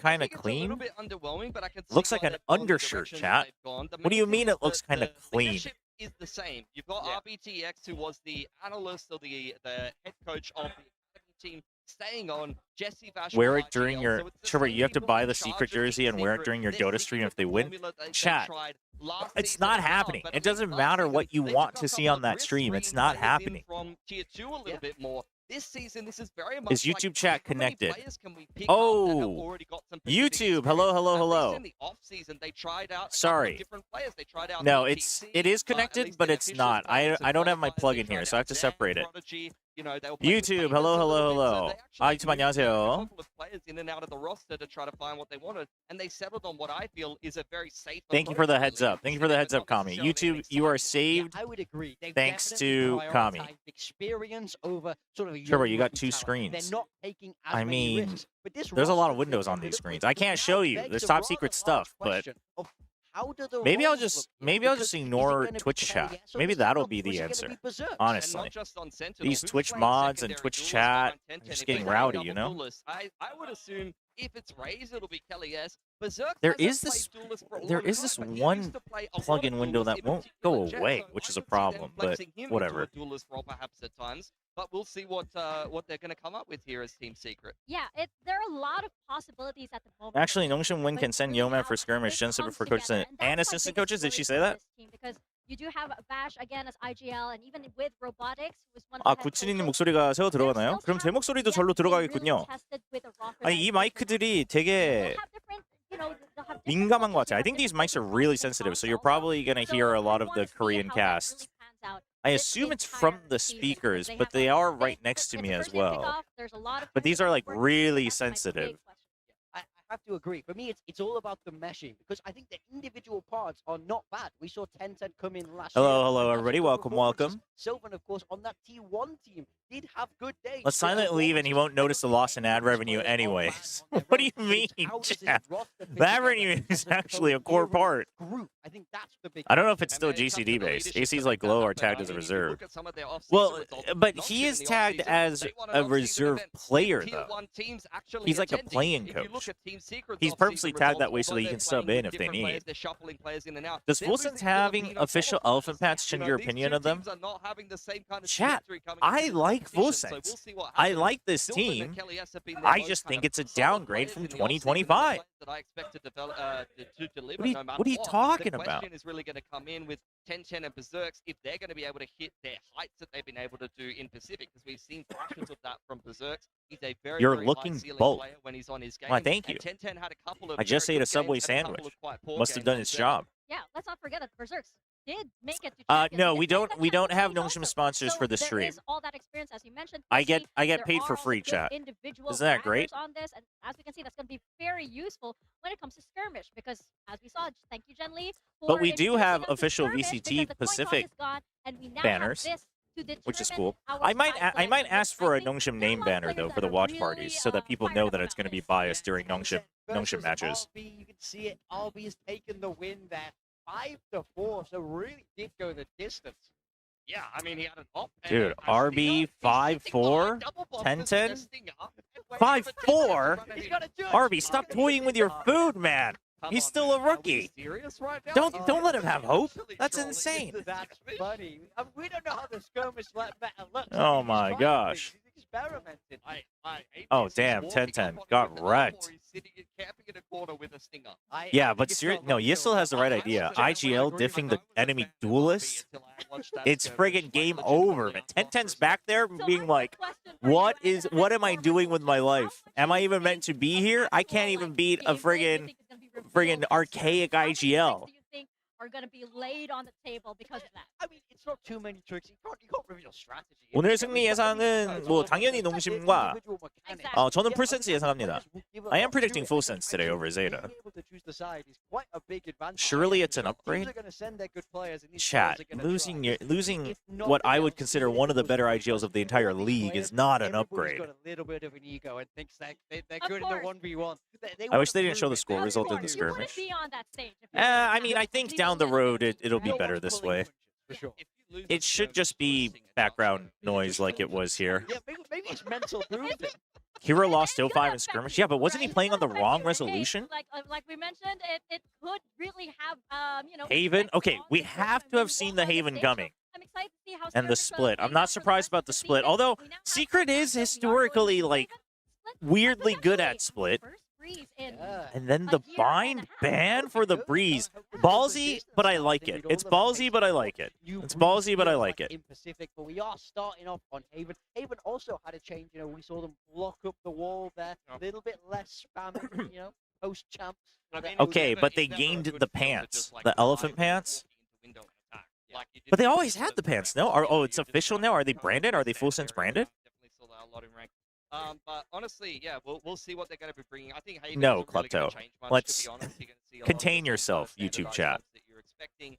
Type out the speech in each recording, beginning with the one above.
kind of think it's a little clean. bit underwhelming, but I can see Looks like why an they've gone the undershirt, direction chat. they've gone. The What do main you thing mean is it looks that kind of the clean? leadership is the same. You've got RBTX, who was the analyst or the head coach of the academy team, staying on. Jesse Vash. Wear it during your Chobra. You have to buy the secret jersey and wear it during your Dota stream if they win. Chat. It's not happening. It doesn't matter what you want to see on that stream. It's not happening. From tier 2 a little bit more. This season, this is very much is YouTube like, chat connected? Oh, YouTube. Hello, hello, hello. In the off season, they tried out Sorry. Different players. They tried out no, it is connected, but it's not. I don't have my plugin here, so I have to separate it. You know, YouTube. Hello, hello, hello. YouTube, 안녕하세요. Players in and out of the roster to try to find what they wanted, and they settled on what I feel is a very safe. Thank you for the heads up. Thank you for the heads up, Kami. YouTube, you are saved. I would agree. Thanks to Kami. Experience over sort of Trevor, you got 2 screens. They're not taking as I many mean, risks. But this there's a lot of roster windows on these deliberately screens. I can't show you. There's top secret stuff, but maybe I'll just ignore Twitch chat. Maybe that'll be the answer. Honestly, these Twitch mods and Twitch chat are just getting rowdy, you know. I would assume if it's Raze, it'll be Kelly S. There is this one plugin window that won't go away, which is a problem, but whatever. Perhaps at times, but we'll see what they're going to come up with here as Team Secret. Yeah, there are a lot of possibilities at the moment. Actually, Nongshim Win can send Yeoman for skirmish, Jensen for coaches and assistant coaches. Did she say that? Because you do have Bash again as IGL, and even with robotics, was one. 아, 구치리님 목소리가 새어 들어가나요? 그럼 제 목소리도 절로 들어가겠군요. 아니, 이 마이크들이 되게 민감한 것 같아요. I think these mics are really sensitive, so you're probably going to hear a lot of the Korean cast. I assume it's from the speakers, but they are right next to me as well. But these are like really sensitive. I have to agree. For me, it's all about the meshing, because I think the individual parts are not bad. We saw 10-10 come in last year. Hello, everybody. Welcome, welcome. Sylvan, of course, on that T1 team did have good days. Let's silently leave and he won't notice the loss in ad revenue anyways. What do you mean, Jeff? That revenue is actually a core part. I don't know if it's still GCD based. ACs like Glow are tagged as a reserve. Well, but he is tagged as a reserve player, though. He's like a playing coach. He's purposely tagged that way so that he can sub in if they need. Does Wilson's having official elephant pats change your opinion of them? Chat, I like Volsense. I like this team. I just think it's a downgrade from 2025. What are you talking about? Is really going to come in with 10-10 and Berserks if they're going to be able to hit their heights that they've been able to do in Pacific, because we've seen flashes of that from Berserks. He's a very, You're very looking high-ceiling bold. player when he's on his game. Why, thank you. 10-10 had a couple of I just very ate a good Subway games and a couple sandwich. of quite poor Must have games done its job. Yeah, let's not forget that Berserks did make it to champions. No, we don't have Nongshim sponsors for the stream. There is all that experience, as you mentioned. I get paid for free, chat. Isn't that great? On this, and as we can see, that's going to be very useful when it comes to skirmish, because as we saw, thank you, Jen Lee. But we do have official VCT Pacific banners, which is cool. I might ask for a Nongshim name banner though for the watch parties, so that people know that it's going to be biased during Nongshim matches. RB, you can see it. RB has taken the win there, 5-4. So really did go the distance. Yeah, I mean, he had an op. Dude, RB 5-4, 10-10, 5-4. RB, stop toying with your food, man. He's still a rookie. Don't let him have hope. That's insane. That's funny. We don't know how the skirmish looks. Oh my gosh. Experimented. Oh damn, 10-10 got wrecked. Yeah, but seriously, no, Yisel has the right idea. IGL diffing the enemy duelist. It's friggin' game over. But 10-10's back there being like, what am I doing with my life? Am I even meant to be here? I can't even beat a friggin' archaic IGL. Are going to be laid on the table because of that. I mean, it's not too many tricks. You can't reveal strategy. 오늘 승리 예상은 뭐 당연히 농심과 저는 풀센스 예상합니다. I am predicting full sense today over ZETA. Surely it's an upgrade. Chat, losing what I would consider one of the better IGLs of the entire league is not an upgrade. I wish they didn't show the score result in the skirmish. I mean, I think down the road it'll be better this way. It should just be background noise like it was here. Yeah, maybe it's mental movement. Hero And lost it's gonna 05 in affect skirmish. you, Yeah, but wasn't he right? playing It's on the gonna affect wrong you. resolution? Like we mentioned, it could really have Haven? effects Okay, on we the game have to when have you seen walk the on the Haven stage. coming. So I'm excited to see how And the skirmish split. I'm plays not out for the surprised rest about of the the split. season. Although We now have Secret some is matchups. We are going historically into like Haven split, but weirdly good at potentially split. first breeze in Yeah. And then a the year and bind a half. ban Would for be the good. breeze. I hope there's Ballsy, persistence but I now. like think it. we'd all It's love a ballsy, taste but I of like it. new It's breeze ballsy, but I feels like it. in Pacific, but we are starting off on Haven. Haven also had a change. We saw them block up the wall there. A little bit less spamming, post champs. I mean, Okay, it's but they never a gained good the feel to pants, just, like, the dive elephant in pants. walking into window and attack. Like, you But they didn't always sort had of the pants, prep, no? Are, oh, you it's just official kind now? of Are they come branded? Are they into full the sense area. branded? Definitely saw that a lot in rank. But honestly, yeah, we'll see what they're going to be bringing. I think Haven No, isn't really going Klepto. to change much, Let's to be honest. You're going to see a lot of contain the same kind yourself, of YouTube standardized chat. comps that you're expecting.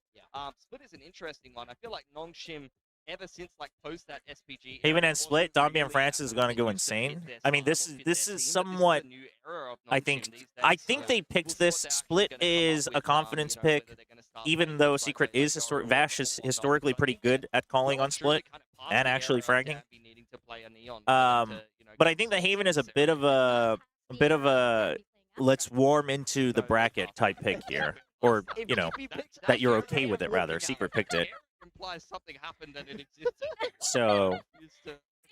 Split is an interesting one. I feel like Nongshim, ever since like post that SPG era, Haven and Split, wasn't Dombey and really Francis is a going to team go that used to fit insane. their I mean, style this or is fit this their is team, but this is somewhat. a new era of I think Nongshim these I days, think so they picked we'll see what this. they're Split actually gonna come up is a with, confidence whether pick, they're gonna start even playing though things Secret like is Joro or Vash or is whatnot, historically but I pretty think they're good at calling on well and truly Split kind of past and the actually era of fragging. Danby needing to play a Neon for them to, But I get think the results Haven is a bit necessarily. of a let's warm into the So, bracket type pick here, Yes, or if he picks that you're Air, okay with it I'm rather. walking out. Secret picked it, Air implies something happened and it existed. so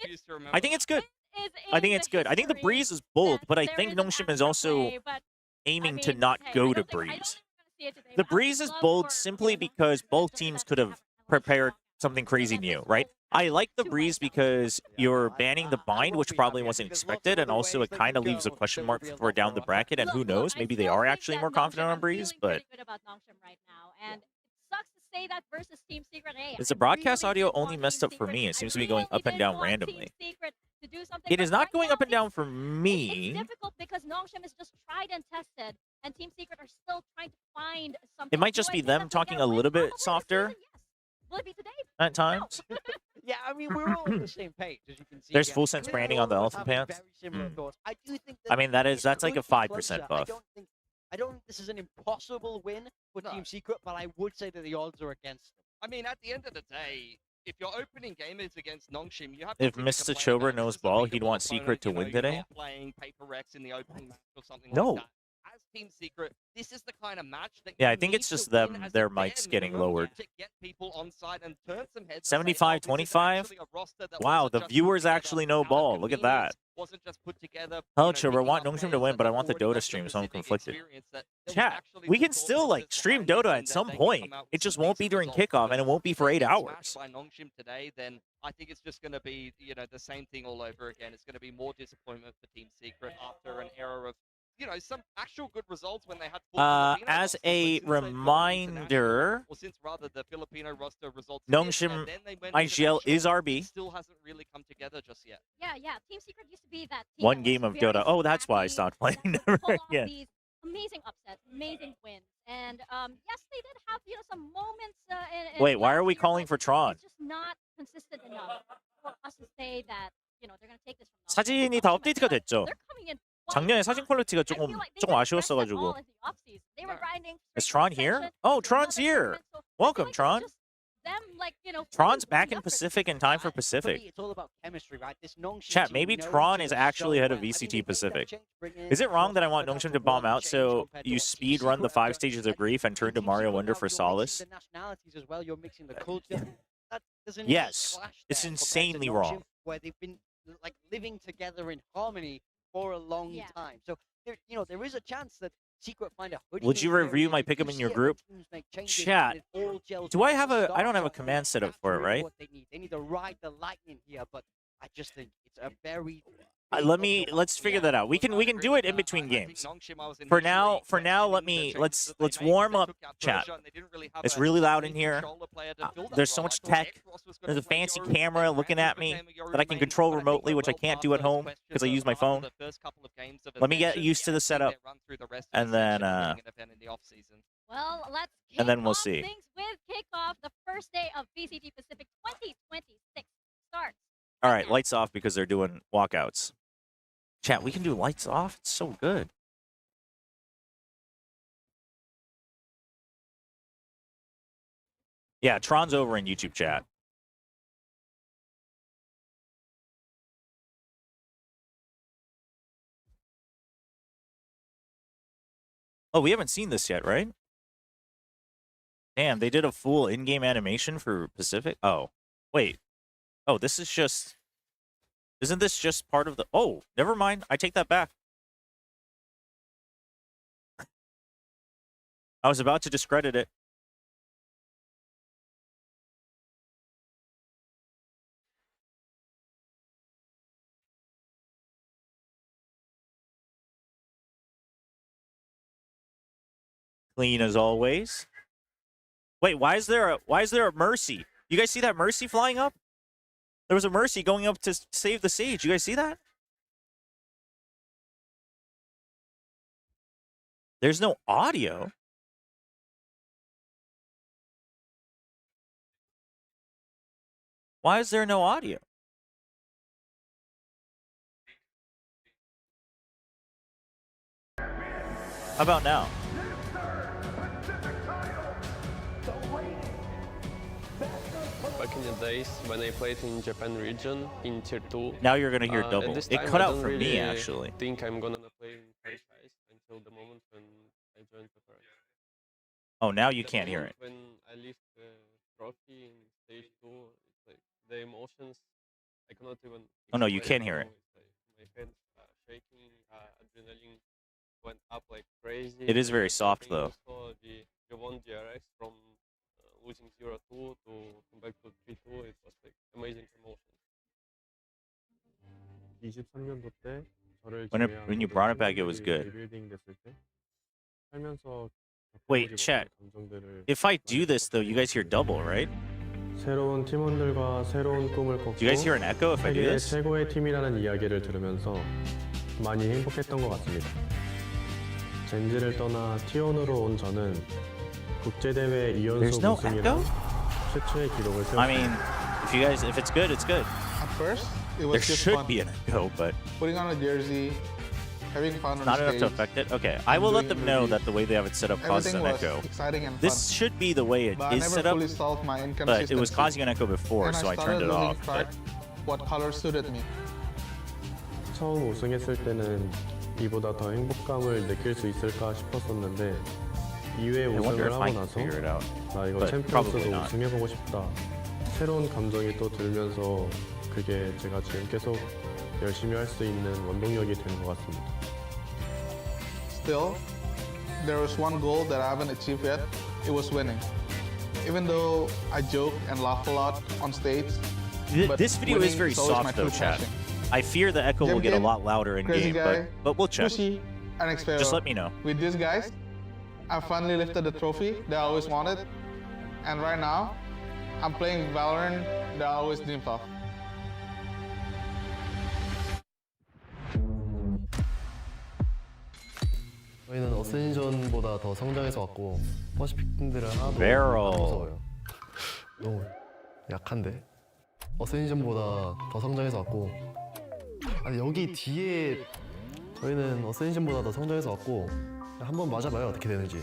Refuse to remember I think it's good. Is I think in it's the good. I think the history breeze is bold, that but I there think is an Nongshim is actual also play, but aiming I to mean, not hey, go I to don't think we're breeze. gonna see it today, The but I would breeze is love bold for, simply Nongshim because to both just teams let could them have have a prepared walkout. something So crazy let's new, hope right? I like the to breeze find out. because you're I- banning the I bind, won't which be probably happy. I wasn't think there's lots expected, of and other also ways it that kind you of leaves a go question that mark will be a for lot down the more bracket, and who Look, knows? I Maybe they still are think actually that more confident Nongshim, on I'm breeze, feeling but pretty good about Nongshim right now, and it sucks to say that versus Team Secret. Hey, is I the broadcast really audio did only want messed Team up for Secret. me? It I seems to be going really up and did down want randomly. Team Secret to do something. It but is not right going now, up and down for it's me. difficult because Nongshim is just tried and tested, and Team Secret are still trying to find something. It might Do just I be think them that they'll talking get a win? little bit Probably this softer season, yes. Will it be today? at times. Yeah, I mean, we're all on the same page, as you can see. There's here. full sense We branding on the all elephant have pants. Very similar Mm. thoughts. I do think I mean, that's it like a could be 5% closer. buff. I don't think this is an impossible win for No. Team Secret, but I would say that the odds are against them. I mean, at the end of the day, if your opening game is against Nongshim, you have If nothing to Mr. complain Chobra about. knows This is a ball, he'd beatable want opponent, Secret to you know, win you're today? not playing Paper Rex in the opening match or something No. like that. As Team Secret, this is the kind of match that Yeah, you I think need it's to just win them, as a their bare mics getting minimum lowered. to get people on side and turn some heads. 75, 25? Wow, the viewers actually know ball. Look at that. Wasn't just put together. Hello, Chobra. Want Nongshim to win, but I want the Dota stream, so I'm conflicted. Chat, we can still like stream Dota at some point. It just won't be during kickoff, and it won't be for 8 hours. By Nongshim today, then I think it's just going to be, the same thing all over again. It's going to be more disappointment for Team Secret after an era of, some actual good results when they had full Filipino As rosters, a but since they've gone reminder, international, or since rather the Filipino roster results Nongshim and then they went IGL is international, RB. it still hasn't really come together just yet. Yeah, Team Secret used to be that team One that game was of very Dota. Oh, that's why I scrappy, stopped playing. that would Never pull off again. these amazing upsets, amazing wins, and yes, they did have some moments. In Wait, why are last we year, calling but for Tron? It's just not consistent enough for us to say that they're gonna take this from Nongshim. 사진이 다 업데이트가 됐죠. They're coming in 작년에 quite 사진 hot. 퀄리티가 I feel 조금 like they 조금 didn't rest at 아쉬웠어가지고. all in the offseason. They were No. grinding Is straight Tron from here? session Oh, to Tron's another here. tournament, so I Welcome, feel like Tron. it's just them, Tron's really back pulling in up for this Pacific in season. time for For Pacific. me, it's all about chemistry, right? This Nongshim Chat, team maybe know Tron each is other actually so ahead of well. I VCT think the Pacific. step change bringing in Is it wrong that I want Chobra, Nongshim that's to a bomb one out change so compared to you what Team speed run the Secret have 5 done. stages of And grief and in turn to Team Mario Secret Wonder now, for you're solace? mixing the nationalities as well. You're mixing the culture. That there's an Yes, clash it's there compared to insanely Nongshim, wrong. where they've been like living together in harmony for a long Yeah. time. So there is a chance that Secret find a hoodie. Would you in there, review and my you do pick'em in see your it when group? teams make changes Chat, and it all gels do I right have at the a? I don't start. have a So command set up that's for it, really right? what they need. They need to ride the lightning here, but I just think it's a very Let's figure that out. We can do it in between games. For now, let's warm up chat. It's really loud in here. There's so much tech. There's a fancy camera looking at me that I can control remotely, which I can't do at home because I use my phone. Let me get used to the setup, and then Well, let's kick and then we'll off see. things with kickoff. The first day of VCT Pacific 2026 starts. All right, lights off because they're doing walkouts. Chat, we can do lights off. It's so good. Yeah, Tron's over in YouTube chat. Oh, we haven't seen this yet, right? Damn, they did a full in-game animation for Pacific. Oh, wait. Oh, this is just. Isn't this just part of the? Oh, never mind. I take that back. I was about to discredit it. Clean as always. Wait, why is there a Mercy? You guys see that Mercy flying up? There was a Mercy going up to save the Sage. You guys see that? There's no audio. Why is there no audio? How about now? Back in the days when I played in Japan region in tier 2. Now you're gonna hear at double. this It time, cut I out don't for me really actually. think I'm gonna play in franchise until the moment when I joined the first. Oh, now you The can't hear it. moment When I lift the trophy in stage 2, it's like the emotions I cannot even. Oh, no, you explain can't hear now. it. It's like my hands shaking, adrenaline went up like crazy. It is very and soft, something though. Also, the won DRX from losing 0-2 to come back to 3-2. It was like amazing emotion. 23년도 때 저를 When you brought it back, it was good. 리빌딩 됐을 때 살면서 Wait, chat. 감정들을 If I do this though, you guys hear double, right? 새로운 팀원들과 새로운 꿈을 꿨고 Do you guys hear an echo if I do 세계의 this? 최고의 팀이라는 이야기를 들으면서 많이 행복했던 것 같습니다. 젠지를 떠나 T1으로 온 저는 국제대회 There's 2연속 no 우승이란 echo? 최초의 기록을 I 세웠습니다. mean, if it's good, it's good. At first, it was There just should fun. be an echo, but Putting on a jersey, having fun on not enough stage. to affect it. Okay, I will let them know that the way they have it set up causes Everything an was echo. exciting and This fun. should be the way it But I is never set up, fully solved my but inconsistency. it was causing an echo before, and so I turned started it off. losing track what color suited me. 처음 우승했을 때는 이보다 더 행복감을 느낄 수 있을까 싶었었는데 2회 I wonder 우승을 if 하고 I can 나서 figure it out. 나 이거 but probably 챔피언스도 not. 우승해보고 싶다. 새로운 감정이 또 들면서 그게 제가 지금 계속 열심히 할 수 있는 원동력이 되는 것 같습니다. Still, there was one goal that I haven't achieved yet. It was winning. Even though I joke and laugh a lot on stage, but This video is winning very always my soft though, true chat. passion. I fear the echo will get a Jim, lot louder in crazy game, guy, but we'll check. Pushy, and Xpero. Just let me know. With these guys, I finally lifted the trophy that I always wanted, and right now, I'm playing Valorant that I always dreamed of. 저희는 어센션보다 더 성장해서 왔고 퍼시픽 팀들은 하나도 Barrel. 안 무서워요. 너무 약한데? 어센션보다 더 성장해서 왔고 아니 여기 뒤에 저희는 어센션보다 더 성장해서 왔고 한번 맞아봐요 어떻게 되는지.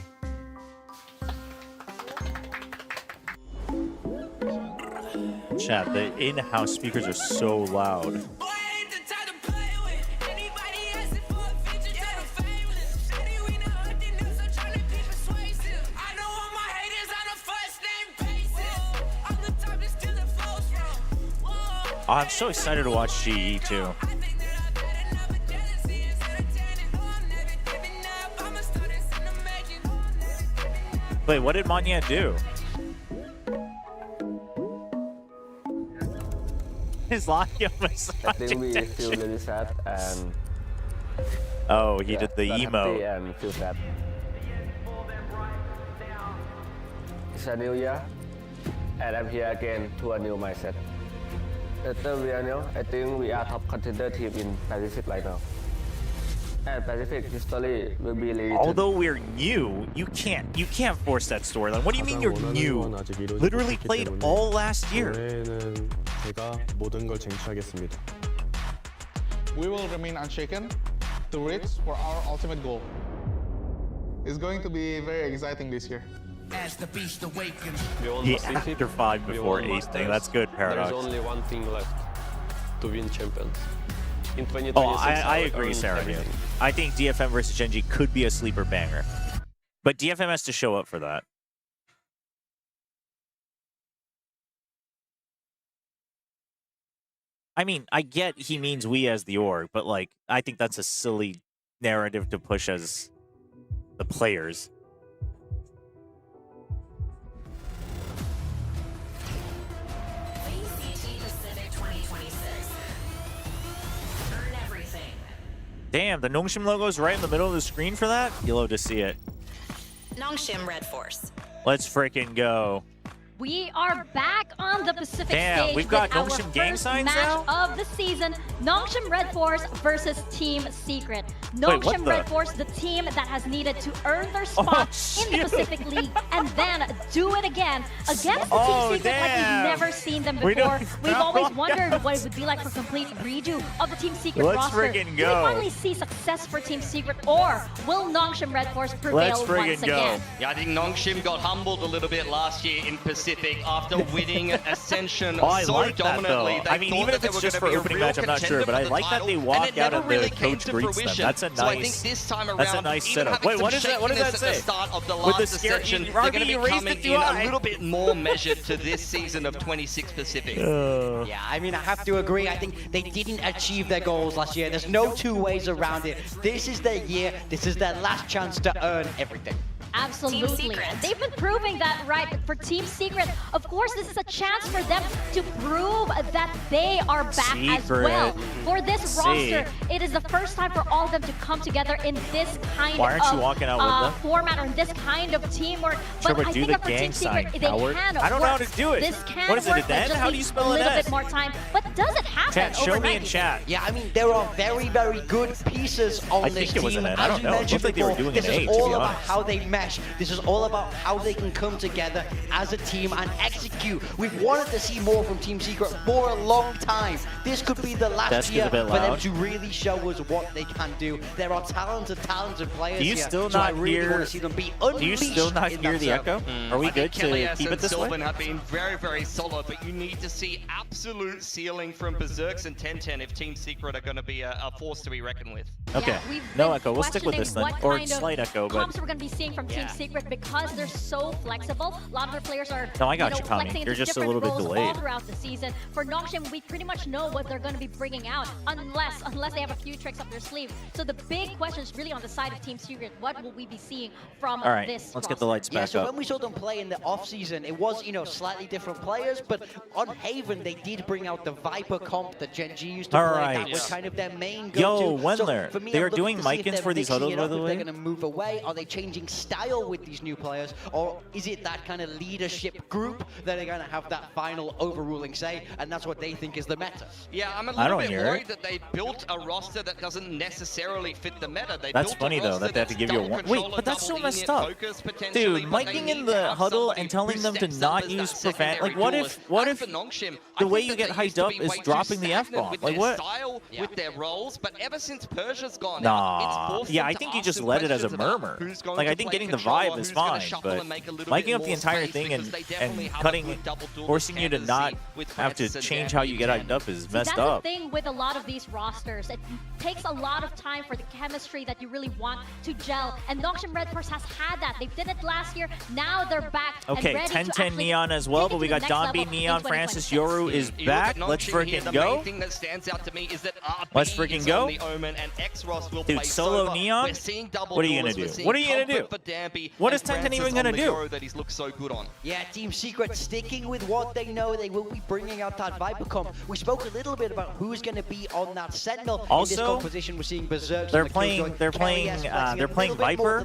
Chat, the in-house speakers are so loud. Oh, I'm so excited to watch GE too. Wait, what did Manya do? His audio was I think we feel really sad and Oh, he yeah, did the not happy emo. and feel sad. It's a new year, and I'm here again to a new mindset. After we are new, I think we are top contender team in Pacific right now. And Pacific history will be rewritten. Although we're new, you can't force that storyline. What do you mean you're new? Literally played all last year. 올해는 제가 모든 걸 쟁취하겠습니다. We will remain unshaken to reach for our ultimate goal. It's going to be very exciting this year. As the beast awakens. We won Yeah, Pacific, after 5 we before won 8 Masters. thing. That's good, Paradox. There's only one thing left to win champions. In 2026, Oh, I I'll agree, earn Sarah. everything. I think DFM versus Genji could be a sleeper banger. But DFM has to show up for that. I mean, I get he means we as the org, but like, I think that's a silly narrative to push as the players. VCT Pacific 2026. Earn everything. Damn, the Nongshim logo is right in the middle of the screen for that? You'll love to see it. Nongshim Red Force. Let's freaking go. We are back on the Pacific Damn, stage we've got with our Nongshim gang first signs match now? of the season. Nongshim Red Force versus Team Secret. Wait, what Nongshim the? Red Force, the team that has needed to earn their spot in the Pacific League and then do it again against the Team Secret like damn. we've never seen them We before. don't We've know. always wondered what it would be like for complete redo of the Team Secret Let's roster. friggin' Do we go. finally see success for Team Secret, or will Nongshim Red Force prevail once again? Yeah, I think Nongshim got humbled a little bit last year in Pacific after winning Ascension Oh, I so like that, dominantly. though. They I mean, thought even that if they it's were just gonna for be a opening real match, I'm not sure, contender but I for the like that title, they and walk it out never and really the came coach to greets them. fruition. That's a So I think nice. this time around, That's a nice even setup. having Wait, some what is that? What does that shakiness at the say? start of the With the last scare- Ascension, you- they're Robbie, going to you be raised coming it too in high. a little bit more measured to this season of 26 Pacific. Yeah, I mean, I have to agree. I think they didn't achieve their goals last year. There's no two ways around it. This is their year. This is their last chance to earn everything. Absolutely. And they've been proving that right for Team Secret. Of course, this is a chance for them to prove that they are back as well. For this roster, it is the first time for all of them to come together in this kind Why aren't of you walking out with them? format, or in this kind of teamwork. But Chobra, I do think the that for gang Team Secret, sign, they coward. can I don't know how work. to do it. This can What is it, work, an but N? just How do you needs spell a an little S? bit more time. But does it happen Chat, show me overnight? in chat. Yeah, I mean, there are very, very good pieces on I this think it was team. an N. I As don't we know. It mentioned looked like they were before, doing this an A, is to be all about honest. how they mesh. This is all about how they can come together as a team and execute. We've wanted to see more from Team Secret for a long time. This could be the last Desk is year a bit for them loud. to really show us what they can do. There are talented players Do you here. still so I not really hear? want to see them be Do unleashed. you still not in hear that the serve. echo? Are we I good think Kelly to S keep and it this way? Sylvan have been very, very solid, but you need to see absolute ceiling from Berserks and 1010 if Team Secret are going to be a force to be reckoned with. Okay. Yeah, we've No been echo. We'll stick with this then. questioning Or what kind of slight echo, but comps we're going to be seeing from Team Secret because they're so flexible. A lot of their players are No, I got you, Tommy. flexing You're into just a different little bit roles all delayed. throughout the season. For Nongshim, we pretty much know what they're going to be bringing out unless they have a few tricks up their sleeve. So the big question is really on the side of Team Secret. What will we be seeing from all right. this Let's get the roster? lights Yeah, back so up. when we saw them play in the off-season, it was, slightly different players, but on Haven, they did bring out the Viper comp that Gen G used to All play. right. That was kind of their main Yo, go-to. Wendler, So for me, they I'm are looking doing to see if mic-ins they're for these mixing huddles, it by up, the if way? They're going to move away. Are they changing style with these new players? Or is it that kind of leadership group that are going to have that final overruling say? And that's what they think is the meta. Yeah, I'm a I little don't bit hear worried it. that they built a roster that doesn't necessarily fit the meta. They That's built funny, a though, roster that they have to that's give you a double warning. controller, Wait, but that's so double messed unit up. focus, potentially, Dude, but they miking need in to the have huddle somebody and telling who them to steps not up as use that profan. secondary Like, what duelist. if And for Nongshim, I the way think you that get they used hyped to up be is way too dropping the stagnant F-bomb? with Like, their what? style, with their roles, but ever since Persia's gone Nah. out, it's forced Yeah, them I to think you ask just some let it as a questions about murmur. who's going Like, to I think play getting the controller, vibe is who's gonna fine, shuffle but and make a little miking bit up the more entire space thing because they definitely have a cutting, good double duelist forcing you to not candidacy with have to Francis and change Dan how you get Beacon. hyped up is See, messed that's up. the thing with a lot of these rosters. It takes a lot of time for the chemistry that you really want to gel. And Nongshim Red Force has had that. They did it last year. Now they're back Okay, and ready to 1010 actually Neon as well, take but it we to the got next Don level B, in Neon, Francis 2026. Yoru is You look back. at Let's Nongshim here, freaking the go. main thing that stands out to me is that RB Let's freaking is go. on the Omen and X-Ross will Dude, play solo Sova. Neon? We're seeing double What are you gonna duels, we're do? seeing What are you gonna comfort do? for Danby What and is 1010 Francis even gonna on the do? hero that he's looked so good on. Yeah, Team Secret sticking with what they know. They will be bringing out that Viper comp. We spoke a little bit about who's going to be on that Sentinel. In this Also, composition, we're seeing Berserk. they're playing Viper.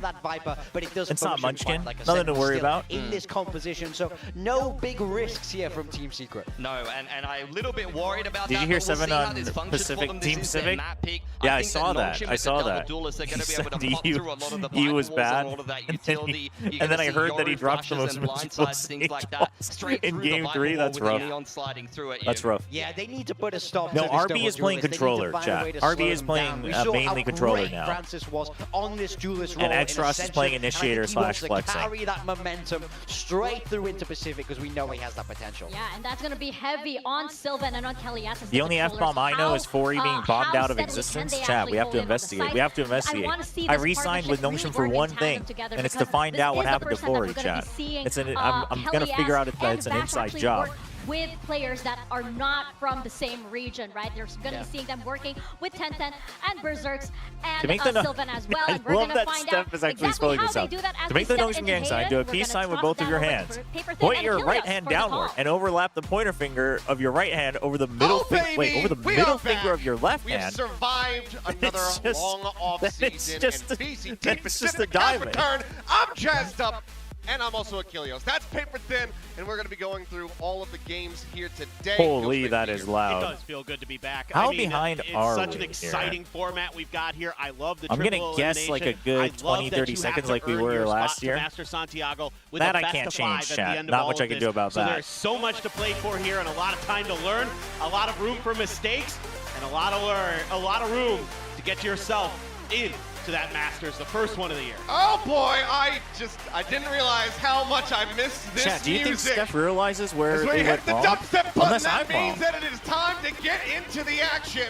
But it does It's not function Munchkin. quite like a Nothing to Sentinel worry still about. in this composition. So no big risks here from Team Secret. No, and I'm a little bit worried about Did that. you hear but we'll 7 see how on this functions for Pacific them. Team This is their Pacific? map pick. Yeah, I think saw that. Nongshim I with saw the double that. duelists are He going to be able said to pop he- through a lot of the he Viper was walls bad. and all of that And then utility. he- and then I heard that he dropped the most multiple multiple things like stage that balls straight in through game the Viper 3. wall That's with rough. Neon sliding through it. That's rough. Yeah, they need to put a stop No, to this RB double is playing duelist. They need to controller, find a chat. way to RB slow is them playing, down. We saw mainly how controller great now. Francis was on this duelist And role in X-Ross is Ascension, playing and I think initiator he wants slash to flexing. carry that momentum straight through into Pacific because we know he has that potential. Yeah, and that's going to be heavy on Sylvan and on Kelly S. as The only controllers. F-bomb I know is Fori being How bombed out of steadily existence. can they Chat, actually we have hold to in on the investigate. site? We have to I investigate. wanna see I this re-signed with partnership Nongshim really for work in one tandem thing, together together. And it's to find out what happened to Fori, chat. I'm going to figure out if it's an inside job. With players that are not from the same region, right? They're going to be seeing them working with 1010 and Berserks and Sylvan as well. And we're going to find out exactly how they do that as to make the Nongshim gang sign, do a peace sign with both of your hands. Point your right hand downward and overlap the pointer finger of your right hand over the middle finger. Wait, over the middle finger of your left hand. We survived another long off season. It's just a diamond. I'm jazzed up. And I'm also Achilles. That's paper thin, and we're going to be going through all of the games here today. Holy, that is loud. It does feel good to be back. How behind are we? It's such an exciting format we've got here. I love the I'm going to guess like a good 20-30 seconds like we were last year. Master Santiago with that I can't change, chat. Not much I can do about that. So there's so much to play for here and a lot of time to learn, a lot of room for mistakes, and a lot of room to get yourself in to that Masters, the first one of the year. Oh boy, I didn't realize how much I missed this Chat, do you music. think Steph realizes where we it went hit the wrong? dubstep button, Unless that I'm wrong. means that it is time to get into the action.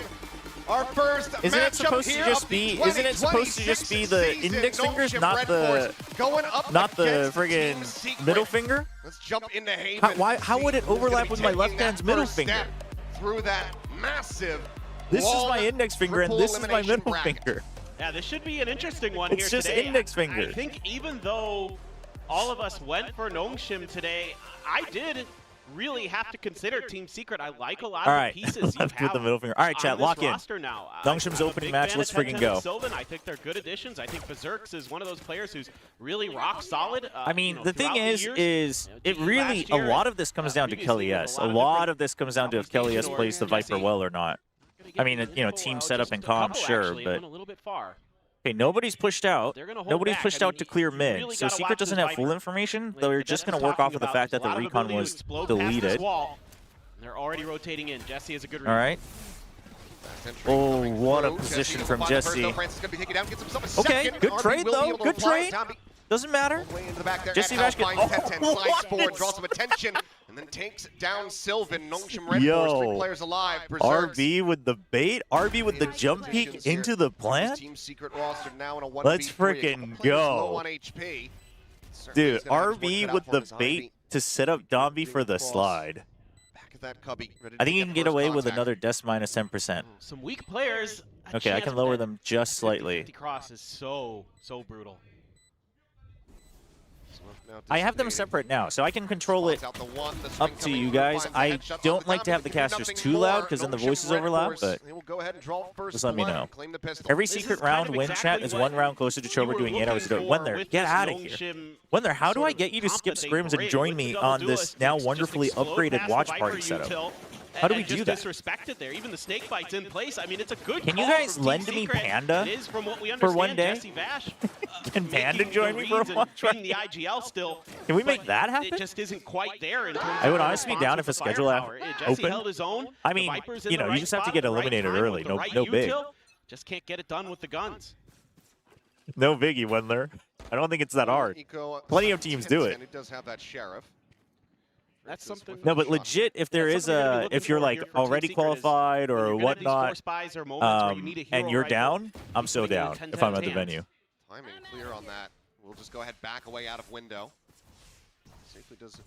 Our first Isn't it matchup supposed to here just of be? the Isn't it supposed to just be the season. index fingers, Nongshim not Red the Force going up not the against friggin' Team Secret. middle finger? Let's jump into Haven. How would it overlap with my left hand's middle finger? Through that massive. This is my index finger and this is my middle finger. Yeah, this should be an interesting one It's here just today. index finger. I think even though all of us went for Nongshim today, I did really have to consider Team Secret. I like a lot of the pieces you left with the middle finger. All right, chat, lock in. Nongshim's opening match. Let's friggin' go. Sylvan, I think they're good additions. I think Berserks is one of those players who's really rock solid. I mean, the thing is it really, a lot of this comes down to Kelly S. A lot of this comes down to if Kelly S plays the Viper well or not. I mean, team setup and comp, sure, but okay, nobody's pushed out. Nobody's pushed out to clear mid, so Secret doesn't have full information. They're just going to work off of the fact that the recon was deleted. They're already rotating in. Jesse is a good. All right. Oh, what a position from Jesse. Okay, good trade though. Good trade. Doesn't matter. Jesse Vash slides forward, draws some attention, and then takes down Sylvan. Nongshim Red Force, 3 players alive. Berserks. RB with the bait. RB with the jump peek into the plant. Team Secret roster now in a 1v3. Let's freaking go. Dude, RB with the bait to set up Dombey for the slide. I think you can get away with another Death minus 10%. Some weak players. Okay, I can lower them just slightly. Cross is so brutal. I have them separate now, so I can control it up to you guys. I don't like to have the casters too loud because then the voices overlap, but just let me know. Every secret round win chat is 1 round closer to Chobra doing it. Wendler, get out of here. Wendler, how do I get you to skip scrims and join me on this now wonderfully upgraded watch party setup? How do we do that? Disrespected there. Even the snake bite's in place. I mean, it's a good. Can you guys lend me Panda for one day? Can Panda join me for a watch party? The IGL still. Can we make that happen? It just isn't quite there. In terms I would honestly be down if a schedule open. Held his own. I mean, you just have to get eliminated early. No big. Just can't get it done with the guns. No biggie, Wendler. I don't think it's that hard. Plenty of teams do it. He does have that sheriff. That's something. No, but legit, if there is if you're like already qualified or whatnot, and you're down, I'm so down if I'm at the venue. Timing clear on that. We'll just go ahead back away out of window. Safely does.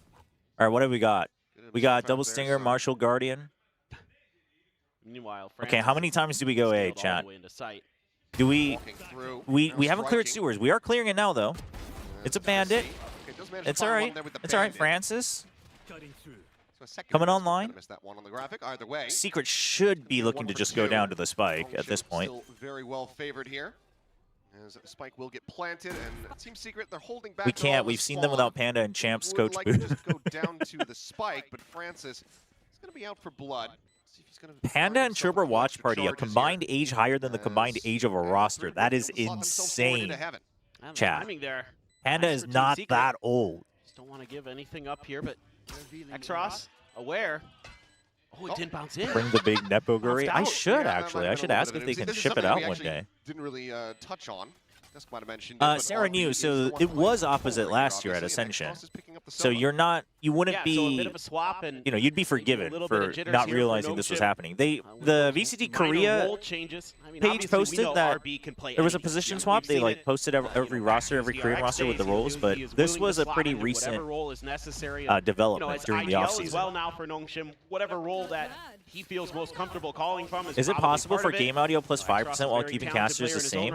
All right, what have we got? We got Double Stinger, Martial Guardian. Meanwhile, okay, how many times do we go A, chat? Do we haven't cleared sewers. We are clearing it now, though. It's a bandit. It's all right. It's all right, Francis. Coming online. Secret should be looking to just go down to the spike at this point. Still very well favored here. As Spike will get planted, and Team Secret, they're holding back. We can't. We've seen them without Panda and Champs coach like to just go down to the spike, but Francis is going to be out for blood. Panda and Chobra Watch Party, a combined age higher than the combined age of a roster. That is insane. Chat. Panda is not that old. Just don't want to give anything up here, but X-Ross, aware. Oh, it didn't bounce in. Bring the big Nepo Guri. I should, actually. I should ask if they can ship it out one day. Didn't really touch on. Just might have mentioned Sarah knew, so it was opposite last year at Ascension. So you're not, you wouldn't So a be, bit of a swap and you know, you'd be forgiven little for bit of jitters not here for realizing this was NoShim. happening. The VCT Korea page posted that there was a position swap. They like posted every roster, every Korean roster with the roles, but this was a pretty recent development during the offseason. Well now for NoShim, whatever role that he feels most comfortable calling from Is it possible for game audio plus 5% while keeping casters the same?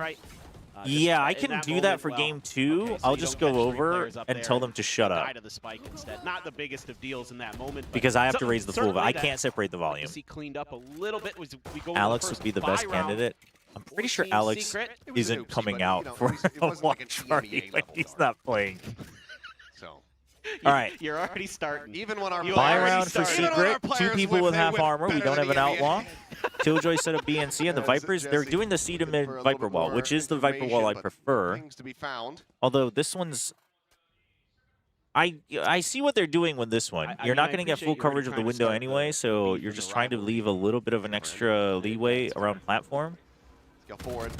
Yeah, I can do that for game 2. I'll just go over and tell them to shut up. Not the biggest of deals in that moment, Because I have to raise the full volume. I can't separate the volume. Cleaned up a little bit. Alex would be the best candidate. I'm pretty sure Alex isn't coming out for a watch party when he's not playing. So. All right. You're already starting. Even when our Buy round for Secret. 2 people with half armor. We don't have an outlaw. Killjoy set up BNC, and the Vipers, they're doing the C to mid Viper wall, which is the Viper wall I prefer. Although this one's... I see what they're doing with this one. You're not going to get full coverage of the window anyway, so you're just trying to leave a little bit of an extra leeway around platform. Go forward.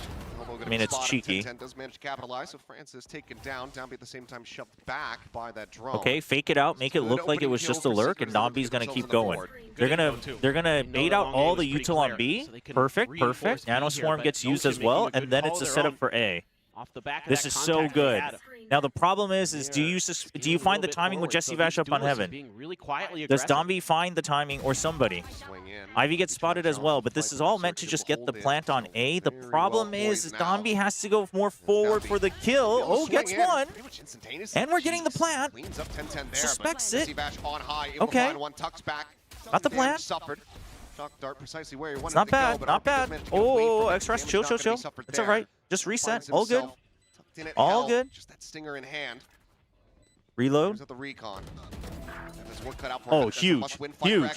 I mean, it's cheeky. 10-10 does manage to capitalize, so Francis taken down. Downbeat at the same time shoved back by that drone. Okay, fake it out, make it look like it was just a lurk, and Dombi's gonna keep going. They're gonna bait out all the util on B. Perfect, perfect. Nano Swarm gets used as well, and then it's a setup for A. This is so good. Now the problem is do you find the timing with Jesse Vash up on Heaven? Does Dombi find the timing or somebody? Ivy gets spotted as well, but this is all meant to just get the plant on A. The problem is Dombi has to go more forward for the kill. Oh, gets one. And we're getting the plant. Suspects it. Okay. Got the plant. It's not bad, not bad. Oh, X-Rush, chill, chill, chill. It's all right. Just reset. All good. All good. Just that stinger in hand. Reload. The recon. Oh, huge. Huge.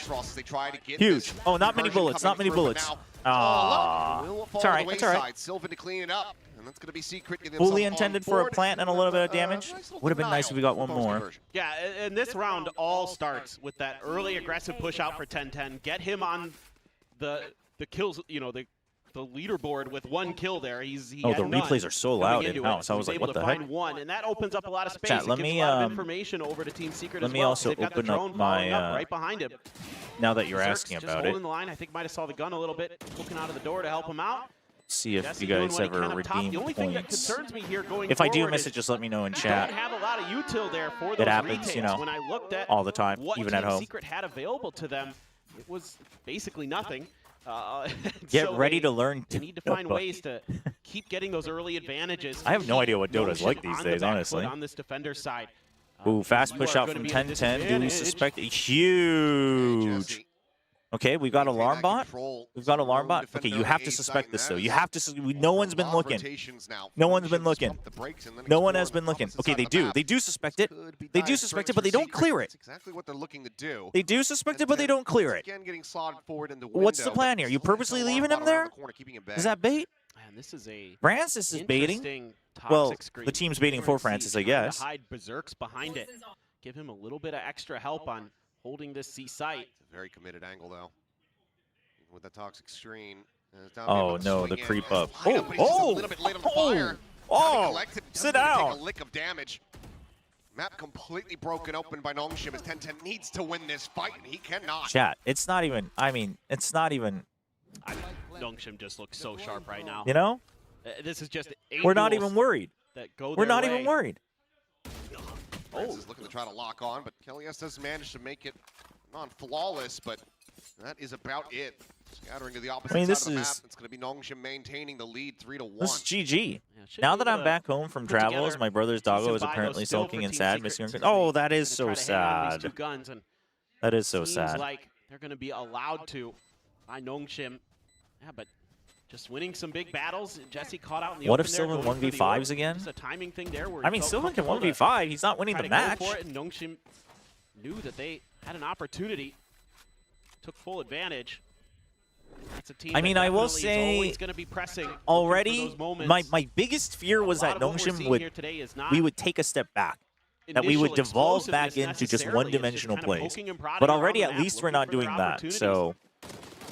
Huge. Oh, not many bullets. Not many bullets. Ah. It's all right. It's all right. Sylvan to clean it up. And that's going to be Secret. Fully intended for a plant and a little bit of damage. Would have been nice if we got one more. Yeah, and this round all starts with that early aggressive push out for 10-10. Get him on the kills, you know, the leaderboard with one kill there. He oh, the had replays are so loud in house. I was like, what the heck? One, and that opens up a lot of space. Chat, let it gives me a lot of information over to Team Secret let as me well. also open up my right behind him. Now that you're Zerk's asking just about holding it. the line. I think might have saw the gun a little bit, looking out of the door to help him out. See if Jesse you guys doing what he ever can up top. redeem The only thing that points. concerns me here going If I do forward miss is it, just let me know in we chat. don't have a lot of util there for those It happens, retails. you know, When I looked at all the time, what even Team at home. Secret had available to them, it was basically nothing. Get so ready to learn They need to find ways to keep getting those early advantages. I have no idea what Dota's NoShim like these on the days, back honestly. foot on this defender side. Ooh, fast you push are out gonna from be at a 10-10. Do we disadvantage. suspect a huge? Okay, we've got alarm bot. We've got alarm bot. Okay, you have to suspect this though. You have to. No one's been looking. No one's been looking. No one has been looking. Okay, they do. They do suspect it. They do suspect it, but they don't clear it. Exactly what they're looking to do. They do suspect it, but they don't clear it. Again, getting slotted forward in the What's the window, plan but here? You still purposely got a leaving lot him around there? the corner, keeping him Is back. that bait? Man, this is a Francis is baiting. interesting Well, toxic screen. the team's baiting for Francis, I guess. Hide Berserks behind it. Give him a little bit of extra help on holding this C site. It's a very committed angle, though. Even with the toxic screen. Oh no, the creep up. Oh, sit down. Take a lick of damage. Map completely broken open by NoShim as 10-10 needs to win this fight, and he cannot. Chat, it's not even. I mean, it's not even. NoShim just looks so sharp right now. You know, this is just. We're not even worried. That go We're their not way. even worried. Francis is looking to try to lock on, but Kelly's does manage to make it non-flawless, but that is about it. Scattering to the opposite this side of the map. is- It's going to be NoShim maintaining the lead 3-1. This is GG. should Now be that able I'm to back home from put together travels, my brother's doggo decent is bios apparently still sulking for and Team sad, Secret, missing her. since Oh, they that is gonna so try to hang on these sad. two guns, and That is so seems sad. like they're going to be allowed to by NoShim. Yeah, but just winning some big battles. Jesse caught out in the What open if there, Sylvan going for the 1v5s orb. again? Just a timing thing there where I he mean, felt Sylvan can comfortable to 1v5. He's not winning try the to go match. for it, and NoShim knew that they had an opportunity, took full advantage. It's a team I mean, that I will definitely is say always going to be pressing looking for already, those moments. my biggest fear was A lot that of what we're NoShim seeing here today is not we would take a step back. That we would initial devolve back explosiveness into just necessarily. It's one-dimensional kind of plays. poking and prodding But around already, the at map, least we're looking not for doing their that. opportunities. So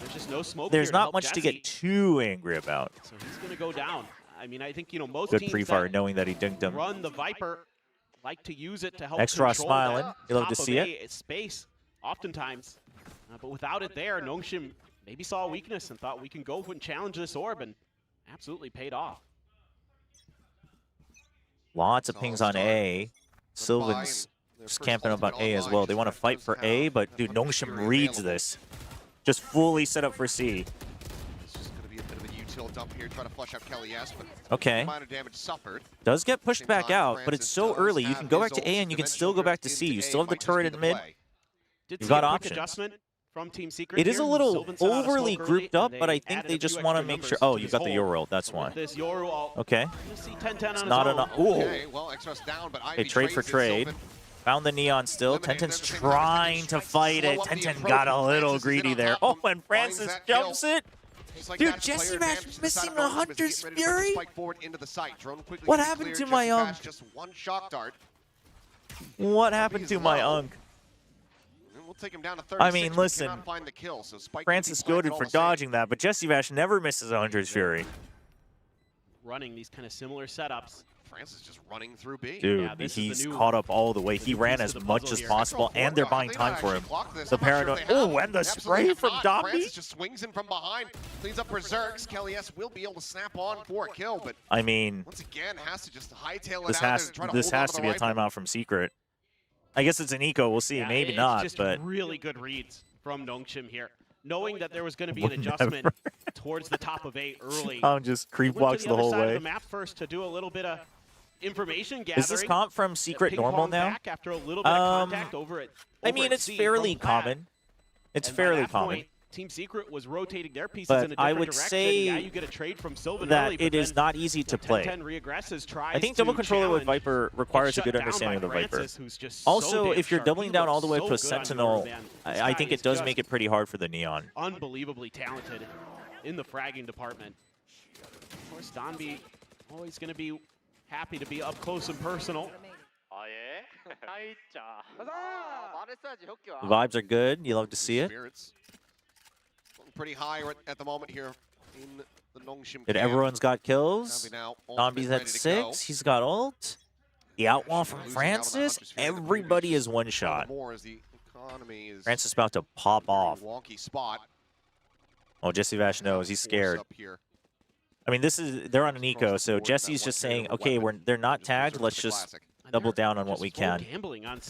There's just no smoke there's here to not help much to Jesse. get too angry about. So he's going to go down. I mean, I think, you know, most Good teams pre-fire that knowing that he dinked him. run the Viper like to use it to help Extra control smiling. that You love to top see of it. A space, oftentimes. But without it there, Nongshim maybe saw a weakness and thought we can go and challenge this orb, and absolutely paid off. Lots of pings on A. Sylvan's just camping up on A as well. They want to fight for A, but dude, Nongshim reads this. Just fully set up for C. It's just going to be a bit of a util dump here, trying to flush out Kelly S, but Okay. minor damage suffered. Does get pushed back out, but it's so early. You can go back to A and you can still go back to C. You still have the turret in mid. Did You've see got a quick options. adjustment from Team Secret It is a here. little Sylvan sent out a overly smoke early, grouped up, and but I think added they a just few want to extra make sure. numbers Oh, to you his got the hole. Yoru ult. That's why. This Yoru ult, Okay. you'll see 10-10 on It's his not own. enough. Ooh. Okay, well, Extra's down, but Ivy Okay, trade for trades it. trade. Sylvan Found the Neon still. eliminated Tenten's at the same time. trying to fight it. Slow up the Tenten approach, got a and little Francis is in greedy on there. top Oh, of him, and finds Francis that kill. jumps it. Just like Dude, that, Jesse player Bash advantage to the missing side of the Nongshim as he Hunter's gets ready to put the Fury? spike forward into the site. Drone quickly What gets happened cleared. to Jesse my Bash Unk? just one shock dart. What happened to my low. Unk? And we'll take him down to 36. I mean, but listen, cannot find the kill, so Spike Francis will be planted goaded all for the same. dodging that, but Jesse Bash never misses a Hunter's Fury. Running these kind of similar setups. Francis just running through B. Dude, Yeah, this is the he's new- caught up all the way. the He new ran piece as of the much puzzle as here. possible, and they're buying time for him. The paranoid. Oh, and the spray from Dombey. Francis just swings in from behind, cleans up Berserks. Kelly S will be able to snap on for a kill, but I mean, once again has to just hightail it this out there has to try to this hold on has to to the be a rifle. timeout from Secret. I guess it's an eco. We'll see. Yeah, Maybe it's not, just but really good reads from Nongshim here. Knowing that there was going to be an Would adjustment never. towards the top of A early. Tom just creep Went to walks the other whole side of way. the map first to do a little bit of information gathering. Is this comp from Secret Ping normal pong now? back after a little bit of contact over at, I over mean, at it's C fairly from Vlad. common. It's And by fairly that common. point, Team Secret was rotating their pieces But in a I different would direction. say Yeah, you get a trade from Sylvan that early, but it is then not easy to play. 10-10 reaggresses, tries I think double to controller with challenge. Viper requires Gets a shut good down understanding by of the Viper. Francis, who's just so Also, damn if you're sharp. doubling He down all looks the way so to a good on Sentinel, Yoru, man. This I guy think is it does just make it pretty hard for the Neon. unbelievably talented in the fragging department. Of course, Donby always going to be happy to be up close and personal. The vibes are good. You love to see it. Spirits looking pretty high at the moment here in the Nongshim Good. camp. Everyone's got kills. Donby now ultimate Dombey's ready at to 6. He's got ult. The outlaw from Francis. Everybody is one shot. More as the economy is Francis about to pop off. wonky spot. Oh, Jesse Vash knows. He's scared. Up here. I mean, they're on an eco, so Jesse's just saying, okay, they're not tagged. Let's just double down on what we can.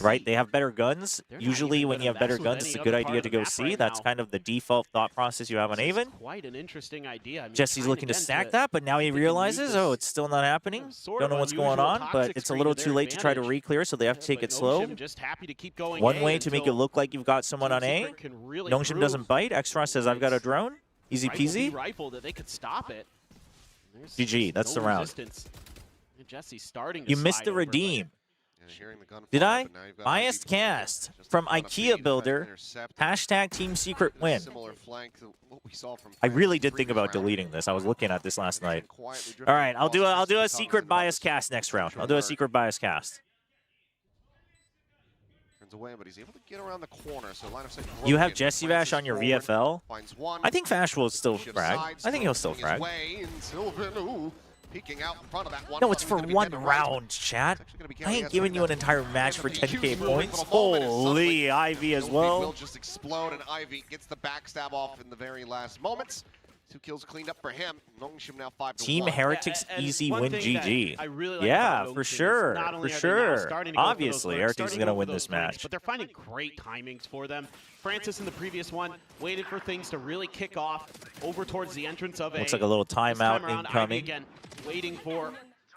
Right? They have better guns. Usually when you have better guns, it's a good idea to go C. That's kind of the default thought process you have on Avon. Quite an interesting idea. I mean, Jesse's trying looking to again stack that, but now he realizes, oh, it's still not happening. sort Don't of know what's going unusual on, but toxic it's a screen little to too their late to try to advantage. re-clear, so they have to take But it slow. Nongshim just happy to keep going One A way to make it until look like you've got someone on Team A. Secret can really Nongshim prove doesn't bite. Extra says, I've got a drone. Easy rifle peasy. be rifle that they could stop it. There's GG, that's no the round. resistance. And Jesse's starting to You missed slide the over, but redeem. Yeah, hearing the gunfire, Did I? but now you've got Biased Ivy cast just from a ton of IKEA feet, trying to Builder. intercept. Hashtag Team Secret win. Similar flank to what we saw from I really Francis did think previous about round. deleting this. I was looking at this last night. Quietly driven All right, I'll do across a the secret bias cast next round. I'll do a secret bias cast. Turns away, but he's able to get around the corner. So line of sight You have broken. Jesse Vash Francis on your forward, VFL. finds one. I think Vash will still Should frag. side, I think he'll still making his frag. way in Sylvan, ooh, peeking out in front of that one. No, it's He's for gonna be one dead to right. round, chat. It's actually gonna be I Kelly ain't S giving right you now. an entire match for And the 10k huge movement points. for the moment is suddenly Holy, Ivy as Sylvan well. will just explode, and Ivy gets the backstab off in the very last moments. 2 kills cleaned up for him. Nongshim now 5-1. Team Heretics And easy one win thing that GG. I really like Yeah, about for Nongshim is sure. not For only are they now sure. starting to go for those Obviously, lurks, Heretics is starting going to go win for this those lurks, match. But they're finding great timings for them. Francis in the previous one waited for things to really kick off over towards the entrance of Looks A. like a little This time timeout around, Ivy incoming. again, waiting for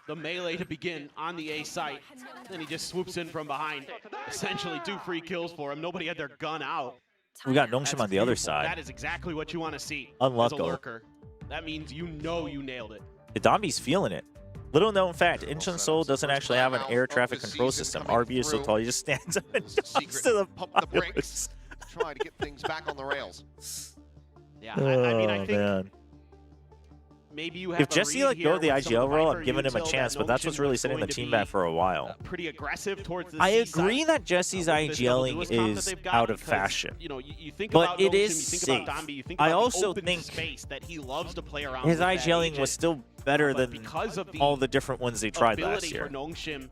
the melee to begin on the A site. Then he just swoops in from behind. Essentially 2 free kills for him. Nobody had their gun out. We got Nongshim That's on the other beautiful. side. That is exactly what you want to see Unlucko. as a lurker. That means you know you nailed it. Dombey's feeling it. Little known fact, Incheon Seoul doesn't actually have an air traffic control system. RB is so tall, he just stands up and jumps to the Pump the brakes, try to get things back on the rails. Yeah, I mean, I think man. maybe you have If Jesse let go of the IGL role, I'm giving him a chance, but that's what's really setting the team back for a while. Pretty aggressive towards the I C agree side. that Jesse's IGLing is out of fashion, You know, you think but about it Nongshim, is you think safe. about Dambi, you think I about the also open think space that he loves to play around his with that IGLing agent. was still better than because of the all the different ones they tried last year. For Nongshim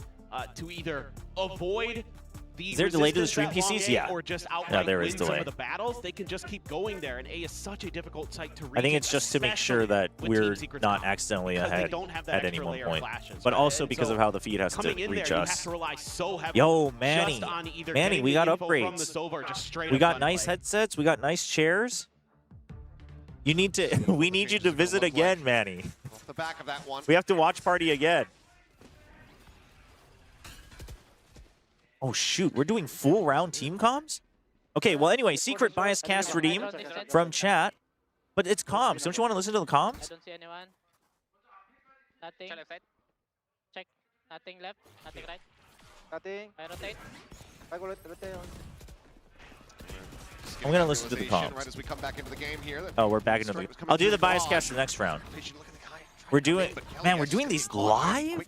to either avoid the Is there a delay to the stream resistance at PCs? long A Yeah. or just Yeah, outright there is win some delay. of the battles, they can just keep going there, and A is such a difficult site to reach. I think it's just to make sure that we're not accidentally because they ahead don't have that at any extra one layer of point, flashes, but right? also And because so of how the feed has to coming in reach there, you have us. to rely so heavily Yo, just Manny, on either Manny, getting we the got info from the upgrades. Sova or just straight We up got gunplay. nice headsets. We got nice chairs. You need to. We need you to visit again, Manny. Off the back of that one. We have to watch party again. Oh shoot, we're doing full round team comms? Okay, well anyway, secret bias cast redeem from chat. But it's comms. Don't you want to listen to the comms? I don't see anyone. Nothing. Check. Nothing left. Nothing right. Nothing. I rotate. I'm gonna listen to the Right comms. as we come back into the game here. Oh, we're back into the. I'll do the bias cast for the next round. We're doing. Man, we're doing these live.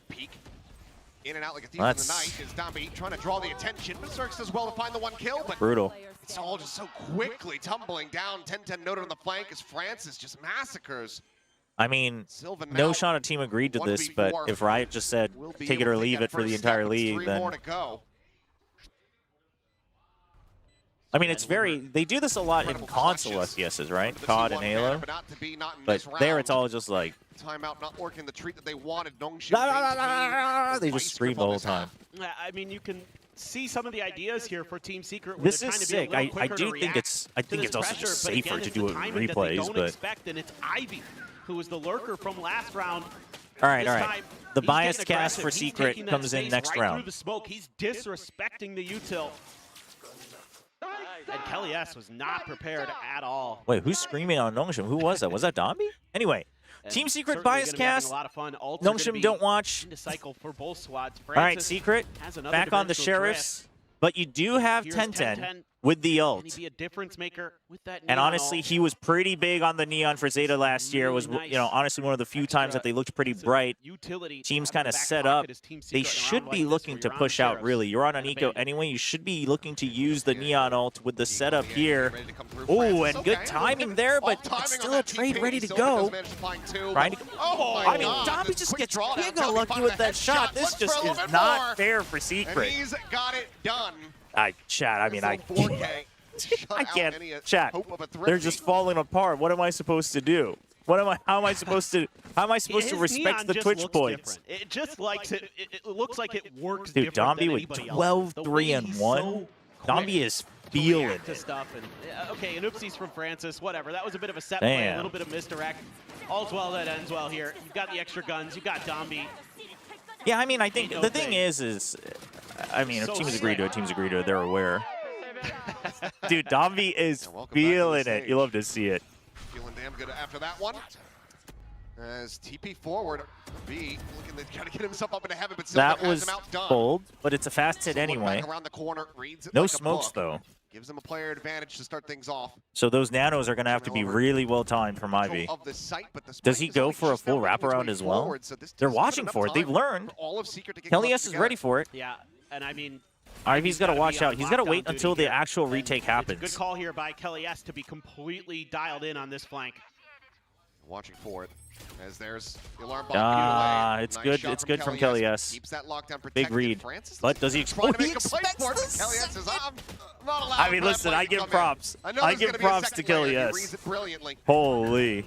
In and out like a thief Well, in the night is Dambi trying to draw the attention. But Zerx does well to find the one kill, but Brutal. it's all just so quickly tumbling down. 10-10 noted on the flank as Francis just massacres. I mean, Silva no now, Shauna team agreed to this, 1v4. but if Riot just said Will be take it able or to leave that it for the first entire step. It's league, 3 then more to go. I mean, it's very. They do this a lot in console FPSs, right? COD and Halo. But there, it's all just like Timeout not working the treat that they wanted. Nongshim they just scream the whole time. I mean, you can see some of the ideas here for Team Secret. Where This they're is trying to be a sick. little I quicker do to think react it's. I to think this it's also pressure, just but safer again, to it's do the it in timing that they replays, don't but. expect, and it's Ivy, who was the lurker from last round. All right, This all right. time, The he's bias getting cast for aggressive. He's Secret taking that comes in space next right round. Through the smoke. He's disrespecting the util. And Kelly S was not prepared at all. Wait, who's screaming on Nongshim? Who was that? Was that Dambi? Anyway, Team Secret bias cast. Nongshim don't watch. Cycle for both squads. All right, Francis Secret has another back on the dimensional drift. Sheriffs, but you do have Here's 10-10 10-10. with the Can ult. he be a difference maker with that And neon honestly, ult? he was pretty big on the neon for ZETA last year. It was, you know, honestly one of the few times that they looked pretty bright. Utility Teams out of kind the of back set up. pocket is Team They Secret in a should round be like this looking where to you're on push the out, Sheriffs really. You're on an and a eco bandit. anyway. You should be looking to use the neon ult with the setup here. Oh, and good timing there, but it's still a trade ready to go. Trying to, I mean, Dambi just gets giga lucky with that shot. This just is not fair for And Secret. he's got it done. Chat, I mean, I It's a 4K. Shut I out can't. any Chat, hope of a they're thrifty. just falling apart. What am I supposed to do? How am I supposed to His respect neon the just Twitch looks points? different. It just likes it. It looks like it works Dude, different than Dambi with anybody else. 12, The 3, way and he's 1. so Dambi quick is to feeling react to it. stuff. And okay, an oopsies from Francis. Whatever. That was a bit of a set play, Damn. a little bit of misdirect. All's well that ends well here. You've got the extra guns. You've got Dambi. Yeah, I mean, I think Ain't no the thing thing. is, I mean, if So teams agree to it, slick. teams agree to it. They're aware. Dude, Dambi is welcome back to the feeling it. stage. You love to see it. Feeling damn good after that one. As TP forward, B looking to try to get himself up into heaven, but Silva That has was him outdone. bold, but it's a fast hit So looking anyway. back around the corner, reads it No like a smokes, book. though. Gives him a player advantage to start things off. So those nanos are going to have to be really well timed from Ivy. Of the site, but the Does spike he is go only for a just now full making its way wraparound as well? forward, so this They're doesn't give watching enough for it. They've time learned. for all of Secret to get Kelly clubbed S is together. ready for it. Yeah, and I mean, Ivy's got to gotta watch be on out. He's got to lockdown wait duty until the here. actual And retake it's a happens. good call here by Kelly S to be completely dialed in on this flank. Watching for it. As there's the alarm bomb. Ah, Nice it's good. shot It's good from Kelly S. Keeps that lockdown protected. Big read. Francis But does he trying to make a exploit? play for it, but Kelly S is not allowed I mean, for that listen, play I to give come in. props. I know I there's give gonna be a props to second player. Kelly He S. reads it brilliantly. Holy.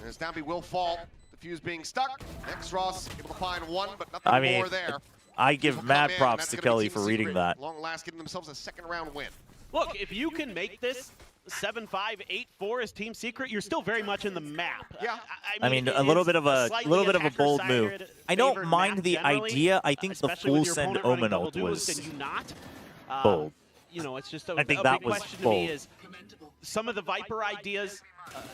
As Dambi will fall. The fuse being stuck. Next Ross able to find one, but nothing I mean, more there. I give Will mad come in, props that's to gonna be Kelly Team for reading Secret. that. Long last, getting themselves a second round win. Look, if you can make this 7-5, 8-4 as Team Secret, you're still very much in the map. Yeah. I mean, it a little is bit of a slightly bold move. attacker-sired I don't favored mind map the generally, idea. I think the especially with full your send opponent running Omen double ult duelist was and you not. bold. You know, it's just a, I think a that big was question bold. to me is some of the Viper ideas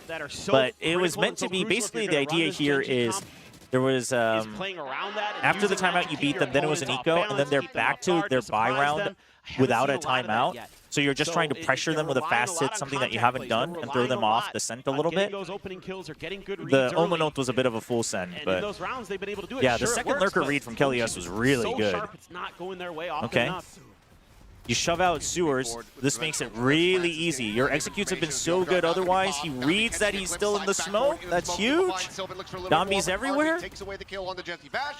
that are so But it was critical meant and to so be, crucial if basically you're the gonna run idea this here Gen G is comp, there was is playing around that and after the using that timeout to you keep beat your them, then it was an opponents eco, off and then balance, they're keep them back off to guard, their to buy surprise round them. I haven't without seen a lot of that timeout. yet. So you're just trying to pressure them with a fast hit, something that you haven't done, and throw them off the scent a little bit. Those opening kills or getting good reads The early. Omanot was a bit of a full send, And in but those rounds, they've been able to do it. yeah, Sure, the it second works, lurker but read from Kellyus was really so good. Sharp, it's not going their way often Okay. enough. You shove out sewers. This makes it really easy. Your executes have been so good otherwise. He reads that he's still in the smoke. That's huge. Dombi's everywhere.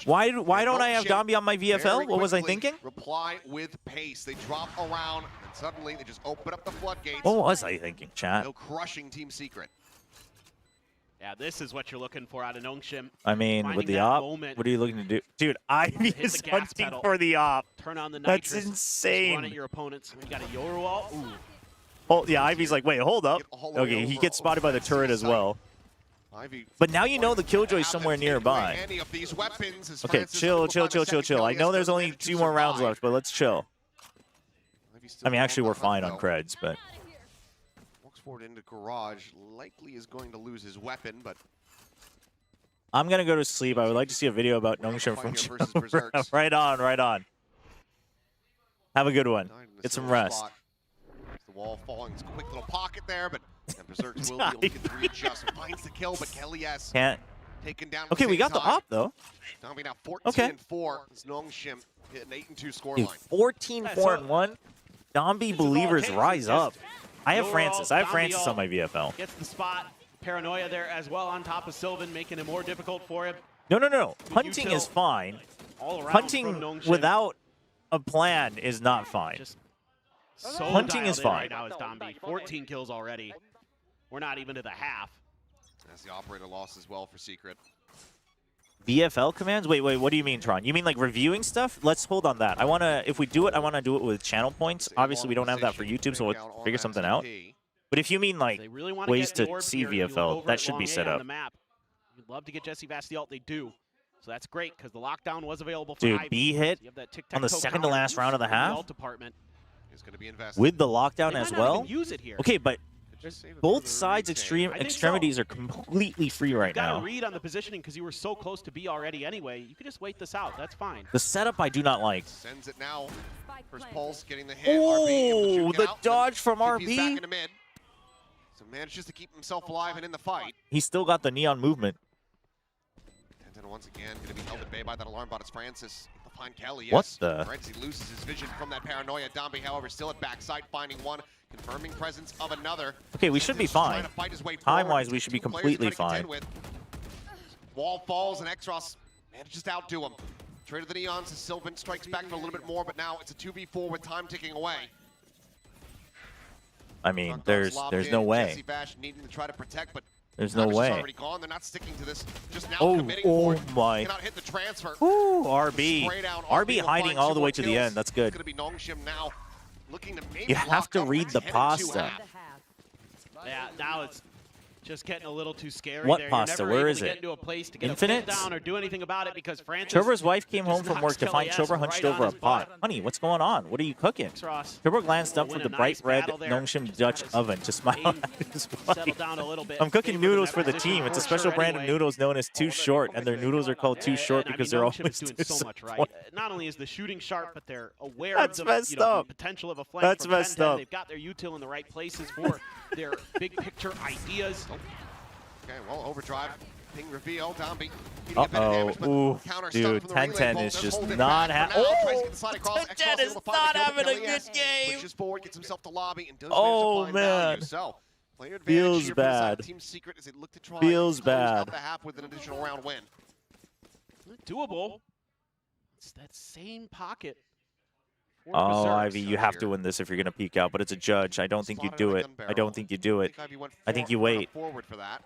Why don't I have Dombi on my VFL? What was I thinking? Reply with pace. They drop around, and suddenly they just open up the floodgates. What was I thinking, chat? No crushing Team Secret. Yeah, this is what you're looking for out of Nongshim. I mean, with Finding the that op, moment. what are you looking to do? Dude, Ivy Hit is the gas hunting pedal. for the op. Turn on the That's nitrous. insane. Run at your opponents. You got a Yoru wall. Ooh. Oh, yeah, Ivy's like, wait, hold up. Okay, he gets spotted by the turret as well. But now you know the Killjoy's somewhere nearby. Okay, chill. I know there's only 2 more rounds left, but let's chill. I mean, actually, we're fine on creds, but... Walks forward into garage. Likely is going to lose his weapon, but... I'm going to go to sleep. I would like to see a video about Nongshim from Chobra. Right on. Have a good one. Get some rest. The wall falling. It's a quick little pocket there, but Berserks will be able to get the readjust. Finds the kill, but Kelly S. Can't. Taken down. Okay, we got the op, though. Dombey now 14-4. It's Nongshim hit an 8-2 scoreline. 14-4-1. Dombi believers rise up. I have Francis. I have Francis on my VFL. Gets the spot. Paranoia there as well on top of Sylvan, making it more difficult for him. No. Hunting is fine. Hunting without a plan is not fine. So Hunting is fine. right now is Dombi. 14 kills already. We're not even to the half. That's the operator loss as well for Secret. VFL commands? Wait, what do you mean, Tron? You mean like reviewing stuff? Let's hold on that. If we do it, I want to do it with channel points. Obviously, we don't have that for YouTube, so we'll figure something out. But if you mean like ways to see VFL, that should be set up. We'd love to get Jesse Vast the alt. They do. So that's great because the lockdown was available for Dude, Ivy. B hit on the second to last round of the half with the lockdown as well. Okay, but both sides extremities are completely free right You got now. to read on the positioning because you were so close to B already anyway. You could just wait this out. That's fine. The setup I do not like. Sends it now. First Pulse getting the hit. Oh, the dodge from Back RB. into mid. So manages to keep himself alive and in the fight. He still got the neon movement. And then once again, going to be held at bay by that alarm bot. It's Francis. To find Kelly. What the? He loses his vision from that paranoia. Dombi, however, still at backside, finding one, confirming presence of another. Okay, we should be fine. Time-wise, we should be completely fine. Wall falls and Exros manages to outdo him. Trade of the Neons as Sylvan strikes back for a little bit more, but now it's a 2v4 with time ticking away. I mean, there's no way. Jesse Bash needing to try to protect, but there's no way. already gone. They're not sticking to this. Just now committing oh for it. my. Cannot hit the transfer. Ooh, RB. RB hiding all the way to the end. That's good. It's going to be Nongshim now looking to maybe You have to lock up read the 10 and 2 pasta. half. Yeah, now it's just getting a little too scary. What there. pasta? You're never Where able is to it? Get into a place to get Infinite? a down or do anything about it because Francis. Chobra's wife came home from knocks work to find Kelly S Chobra hunched right over on a his pot. butt. Honey, what's going on? What are you cooking? Ross Chobra glanced up will from win the a bright nice red battle there. Nongshim Dutch oven to smile at his settle wife. down a little bit. I'm cooking Favored in noodles that for the position team. It's a for special sure brand of anyway. noodles known as Too Short, and their noodles are called Too Short And, because I they're mean, Nongshim always is doing so much right. Not only is the shooting sharp, but they're aware That's of the, messed you know, up. the potential of a flank. That's from messed 10-10. up. They've got their util in the right places for their big picture ideas. Okay, well, overdrive. Ping reveal. Dombi. Ooh, dude, 10-10 is just not happening. Oh, 10-10 is not having a good game. Pushes forward, gets himself to lobby, and does Oh, manage to find value. man. So, player advantage Feels here for the side bad. of Team Secret as they look to try Feels and close out bad. the half with an additional round win. Doable. It's that same pocket. for Oh, Berserks. Ivy, you have to win this if you're going to peek out, but it's a judge. I don't think you do it. I don't think you do it. I think you wait. Forward for that.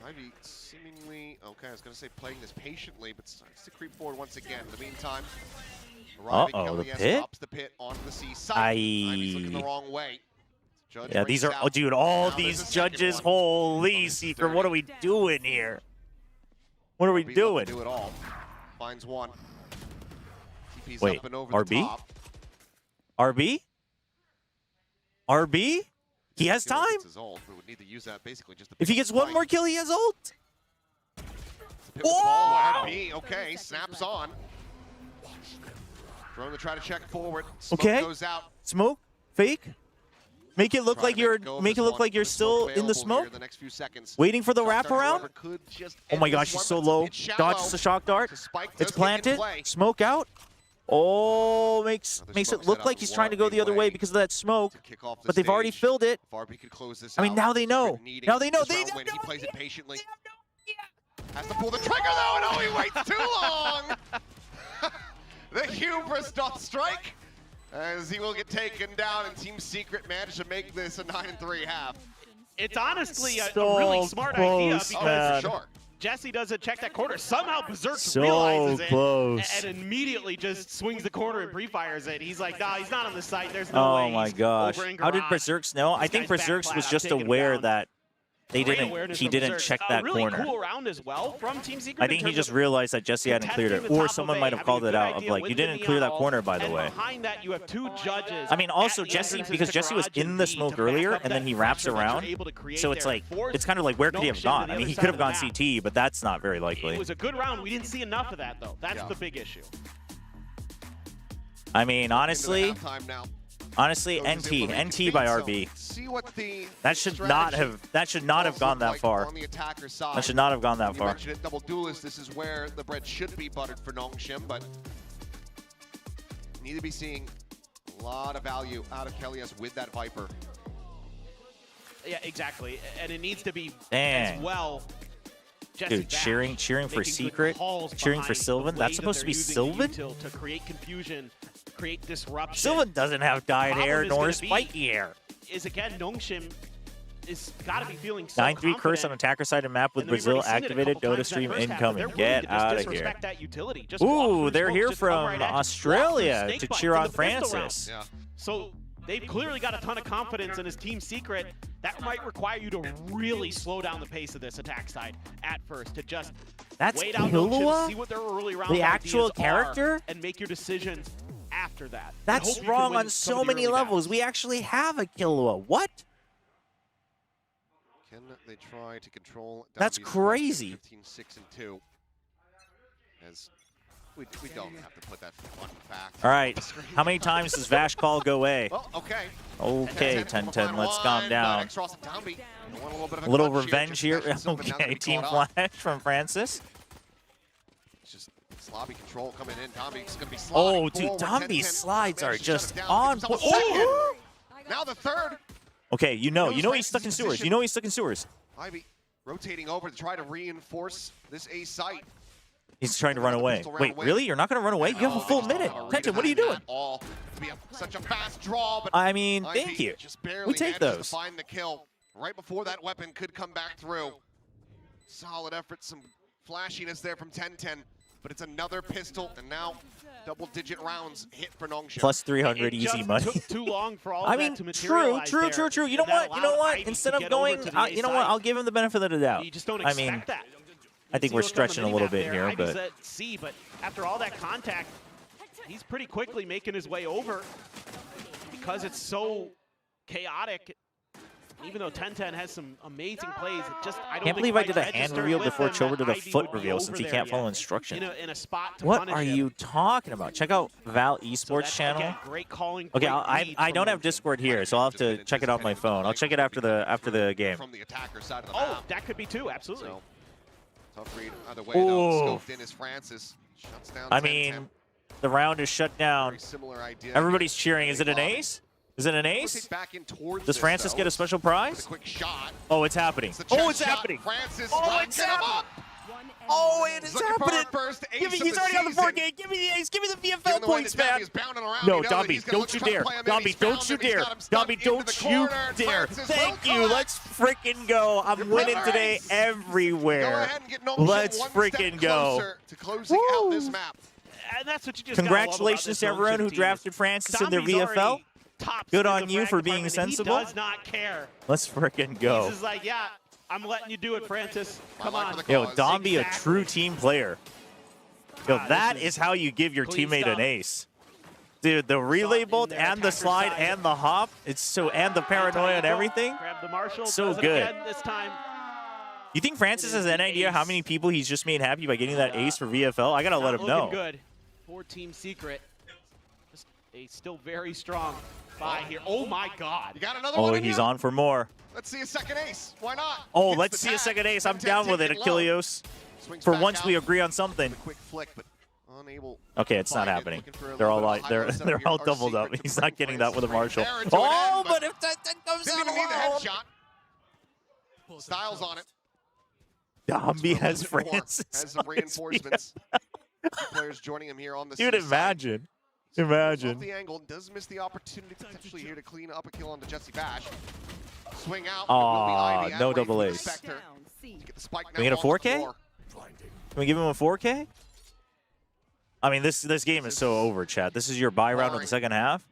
Ivy seemingly, okay, I was going to say playing this patiently, but starts to creep forward once again. In the meantime, arriving Uh-oh, the Kelly S pit? drops the pit onto the C side. Ivy's looking the Aye. wrong way. Judge Yeah, these breaks are, out. oh, dude, all Now there's these a second judges. one. Holy Secret, what are we doing here? What are we RB looking doing? to do it all. Finds one. TP's Wait, up and over the RB? top. RB? RB? He has Skill time. gets his ult, but would need to use that basically just to If he pick gets up one the more fight. kill, he has ult. Pit with the ball, RB, okay, snaps on. Throwing the try to check forward. Smoke Okay. goes out. Smoke. Fake. Make it look Trying like to you're. go Make it this look one. like you're With still in the available smoke. here the next few seconds. Waiting for the Shock dart, wraparound. however, could just Oh my end gosh, this she's so one, but low. it's a bit Dodges shallow. the shock dart. So Spike It's does get in planted. play. Smoke out. Oh, makes Another it smoke look setup like he's trying to go the other way because of that smoke. to kick off the But they've already stage. filled it. Farby could close this I mean, out. now they know. Secret needing Now they know. this They round have win. no He plays it idea. patiently. Has to pull the trigger though, and oh, he waits too long. The hubris doth strike as he will get taken down, and Team Secret managed to make this a 9-3 half. It's honestly a So really smart idea close, because man. For sure. Jesse doesn't check that corner. Somehow Berserk So realizes it close. and immediately just swings the corner and pre-fires it. He's like, nah, he's not on the site. There's no way. Oh my He's gosh. over in How did garage. Berserks know? I This think guy's back Berserks flat. was I'm just taking him aware down. that Great he awareness didn't from Berserk. check that really corner. cool round as well from Team Secret. I think he just realized that Jesse hadn't cleared it, or someone might have called it out of like, you didn't clear that corner, by the way. Behind that, you have two judges. I mean, also at the Jesse, entrances because to Jesse was garage in and the D smoke to back earlier, up and then that he wraps pressure that you're around. able to create So it's there. like, Force it's kind of like, where could he have Notion to gone? the I mean, other he side could have of gone the map. CT, but that's not very likely. It was a good round. We didn't see enough of that, though. That's the big issue. I mean, honestly, Into the halftime now. honestly, Goes in for the NT by feed, so RB. See what the That should not have also gone that like far. On the attacker side. That should not have gone that You far. mentioned it, double duelist. This is where the bread should be buttered for Nongshim, but need to be seeing a lot of value out of Kelias with that Viper. Yeah, exactly. And it needs to be Dang. as well. Jesse Dude, Bash cheering for making good Secret, calls cheering for behind the Sylvan. way That's that supposed to they're be using Sylvan? util to create confusion, create disruption. Sylvan doesn't have dyed Problem hair is nor gonna spiky hair. Is again, Nongshim is got to be feeling so 9-3 curse on confident. attacker side of map with And we've Brazil already seen it a activated. couple Dota times that stream first half, but incoming. they're willing Get to just out of here. disrespect that utility. Just walk Ooh, through they're smoke, here just come from right at you. Walk through Australia snake to bites cheer in on the pistol round. Francis. Yeah. So they've clearly got a ton of confidence in his Team Secret. That might require you to really slow down the pace of this attack side at first, to just That's wait out Killua? Nongshim, see what their early round The actual ideas character? are, and make your decisions after that. And That's hope you can wrong win on some so of the many early levels. battles. We actually have a Killua. What? Can they try to control? That's Downbeat's score to crazy. 15-6-2. As we don't have to put that fun fact. All right. on the screen. How many times does Vash call go away? Well, okay. Okay, 10-10. Let's calm down. A little revenge here. Okay, Team Flash from Francis. It's just slobby control coming in. Dombey's going to be Oh, sliding dude, forward. Dombey's 10-10. slides are Managed to shut just him down, on gives himself point. a second. Oh! Now the third. Okay, you know he's stuck in sewers. You know he's stuck in sewers. Ivy rotating over to try to reinforce this A site. He's trying to run away. Wait, really? You're not going to run away? You have a full minute. Tenton, what are you doing? All to be such a fast draw, but I mean, Ivy thank you. just barely We take manages those. to find the kill right before that weapon could come back through. Solid effort, some flashiness there from 10-10, but it's another pistol, and now double-digit rounds hit for Nongshim. Plus 300 It easy just money. took too long for all I of mean, that to true. materialize there, You know and that what? You know allowed what? Ivy Instead to of get going, over to the you know what? A I'll side. give him the benefit of the doubt. You just don't I expect mean, that. I think See we're what's on the stretching a little minimap bit there. here, Ivy's but at C, but after all that contact, he's pretty quickly making his way over because it's so chaotic. Even though 10-10 has some amazing plays, it just I don't can't think believe I quite did a hand registered reveal with before them Chobra that did a Ivy foot would be reveal over since he there can't yet follow instruction. in a spot to What punish are him. you talking about? Check out Val Esports That's, channel. again, great calling, Okay, great I read don't from have Discord here, so I'll have to check it on my phone. I'll check it after the game. From the attacker side of the Oh, map. that could be too, absolutely. So, tough read either way, Ooh. though. Scoped in as Francis. Shuts down I 10-10. mean, the round is shut down. Very similar idea. Everybody's cheering. Is it an ace? Is it an Rotate ace? back in towards Does this, Francis though. get a special With prize? a quick shot. Oh, it's happening. It's a Oh, chest it's shot. happening. Francis Oh, it's racking him happening. up. Oh, it is He's looking for happening. a first ace Give me, of he's the already on the season. 4K. Give me the ace. Give me the VFL Given the way points, that Dombey man. is bounding around, No, he knows that Dombey, he's gonna don't look you to try to dare. play him in. Dombey, He's don't found you him. He's dare. got him stuck Dombey, into don't the you corner. dare. Francis Thank will you. come Let's freaking go. I'm Your winning brother today ace. Go everywhere. ahead and get Nongshim Let's one freaking step go. closer to closing out this map. And that's what you just Congratulations to everyone who drafted Francis in their VFL. Good on you for being sensible. He does not care. Let's freaking go. He's just like, yeah, I'm letting you do it, Francis. Come on. Yo, Dombey, a true team player. Yo, that is how you give your clean teammate stuff. an ace. Dude, the relay bolt their and the attacker slide side. and the hop, it's so, and the paranoia and everything. Grab the Marshall. So does it good. again this time. You think Francis has any idea how many people he's just made happy by getting that ace for VFL? I gotta let him Not know. looking good for Team Secret. a still very strong buy here. Oh my God. You got another one in he's ya? on for more. Let's see a second ace. Why not? Oh, Gets let's the see a tag. second ace. I'm 10-10 down with it, taken low. Achilleos. Swings For back once, we out. agree on something. A quick flick, but unable. Okay, it's not to find it. happening. Looking for a They're little all bit of like high they're low set they're here. all Our doubled up. secret to He's bring not getting that France with a right Marshall. there into an Oh, end, but if that comes didn't out even need the alone. headshot. Styles on it. Dombey has More. Francis. Has some reinforcements. Two players joining him here on the Dude, C side. imagine. Off Imagine. the angle, does miss the opportunity potentially here to clean up a kill onto Jesse Bash. Swing out. Aw, no double ace. ace. Get the spike Can we get a now on the 4K? floor. Can we give him a 4K? I mean, this game is so over, Chad. This is your buy round of the second half.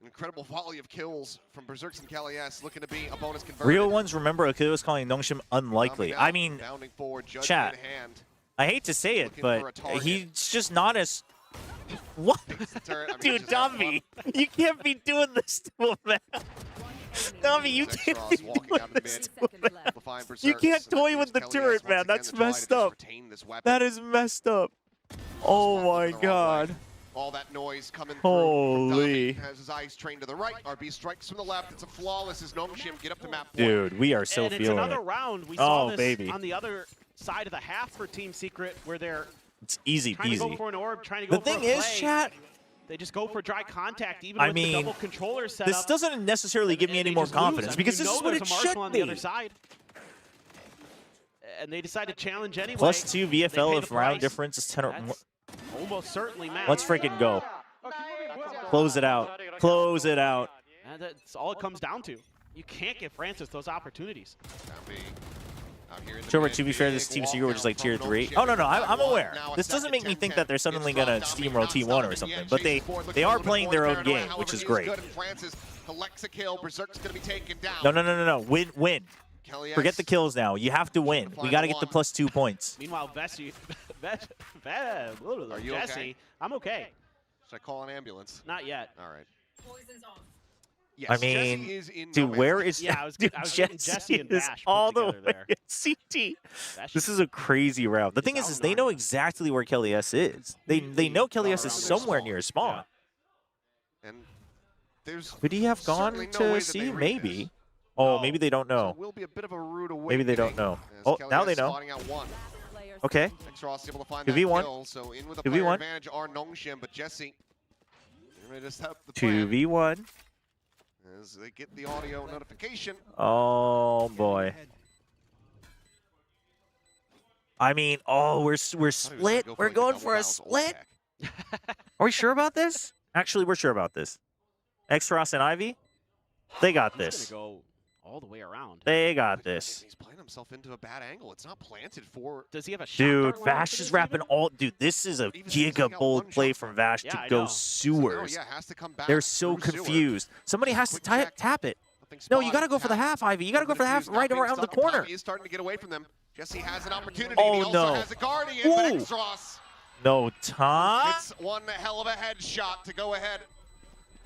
An incredible volley of kills from Berserks and Kalias, looking to be a bonus converted. Real ones remember Achilles calling Nongshim unlikely. I mean, Bounding forward, judgment Chat, in hand. I hate to say it, Looking for a but target. he's just not as... What? Dude, Dombey, you can't be doing this to him, man. Dombey, you can't be doing this to him, man. You can't toy with the turret, man. That's messed up. That is messed up. Oh my God. All that noise coming Holy. through. Has his eyes trained to the right. RB strikes from the left. It's a flawless as Nongshim get up to map point. Dude, we are so and it's feeling another it. round. We saw Oh, this baby. on the other side of the half for Team Secret, where they're It's easy trying to go peasy. for an orb, trying to go The for thing a is, play. chat, They just go for dry contact, even I with the mean, double controller setup. this doesn't necessarily give me any more confidence because this is what it there's a should Marshall on the be. other side. And they decide to challenge anyway. +2 They VFL pay if the round price. difference is 10 or more. That's almost certainly matters. Let's freaking go. Close it out. Close it out. And that's all it comes down to. You can't give Francis those opportunities. Chobra, to be fair, this Team Secret was just like tier 3. Oh, no, I'm aware. This doesn't make me think that they're suddenly going to steamroll T1 or something, but they are playing their own game, which is great. No. Win. Forget the kills now. You have to win. We got to get the +2 points. Meanwhile, Jesse, Are you okay? I'm okay. Should I call an ambulance? Not yet. All right. I Yes, Jesse mean, is in dude, no where man's is land. Yeah, I was dude, getting Jesse and is Bash put all the together way there. at CT. Bash This is a crazy round. The thing is they know exactly where Kelly S is. They know Kelly S is somewhere near spawn. And there's Could he have gone certainly no way to that C? they read Maybe. this. Oh, maybe they don't So know. it will be a bit of a rude Maybe they don't awakening know. as Oh, Kelly now S they know. spotting out one. Okay. X-Ross able to find that 2v1. kill, so in with a 2v1. player advantage are Nongshim, but Jesse they're gonna just have the plan 2v1. as they get the audio notification. Oh boy. I mean, oh, we're split. We're going for a split. Are we sure about this? Actually, we're sure about this. X-Ross and Ivy, they got He's this. gonna go all the way around. They got this. He's playing himself into a bad angle. It's not planted for. Does he have a shot Dude, dart lined up Vash for is this wrapping even? all. Dude, this is a giga bold play from Vash Yeah, to I go know. sewers. yeah, has to come back They're so through sewer. confused. Somebody has to Quick check. tap it. Nothing No, you spotted. got to go for the Tap. half, Ivy. You got to go for the half Not right being around the stuck. corner. Tommy is starting to get away from them. Jesse has an opportunity. Oh, he also no. has a guardian, but Ooh. X-Ross No, Tom. hits one hell of a headshot to go ahead.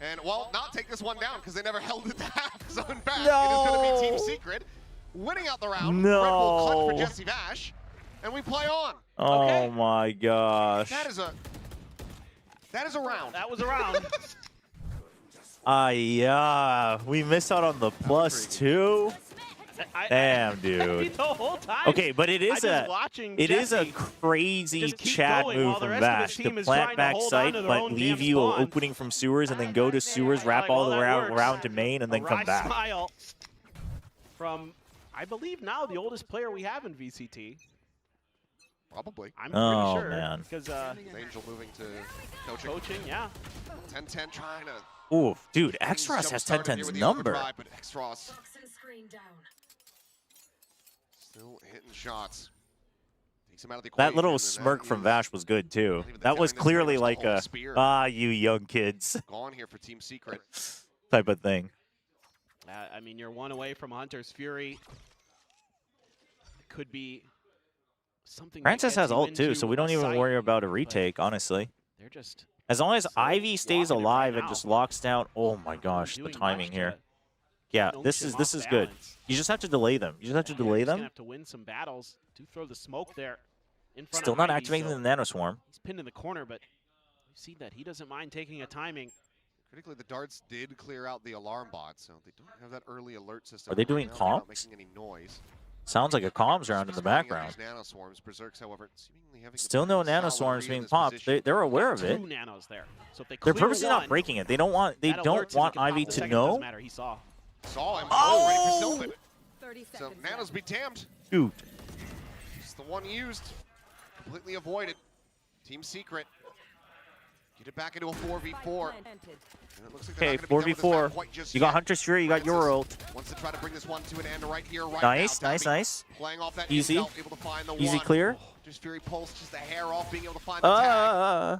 And, well, not take this one down because they never held it to half. So, in fact, it is going to be Team Secret winning out the round. No. Red Bull cut for Jesse Vash. And we play on. Oh Okay. my gosh. That is a round. That was a round. Yeah. We missed out on the +2. Damn, dude. The whole time. Okay, but it is I'm just watching it is a Jesse crazy just keep Chad going move while the from rest of his Vash to team is plant trying to back hold site, on to their but own leave damn you spawn. opening from sewers and then go to sewers, wrap Like, all well, the that works. round to main, and then A come wry back. Smile from, I believe now, the oldest player we have in VCT. Probably. I'm Oh, pretty sure. man. Because Angel moving to coaching. coaching, yeah. 10-10 trying to. Ooh, dude, X-Ross has jump-start him here 10-10's with the number. overdrive, but X-Ross still hitting shots. Takes him out of the That equation, little and smirk from is Vash was good too. even That was telling this clearly player's like to hold a spear. you young kids Gone here for Team Secret. type of thing. I mean, you're one away from Hunter's Fury. It could be something. that Francis gets has you ult too, into so we don't a even site, worry about a but retake, honestly. They're just As long as so Ivy stays walking it alive right and now. just locks down. Oh my gosh, the doing timing much here. to Yeah, knock this him is off good. balance. You just have to delay them. You just have to delay He's gonna them. have to win some battles to throw the smoke there in front Still of not Ivy, activating so the nanoswarm. he's pinned in the corner, but You see that he doesn't mind taking a timing. Critically, the darts did clear out the alarm bot, so they don't have that early alert system. Are they doing right now. They're not comms? making any noise. Sounds like a comms round in the background. Nanoswarms. Berserk's, however, seemingly having Still no nanoswarms being popped. They're aware of it. 2 nanos there. So if they They're clear purposely one, not breaking it. They don't want that alerts him, he can Ivy pop the to second, know. doesn't matter, he saw. Saw him. Oh! Ready for Sylvan. So nanos be damned. Shoot. It's the one used. Completely avoided. Team Secret. Get it back into a 4v4. And it looks like they're Okay, not gonna be done with this map 4v4. quite just You got yet. Hunter's Fury, you got your ult. Wants to try to bring this one to an end right here, right Nice, now. nice, nice. Playing off that Easy. intel, able to find the Easy one. clear. Just Fury pulse just a hair off being able to find the tag.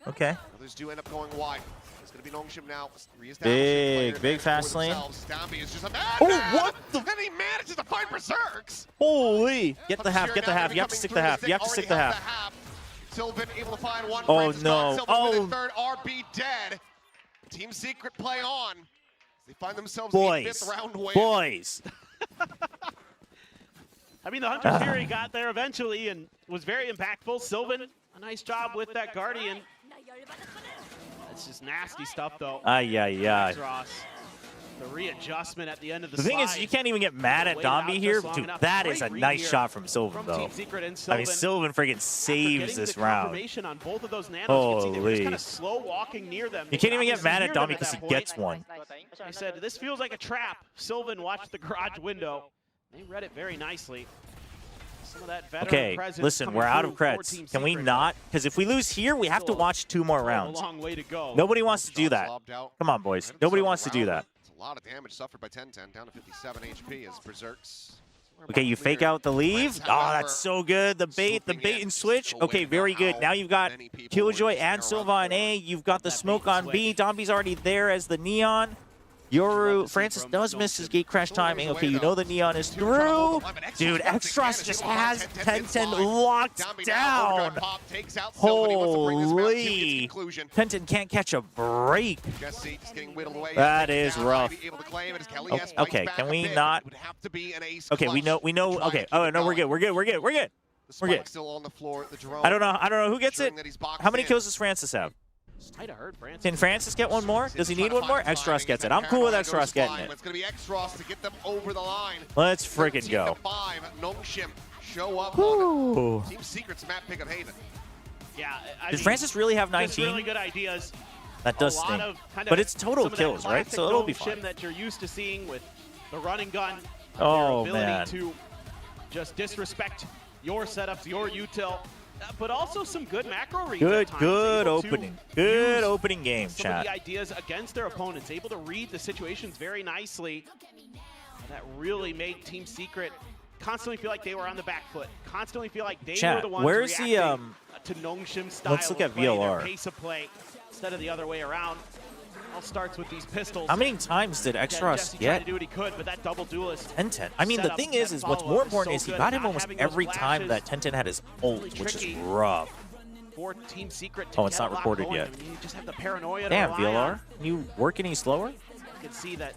Okay. Others do end up going wide. It's going to be Nongshim now. Big fast lane. Stamby is just a what the? And he manages to find Berserks. Holy! Get the half, get the half. You have to stick the half. You have to stick the half. Sylvan able to find one. Oh, Francis no. Sylvan with his third RB dead. Team Secret play on. They find themselves in the 5th round win. Boys. I mean, the Hunter's Fury got there eventually and was very impactful. Sylvan, a nice job with that Guardian. That's just nasty stuff, though. Ay. Ross. The readjustment at the end of the The thing is, slide. you can't even get mad at Waited out Dombey here. just long Dude, enough. that is a Great nice read shot from Sylvan, from though. Team Secret and I mean, Sylvan. Sylvan friggin' saves this round. On both of those nanos. You can see they were just Holy. kind of slow walking near them. You can't even get mad at Dombey because because he gets one. I said, this feels like a trap. Sylvan watched the garage window. They read it very nicely. Some of that veteran Okay, presence listen, coming we're out through of for creds. Team Can we Secret. not? Because if we lose here, we have to watch 2 more rounds. A long way to go. Nobody wants to do that. Come on, boys. Nobody wants to do that. It's a lot of damage suffered by 10-10, down to 57 HP as Berserks. Okay, you fake out the leave. Oh, that's so good. The bait and switch. Okay, very good. Now you've got Killjoy and Silva on A. You've got the smoke on B. Dombey's already there as the Neon. Yoru, Francis does miss his gate crash timing. Okay, you know the Neon is through. Dude, Extros just has 10-10 locked down. Holy. 10-10 can't catch a break. That is rough. Okay, can we not? Okay, we know. Okay, oh, no, we're good. We're good. Still on the floor. The drone. I don't know who gets it. How many kills does Francis have? I'd have heard Francis. Can Francis get one more? Does he need one more? Extros gets it. I'm cool with Extros getting it. It's going to be Extros to get them over the line. Let's friggin' go. 5, Nongshim show up Woo. on Team Secret's map pick of Haven. Yeah, Did Francis really have just 19? really good ideas. That does A lot stink. of kind But of it's total some of that kills, right? classic So it'll be Nongshim fine. that you're used to seeing with the running gun. Oh, their man. ability to just disrespect your setups, your util, but also some good macro reads. at times. Good Able to opening. Good use opening game, some of the chat. ideas against their opponents, able to read the situations very nicely. That really made Team Secret constantly feel like they were on the back foot, constantly feel like they were Chat, the ones where's the, reacting to Nongshim style let's look of at play, their VLR. pace of play, instead of the other way around. All starts with these pistols. How many times did Again, Extros Jesse tried get to do what he could, but that double duelist 10-10? I mean, the setup, thing that is what's follow-up more is important so is he good. got him Not almost having those every time flashes, that 10-10 had his ult, really which is tricky rough. for Team Secret to Oh, it's get not a lot recorded going. yet. I mean, you just have the paranoia to Damn, rely on. VLR, can you work any slower? You can see that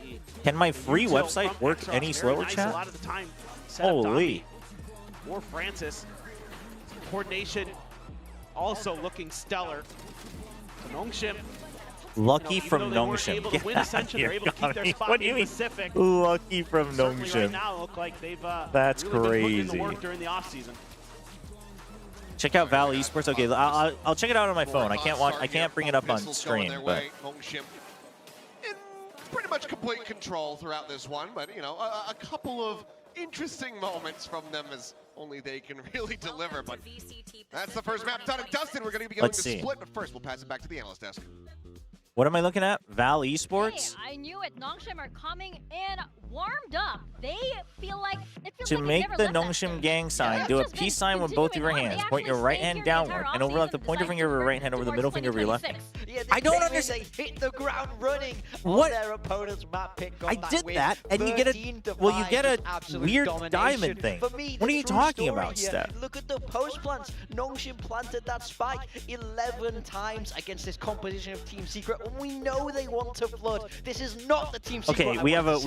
the Can my free util website from work Extros any very slower, nice chat? A lot of the time, set up Holy. Dombey or Francis. Coordination also looking stellar. So Nongshim, Lucky even from though they weren't Nongshim. able to Get win out Ascension, here, they're able to keep their Connie. spot What do you in mean? Pacific. Lucky from Certainly right Nongshim. now look like they've That's really been putting in the crazy. work during the offseason. Check out Valley Esports. Okay, I'll check it out on my phone. I can't bring it up on stream, but Nongshim in pretty much complete control throughout this one, but you know, a couple of interesting moments from them as only they can really deliver. But that's the first map done and dusted. We're going to be going Let's to see. split, but first we'll pass it back to the analyst desk. what am I looking at? Val Esports? Hey, I knew it. Nongshim are coming in warmed up. They feel like it feels To like make never the left that Nongshim stage. gang sign, They've do a just been peace sign with both of your continuing on. hands. They Point your actually right stayed hand here the entire downward and overlap the offseason, pointer finger of your right hand over the middle finger of your left hand. Yeah, I don't came in, understand. They hit the ground running What? on their opponent's map pick. I did that, and you get a weird diamond thing. For me, What the are you true talking story about, here, Steph? Look at the post plants. Nongshim planted that spike 11 times against this composition of Team Secret, and we know they want to flood. This is not the Team Secret. Okay, I we want have to see.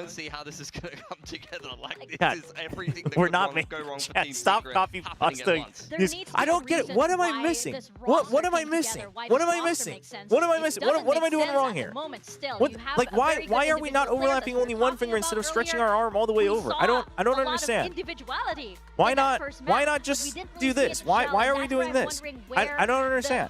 don't see how this is going to come together. Like, this God, is everything that we're could not go wrong for Chat, Team stop Secret copy happening at pasting. once. I don't get it. What am I missing? What am I missing? What am I missing? What am I missing? What am I doing wrong here? What, like, why are we not overlapping only one finger instead of stretching our arm all the way over? I don't understand. Why not just do this? Why are we doing this? I don't understand.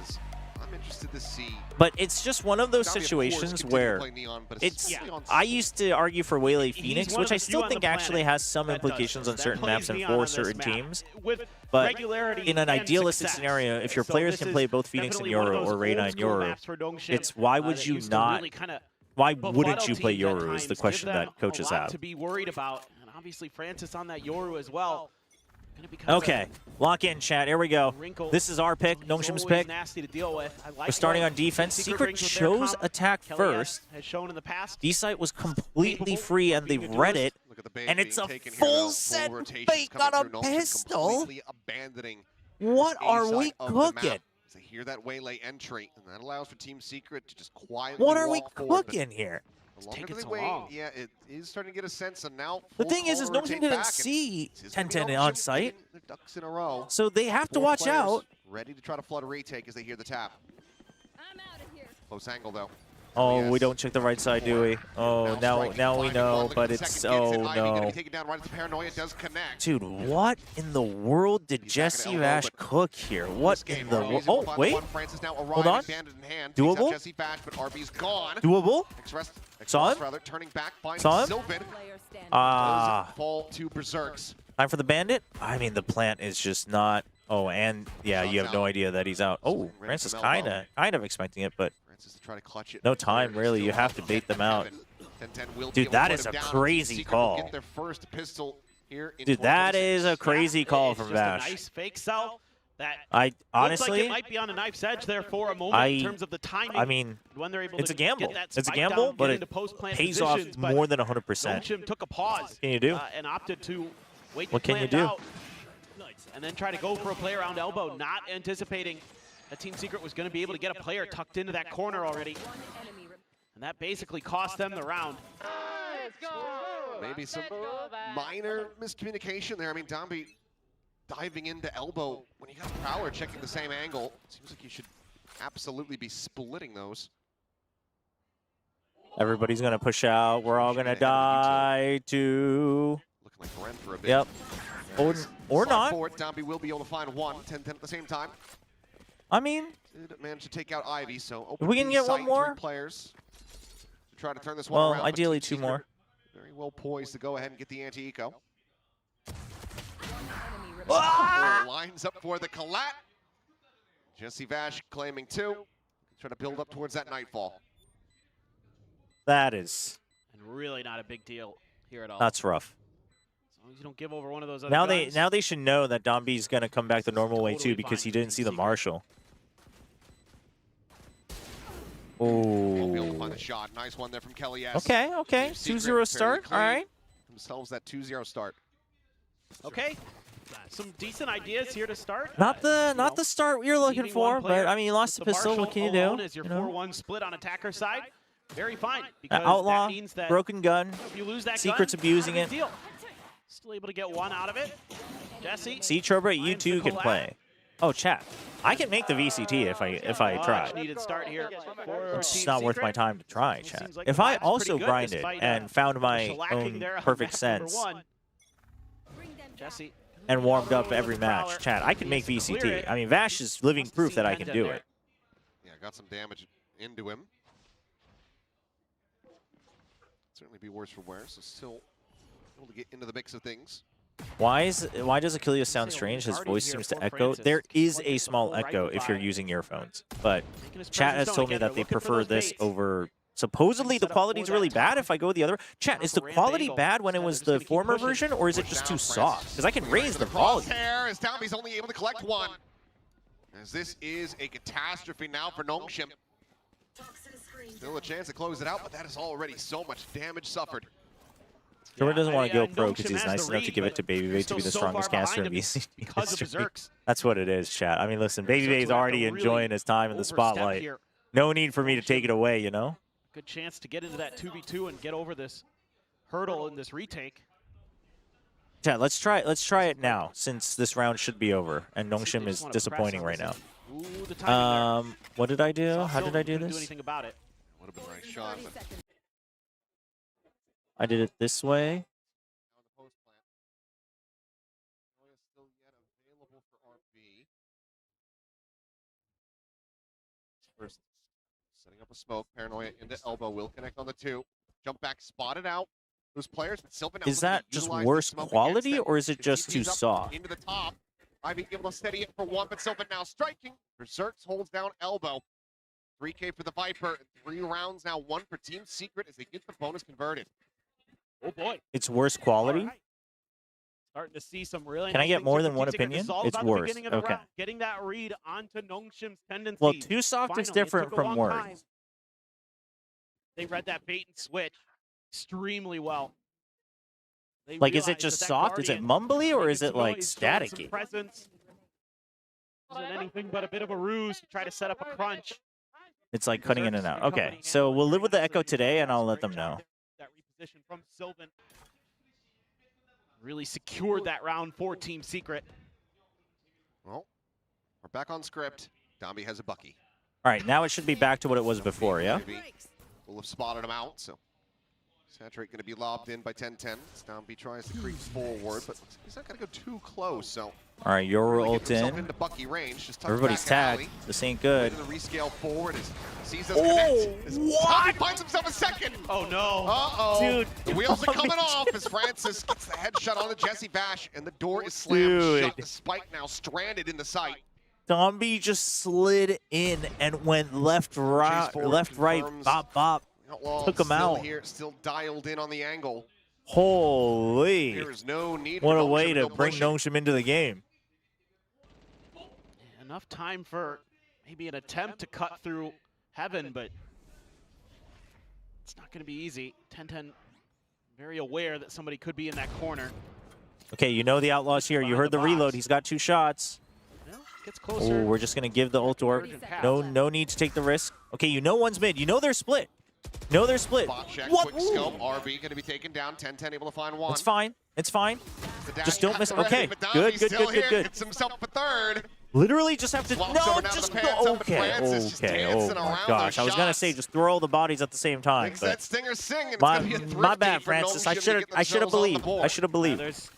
As I'm interested to see. But it's just one of those Navi, of course, situations continue where playing Neon, but it's. especially on I Steam. used to argue for Waylay Phoenix, one which of I the few still on think the actually planet has some that does implications this, on that certain plays maps and Neon for on this certain map teams. with But regularity in an and idealistic success. scenario, if your So players this can is play both Phoenix and definitely one of Yoru those or Reyna and old-school Yoru, maps for Dongshim, it's why would that you used to not? really kinda Why wouldn't befuddle you play teams at Yoru is the times, question give them that coaches a lot have. to be worried about, and obviously Francis on that Yoru as well. Okay, lock in, chat. Here we go. This is our pick, Dongshim's pick. Nasty to deal with. I like We're starting what on defense. Secret Secret brings with their chose comp. attack Kelly first. has shown in the past. D-site was completely capable free, and of they've being a read duelist. it. Look at the bait And it's being a taken here, full though. set rotations fake coming on a through. Nongshim pistol. completely abandoning What this A are side we of the map. cooking? As they hear that waylay entry, and that allows for Team Secret to just quietly What are we walk forward, cooking here? The longer they wait, yeah, it is starting to get a sense, and now The thing is Nongshim didn't see 10-10 on site, their ducks in a row. so they have to 4 watch players out. Ready to try to flood a retake as they hear the tap. Close angle though. Oh, we don't check the right side, do we? Oh, now we know, but it's no. Dude, what in the world did Jesse Vash cook here? What in the world? Oh, wait. Hold on. Doable? Doable? Saw him? Saw him? Fall to Berserks. Time for the bandit? I mean, the plant is just not. Oh, and yeah, you have no idea that he's out. Oh, Francis kind of expecting it, but no time, really. You have to bait them out. Dude, that is a crazy call. Dude, that is a crazy call from Vash. A nice fake sell. That honestly, looks like it might be on a knife's edge there for a moment in terms of the timing. I mean, when they're able it's to a gamble. Get that It's a spike gamble, down, but get it into post-plant pays off positions, but more than 100%. Nongshim took a pause. What can you do? And opted to wait What to can you plant do? out and then try to go for a play around elbow, not anticipating that Team Secret was going to be able to get a player tucked into that corner already. And that basically cost them the round. Maybe some minor miscommunication there. I mean, Domby diving into elbow when you got Prowler checking the same angle. Seems like you should absolutely be splitting those. Everybody's going to push out. We're all going to die to... Looking like Ren for a bit. Yep. Or not. Forward, Domby will be able to find 10-10 at the same time. I mean... Did manage to take out Ivy, so if we can get one more? 3 players to try to turn this one around. Well, ideally 2 more. Very well poised to go ahead and get the anti-eco. Lines up for the collat. Jesse Vash claiming 2. Trying to build up towards that nightfall. That is... And really not a big deal here at all. That's rough. As long as you don't give over one of those other Now they should know that Domby's going to come back the normal way too because he didn't see the Marshall. Oh. Won't be able to find the shot. Nice one there from Kelly S. Okay. 2-0 start. All right. Themselves that 2-0 start. Okay. Some decent ideas here to start. Not the start you're looking for, but I mean, you lost the pistol. What can you do? As your 4-1 split on attacker side, very fine. Because Outlaw, that means that broken gun. if you lose that Secret's gun, abusing not a it. big deal. Still able to get 1 out of it. Jesse. See, Chobra, you too can play. Oh, chat. I can make the VCT if I try. Needed start here It's just not worth my time to try, chat. If I also grinded and found my own perfect sense Jesse. and warmed up every match, chat, I can make VCT. I mean, Vash is living proof that I can do it. Yeah, got some damage into him. Certainly be worse for wear, so still able to get into the mix of things. Why does Achilles sound strange? His voice seems to echo. There is a small echo if you're using earphones, but chat has told me that they prefer this over. Supposedly the quality is really bad if I go the other. Chat, is the quality bad when it was the former version, or is it just too soft? Because I can raise the volume. As Domby's only able to collect 1. As this is a catastrophe now for Nongshim. Still a chance to close it out, but that is already so much damage suffered. Chobra doesn't want to go pro because he's nice enough to give it to Babyface to be the strongest caster in VCT history. That's what it is, chat. I mean, listen, Babyface already enjoying his time in the spotlight. No need for me to take it away, you know? Good chance to get into that 2v2 and get over this hurdle in this retake. Chat, let's try it now, since this round should be over, and Nongshim is disappointing right now. What did I do? How did I do this? Do anything about it. Would have been a nice shot, but I did it this way. First, setting up a smoke. Paranoia into elbow. Will connect on the 2. Jump back, spotted out. Those players, but Sylvan Is that just worse quality, or is it just too soft? Into the top. Ivy able to steady it for 1, but Sylvan now striking. Berserks holds down elbow. 3K for the Viper. 3 rounds now, 1 for Team Secret as they get the bonus converted. Oh boy. It's worse quality? Right. Starting to see some really Can I get more than one Secret. opinion? It's worse. Okay. Round. Getting that read onto Nongshim's tendencies. Well, too soft is different from worse. Time. They read that bait and switch extremely well. They like, is it just soft? Is it mumbly, or is it like staticky? Isn't anything but a bit of a ruse to try to set up a crunch. It's like cutting in and out. Okay, so we'll live with the echo today, and I'll let them know. That reposition from Sylvan really secured that round for Team Secret. Well, we're back on script. Domby has a Bucky. All right, now it should be back to what it was before, yeah? We'll have spotted him out, so Saturate going to be lobbed in by 10-10. Domby tries to creep forward, but he's not going to go too close, so... All right, your really ult in. Into Bucky range. Just Everybody's tagged. This ain't good. The rescale forward as sees us connect. As Domby finds himself a second. Oh, no. Uh-oh. Dude. The wheels are coming off as Francis gets the headshot on the Jesse Bash, and the door is slammed shut. The Spike now stranded in the site. Domby just slid in and went left, right, bop, bop. Outlaw took him still out. Here, still dialed in on the angle. Holy. There is no need What for a way Nongshim to go bring push it. Nongshim into the game. Enough time for maybe an attempt to cut through Heaven, but it's not going to be easy. 10-10 very aware that somebody could be in that corner. Okay, you know the Outlaw's here. You heard the reload. He's got 2 shots. Well, gets closer. Oh, we're just going to give the ult to her. No need to take the risk. Okay, you know one's mid. You know they're split. No, they're split. Spot check, What? quick scope. RB going to be taken down. 10-10 able to find one. It's fine. It's fine. The dash Just don't got miss. the ready, Okay, but good, Domby's good, still good, here, good. Gets himself a third. Literally just have to. Swaps No, over now to just the pants up, and okay. Francis just Okay. Oh dancing my around gosh. those I was gonna shots. say just throw all the bodies at the same time. Makes that But stinger sing, and it's my, gonna be a thrifty my bad, for Francis. Nongshim I to should get have themselves on the believed. board. I should have believed. There's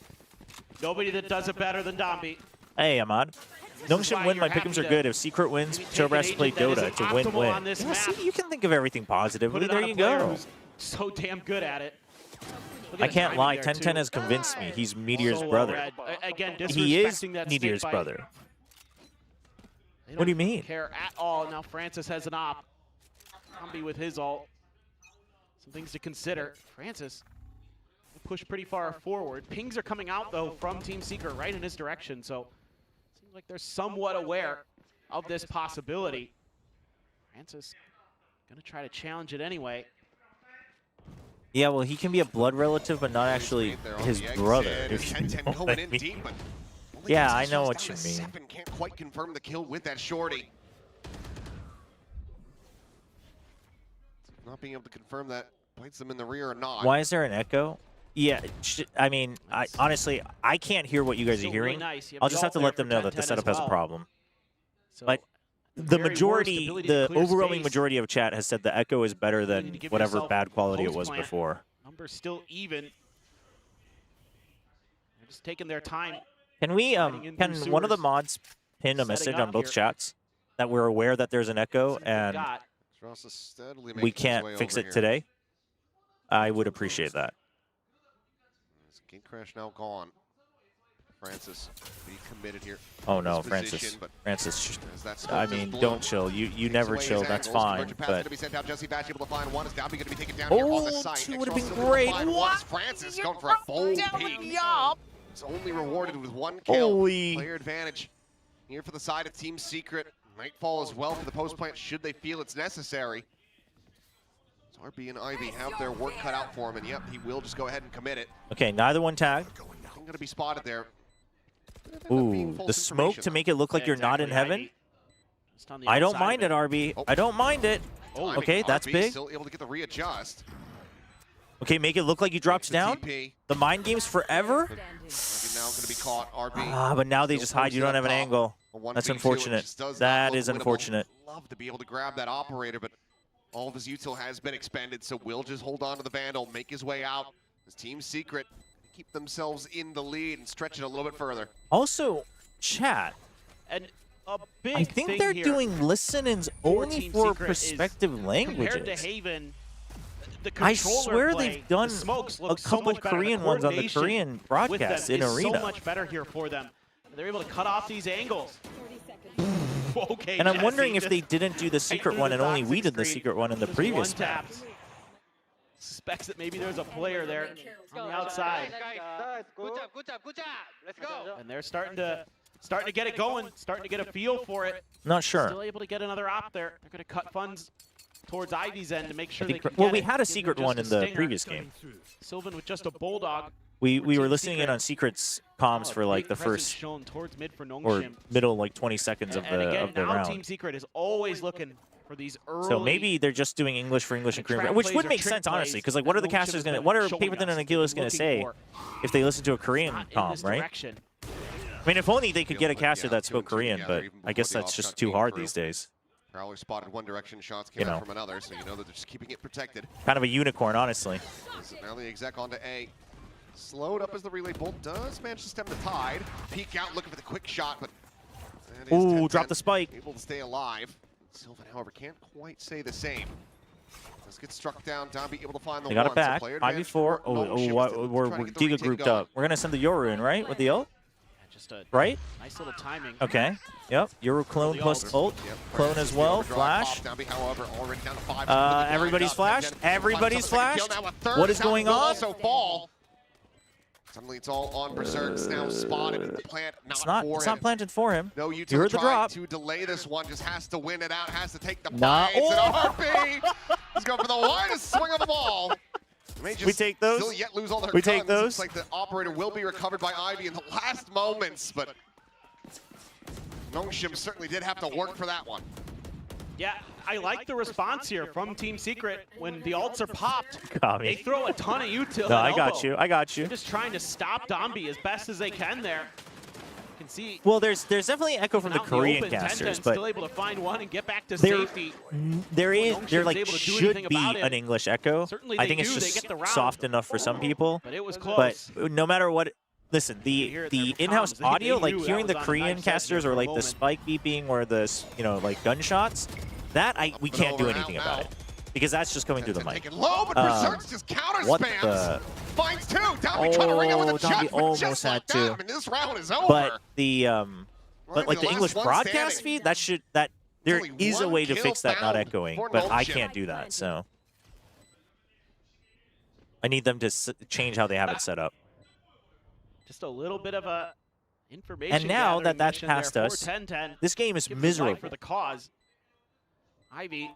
nobody that does it better than Domby. Hey, Ahmad. Nongshim win. My pickems are good. If Secret wins, Chobra has to play Dota to win-win. Yeah, see, you can think of everything positively. There you go. So damn good at it. I can't lie. 10-10 has convinced me. He's Meteor's brother. Again, He is disrespecting that Meteor's snake bite. brother. They What do you don't mean? care at all. Now Francis has an op. Domby with his ult. Some things to consider. Francis pushed pretty far forward. Pings are coming out, though, from Team Secret right in his direction. So seems like they're somewhat aware of this possibility. Francis going to try to challenge it anyway. Yeah, well, he can be a blood relative, but not actually his brother. If you know what I mean. Yeah, I know what you mean. Can't quite confirm the kill with that shorty. Not being able to confirm that bites them in the rear or not. Why is there an echo? Yeah, I mean, honestly, I can't hear what you guys are Still hearing. really nice. You have I'll the just have ult to there let them for know that the 10-10 setup as has a well. problem. So But the very worst majority, ability to the clear overwhelming space. majority of chat has said the echo is better You need to than give whatever yourself bad quality it post was plant. before. Numbers still even. They're just taking their time. Can we, Heading in can through one of the sewers. mods pin a Setting message up on both here. chats that we're aware that there's an echo and Got Strauss is steadily we making his can't way fix over it here. today? I would appreciate that. Gate crash now gone. Francis, be committed here. Oh no, His Francis. position, but Francis, as that smoke I is mean, blue, don't chill. You takes never away his chill. That's angles. fine. Convergent pass But gonna be sent out. Jesse Bash able to find one. Is Domby going to be taken down here on the oh, site. two would have Extra been still great. find one. What? Francis going for a bold peek. It's only rewarded with one kill. Holy. Player advantage here for the side of Team Secret. Nightfall as well for the post plant should they feel it's necessary. So RB and Ivy have their work cut out for him, and yep, he will just go ahead and commit it. okay, neither one tagged. Nothing going to be spotted there. Ooh, the smoke to make it look like you're not in heaven. just on the I don't outside mind of it, RB. Oh. I don't mind it. Timing. Okay, that's RB big. Still able to get the readjust. Okay, make it look like you dropped The down. TP. The mind game's forever. RB now going to be caught. RB. Ah, but now they still just hide. You posted don't have up an top. angle. A 1v2, That's it unfortunate. just does not That look is winnable. unfortunate. Love to be able to grab that operator, but all of his util has been expended, so Will just hold on to the Vandal, make his way out. His Team Secret keep themselves in the lead and stretch it a little bit further. Also, chat. And a big I think thing they're here doing listen-ins for only Team for Secret is perspective compared to languages. Haven, the I controller swear play, they've done the smokes a look so couple much better. Korean The ones on the coordination Korean with broadcast them in is Arena. so much better here for them. They're able to cut off these angles. Okay, And I'm Jesse, wondering if just they didn't do the secret through one the and only toxic we did the screen. secret one in the Just previous one map. taps. Suspects that maybe there's a player there on the outside. Good job. Let's go. And they're starting to get it going, starting to get a feel for it. Not sure. Still able to get another op there. They're going to cut funds towards Ivy's end to make sure I they think, can well, get we it. had a Give them secret just one a in the stinger. previous game. Sylvan with just a bulldog. We were listening in on Secret's comms for like the first shown towards mid for or Nongshim. middle like 20 seconds of And again, the now round. Team Secret is always looking for these early. So maybe they're just doing English for English and Korean, trap which plays would or make trick sense honestly, plays because like what are the that Nongshim casters has gonna, been what are showing Paperton us and Aguilas gonna looking say for. if they listen to a Korean Not in comm, this right? direction. I mean, if only they could get a caster that spoke Korean, but I guess that's just too hard these days. Prowler spotted one direction, shots came You out know. from another, so you know that they're just keeping it protected. Kind of a unicorn, honestly. Now the exec onto A. Slowed up as the relay bolt does manage to stem the tide. Peek out looking for the quick shot, but that is Ooh, 10-10, drop the spike. Able to stay alive. Sylvan, however, can't quite say the same. Let's get struck down. Dombey able to find the They got one. it back. So player 5v4. advantage for Oh, Nongshim. we're Trying to get the Giga retake grouped going. up. We're gonna send the Yoru in, right, with the ult? Just a Right? nice little timing. Okay. Yep. Yoru clone plus ult. Clone as well. Flash. Dombey, however, already down to 5. Everybody's flashed. Everybody's flashed. What is going on? Also fall. Suddenly it's all on Berserk's now spotted in the plant. It's not planted for him. No You utility heard the drop. to delay this one. Just has to win it out. Has to take the Nah. fight. And RP. He's going for the widest swing of the ball. May just We take those. Still yet lose all their We take guns. those. Looks like the operator will be recovered by Ivy in the last moments, but Nongshim certainly did have to work for that one. Yeah, I like the response here from Team Secret when the ults are popped. Got me. They throw a ton of util. No, and I got elbow. you. I got you. They're just trying to stop Dombey as best as they can there. You can see. Well, there's definitely echo from the out in Korean open, casters, 10-10 but still able to find one and get back to there, safety. there Nongshim's like able to do should anything be about it. an English echo. Certainly I they think it's do. They just get the round. soft enough for some people. But it was close. But no matter what, listen, hear the it there in-house from comms. They audio, like knew that hearing was the on a Korean knife edge casters there or for a like the moment. spike beeping or the like gunshots, that we can't do anything about it because that's just coming through the mic. Taken low, but Berserk's just counter What spams. the? Finds two. Dombey trying to ring it with a Dombey judgment almost just had like to. that. I mean, this round is over. But the but like the the English last one broadcast standing. feed, there only is a one way to kill fix that not found echoing, for but I Nongshim. can't do that. So I need them to change how they have it set up. Just a little bit of a information. And now that gathering that's mission there past for us, 10-10. this game is Gives his life miserable. for the cause. Ivy.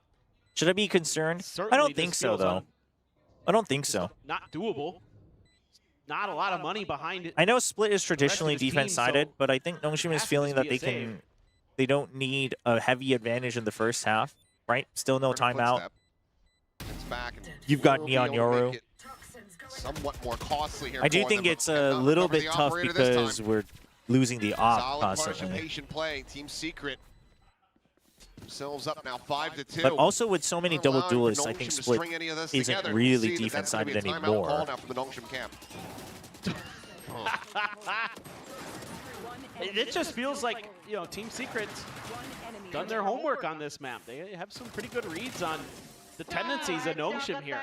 Should I be concerned? I Certainly don't this think so, feels though. I don't think so. Not doable. Not a lot of money behind it. I know Split is of traditionally his team, defense-sided, so but I think Nongshim is has to feeling just that be they a save. they don't need a heavy advantage in the first half, right? Still no timeout. It's back and You've got will be Neon able to make Yoru. it somewhat more costly here I do for think them, it's but a cannot little recover bit the tough operator this because time. we're losing the op Solid constantly. participation play. Team Secret themselves up now 5-2. But also with so many Not double allowing duelists, I Nongshim think to Split string any of this isn't together. really See that that's gonna be defense-sided a timeout call anymore. now from the Nongshim camp. It just feels like, Team Secret's done their homework on this map. They have some pretty good reads on the tendencies of Nongshim here.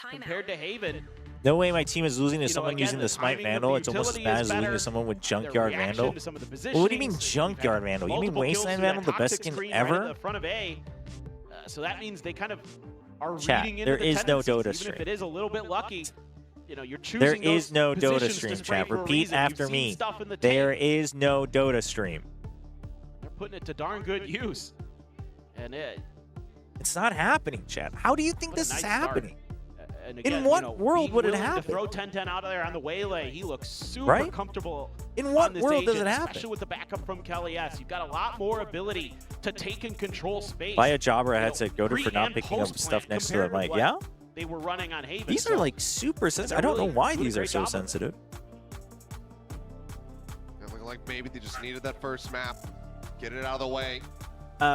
Compared to Haven, No way my team is losing to someone again, using the the Smite timing of Vandal. the It's almost as utility bad is as losing better. to someone with their Junkyard reaction Vandal. to some of the Well, what do you mean positionings. Junkyard Vandal? You mean Multiple kills Wasteland through that Vandal, the best toxic skin screen right in ever? the front of A. So that means they kind of are Chat, reading into there the is no tendencies, Dota even stream. if it is a little bit lucky. You're choosing There is those no Dota positions to stream, spray chat. for a Repeat reason. after You've seen me. stuff in the There tape. is no Dota stream. They're putting it to darn good use. And It's not happening, chat. How do you think what a this is nice start. happening? And again, what world being would it willing happen? To throw 10-10 out of there on the waylay, he looks super Right? comfortable. In what on this world does agent, it happen? Especially with the backup from Kelly S. You've got a lot more ability to take and control space. Buy a Chobra headset, goaded for pre- not and picking up post-plant stuff next to the compared mic. what Yeah? They were running on Haven. These are like super sensitive. I don't know why these are so sensitive. It looked like maybe they just needed that first map. Get it out of the way.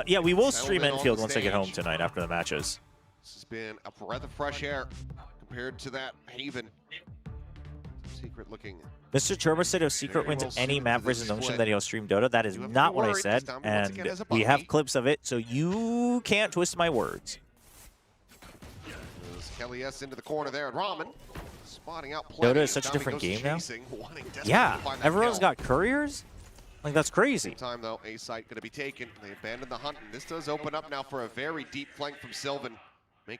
Yeah, we will Settled stream in on Enfield the once I get home stage. tonight after the matches. This has been a breath of fresh air compared to that Haven. Secret looking. Mr. Chobra said if Secret wins any map versus Nongshim that he'll stream Dota. That is not what I said, and we have clips of it, so you can't twist my words. There's Kelly S into the corner there, and Ramen spotting out Dota plenty. is such a Dombey different goes game now. chasing, wanting desperately Yeah, to find that everyone's kill. got couriers. Like, that's crazy. Same time though, A site going to be taken. They abandon the hunt, and this does open up now for a very deep flank from Sylvan.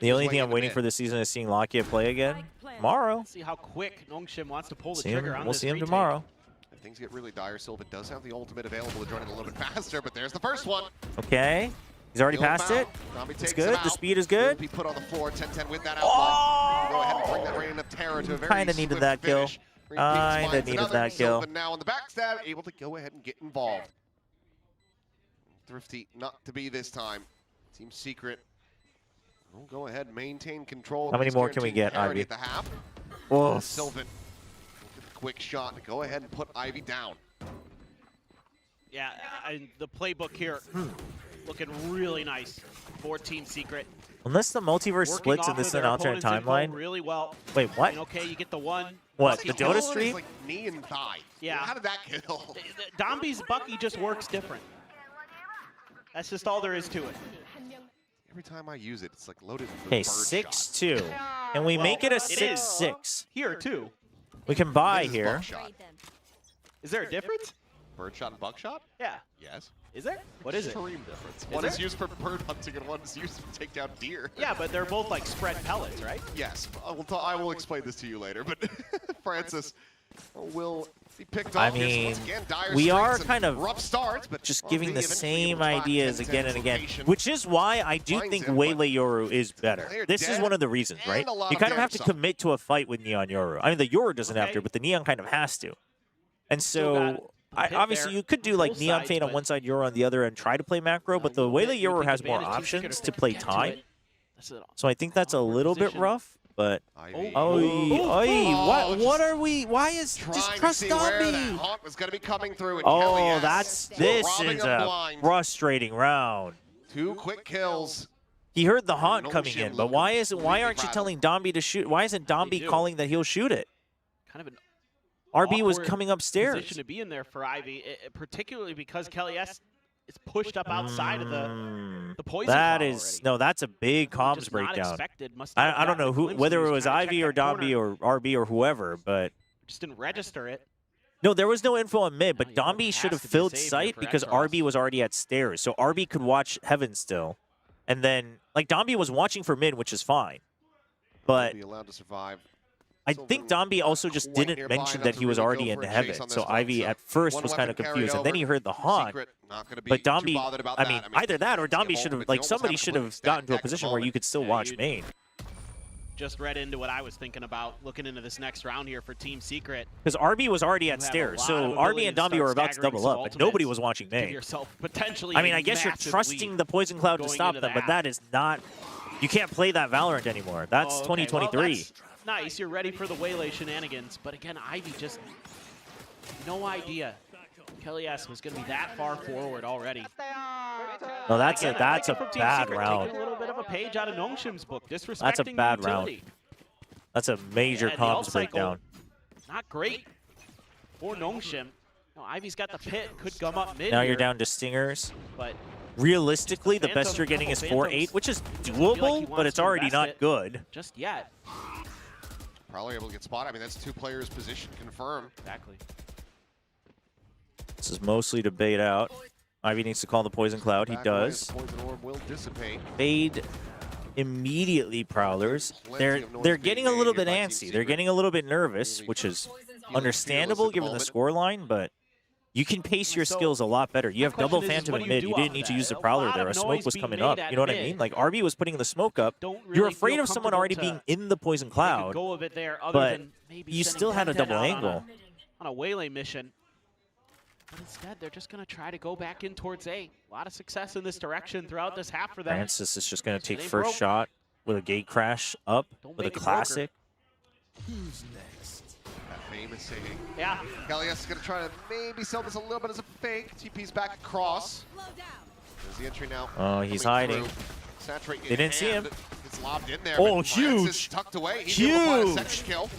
The only thing I'm waiting for this season is seeing Lakia play again tomorrow. See how quick Nongshim wants to pull the See him, trigger on we'll this see him retake. tomorrow. If things get really dire, Sylvan does have the ultimate available to join it a little bit faster, but there's the first one. Okay. He's already passed it. It's good. The speed is good. Be put on the floor. 10-10 with that outline. Go ahead and bring that reign of terror to a very Kinda needed that kill. Kinda needed that kill. But now on the backstab, able to go ahead and get involved. Thrifty not to be this time. Team Secret will go ahead and maintain control. How many more can we get, Ivy? At the half. Whoa. Sylvan, quick shot to go ahead and put Ivy down. Yeah, the playbook here looking really nice for Team Secret. Unless the multiverse splits and this is an alternate timeline. Really well. Wait, what? And okay, you get the one. What? The Dota stream? Like knee and thigh. Yeah. How did that kill? Domby's Bucky just works different. That's just all there is to it. Every time I use it, it's like loaded with Okay, bird 6-2. Can we make it a 6-6? Here too. We can buy here. Buckshot. Is there a difference? Birdshot and buckshot? Yeah. Yes. Is there? What is it? Extreme difference. One is used for bird hunting and one is used to take down deer. Yeah, but they're both like spread pellets, right? Yes. I will explain this to you later, but Francis will be picked I off. mean, Once again, dire we are streaks and kind of rough starts, but just RB giving the eventually same able to track ideas 10-10 again and again, location. which is why I do Finds think him, Waylay Yoru is better. They're This is dead one of the reasons, and right? a lot You of kind of have damage to done. commit to a fight with Neon Yoru. I mean, the Yoru doesn't have to, but the Neon kind of has to. And so, obviously, you could do like Neon Fade on one side, Yoru on the other, and try to play macro, but the Waylay Yoru has more options to play time. So I think that's a little bit rough, but... What are we... Why is... Just trust Domby! Haunt was going to be coming through. And Oh, Kelly this robbing is him a blind. frustrating round. 2 quick kills. He heard the Haunt No coming shit, in, but why aren't you frazzled. telling Domby to shoot? Why isn't Domby calling that he'll shoot it? Kind of an RB was awkward coming upstairs. position to be in there for Ivy, particularly because Kelly S is pushed up outside of the poison. That cloud is already. no, that's a big comms Just not breakdown. expected. Must not have I don't know gotten a who, glimpse whether when it he was trying to Ivy check or that corner. Domby or RB or whoever, but Just didn't register it. no, there was no info on mid. But No, Domby has should have to be filled saved sight here for because Extras. RB was already at stairs, so RB could watch Heaven still, and then like Domby was watching for mid, which is fine, but. Be allowed to survive. I think Domby also just quite didn't nearby mention enough that to he was really already go into for a Heaven, chase on so this one. Ivy So at first one was kind weapon of carried confused, and then he over. heard the Haunt. Secret, not gonna be But too Domby, bothered about I that. mean, mean, either that or get Domby home, should have, but like, you almost somebody have to should put have stack gotten to a deck at the position where you moment. could still Yeah, watch you'd- main. Just read into what I was thinking about looking into this next round here for Team Secret. Because RB was already at You have a stairs, lot so of RB ability and to Domby start were about to staggering double some up, but nobody ultimates. was watching Give main. yourself potentially I mean, a I guess you're massive trusting lead the Poison Cloud to going stop into them, the but that is not... You can't play that Valorant anymore. That's Oh, okay. 2023. Well, that's nice. You're ready for the Waylay shenanigans. But again, Ivy just no idea Kelly S was going to be that far forward already. No, that's Again, a I like it bad from Team Secret, round. Taking a little bit of a page out of Nongshim's book, disrespecting That's a bad the round. utility. That's a major Yeah, the ult comms cycle, breakdown. Not great for Nongshim. No, Ivy's got the pit, could gum up mid Now here, you're down to Stingers. but Realistically, the best Phantom, you're getting is couple 4-8, Phantoms. which is Doesn't feel like he doable, but wants it's to already invest not it good. just yet. Probably able to get spotted. I mean, that's 2 players' position confirmed. Exactly. This is mostly to bait out. Ivy needs to call the Poison Cloud. He Back away, does. the poison orb will dissipate. Fade immediately, Prowlers. Plenty They're of noise they're being getting a made little here bit by Team antsy. They're Secret. getting a little bit nervous, which is understandable at the given the moment. scoreline, but you can pace your So, skills a lot better. You have my double question is, Phantom what in do you mid. do You off didn't of need to that? use the A Prowler lot there. of A smoke noise was being coming made up. at You know what I mid. mean? Like, RB was putting the smoke up. Don't You're really afraid feel of someone already being comfortable in the Poison Make a Cloud, go of it there, other but than maybe you sending still had a 10-10 double out angle. on a Waylay mission. But instead, they're just going to try to go back in towards A. A lot of success in this direction throughout this half for them. Francis is just going to take It ain't first broke. shot with a gate crash up Don't with a make it classic. That famous saying. Yeah. Kelly S is going to try to maybe sell this a little bit as a fake. TP's back across. There's the entry now. Oh, he's coming hiding. through. Saturate They didn't see him. It's lobbed in there. Oh, but Francis huge. tucked away. He's able to find a Huge. second kill.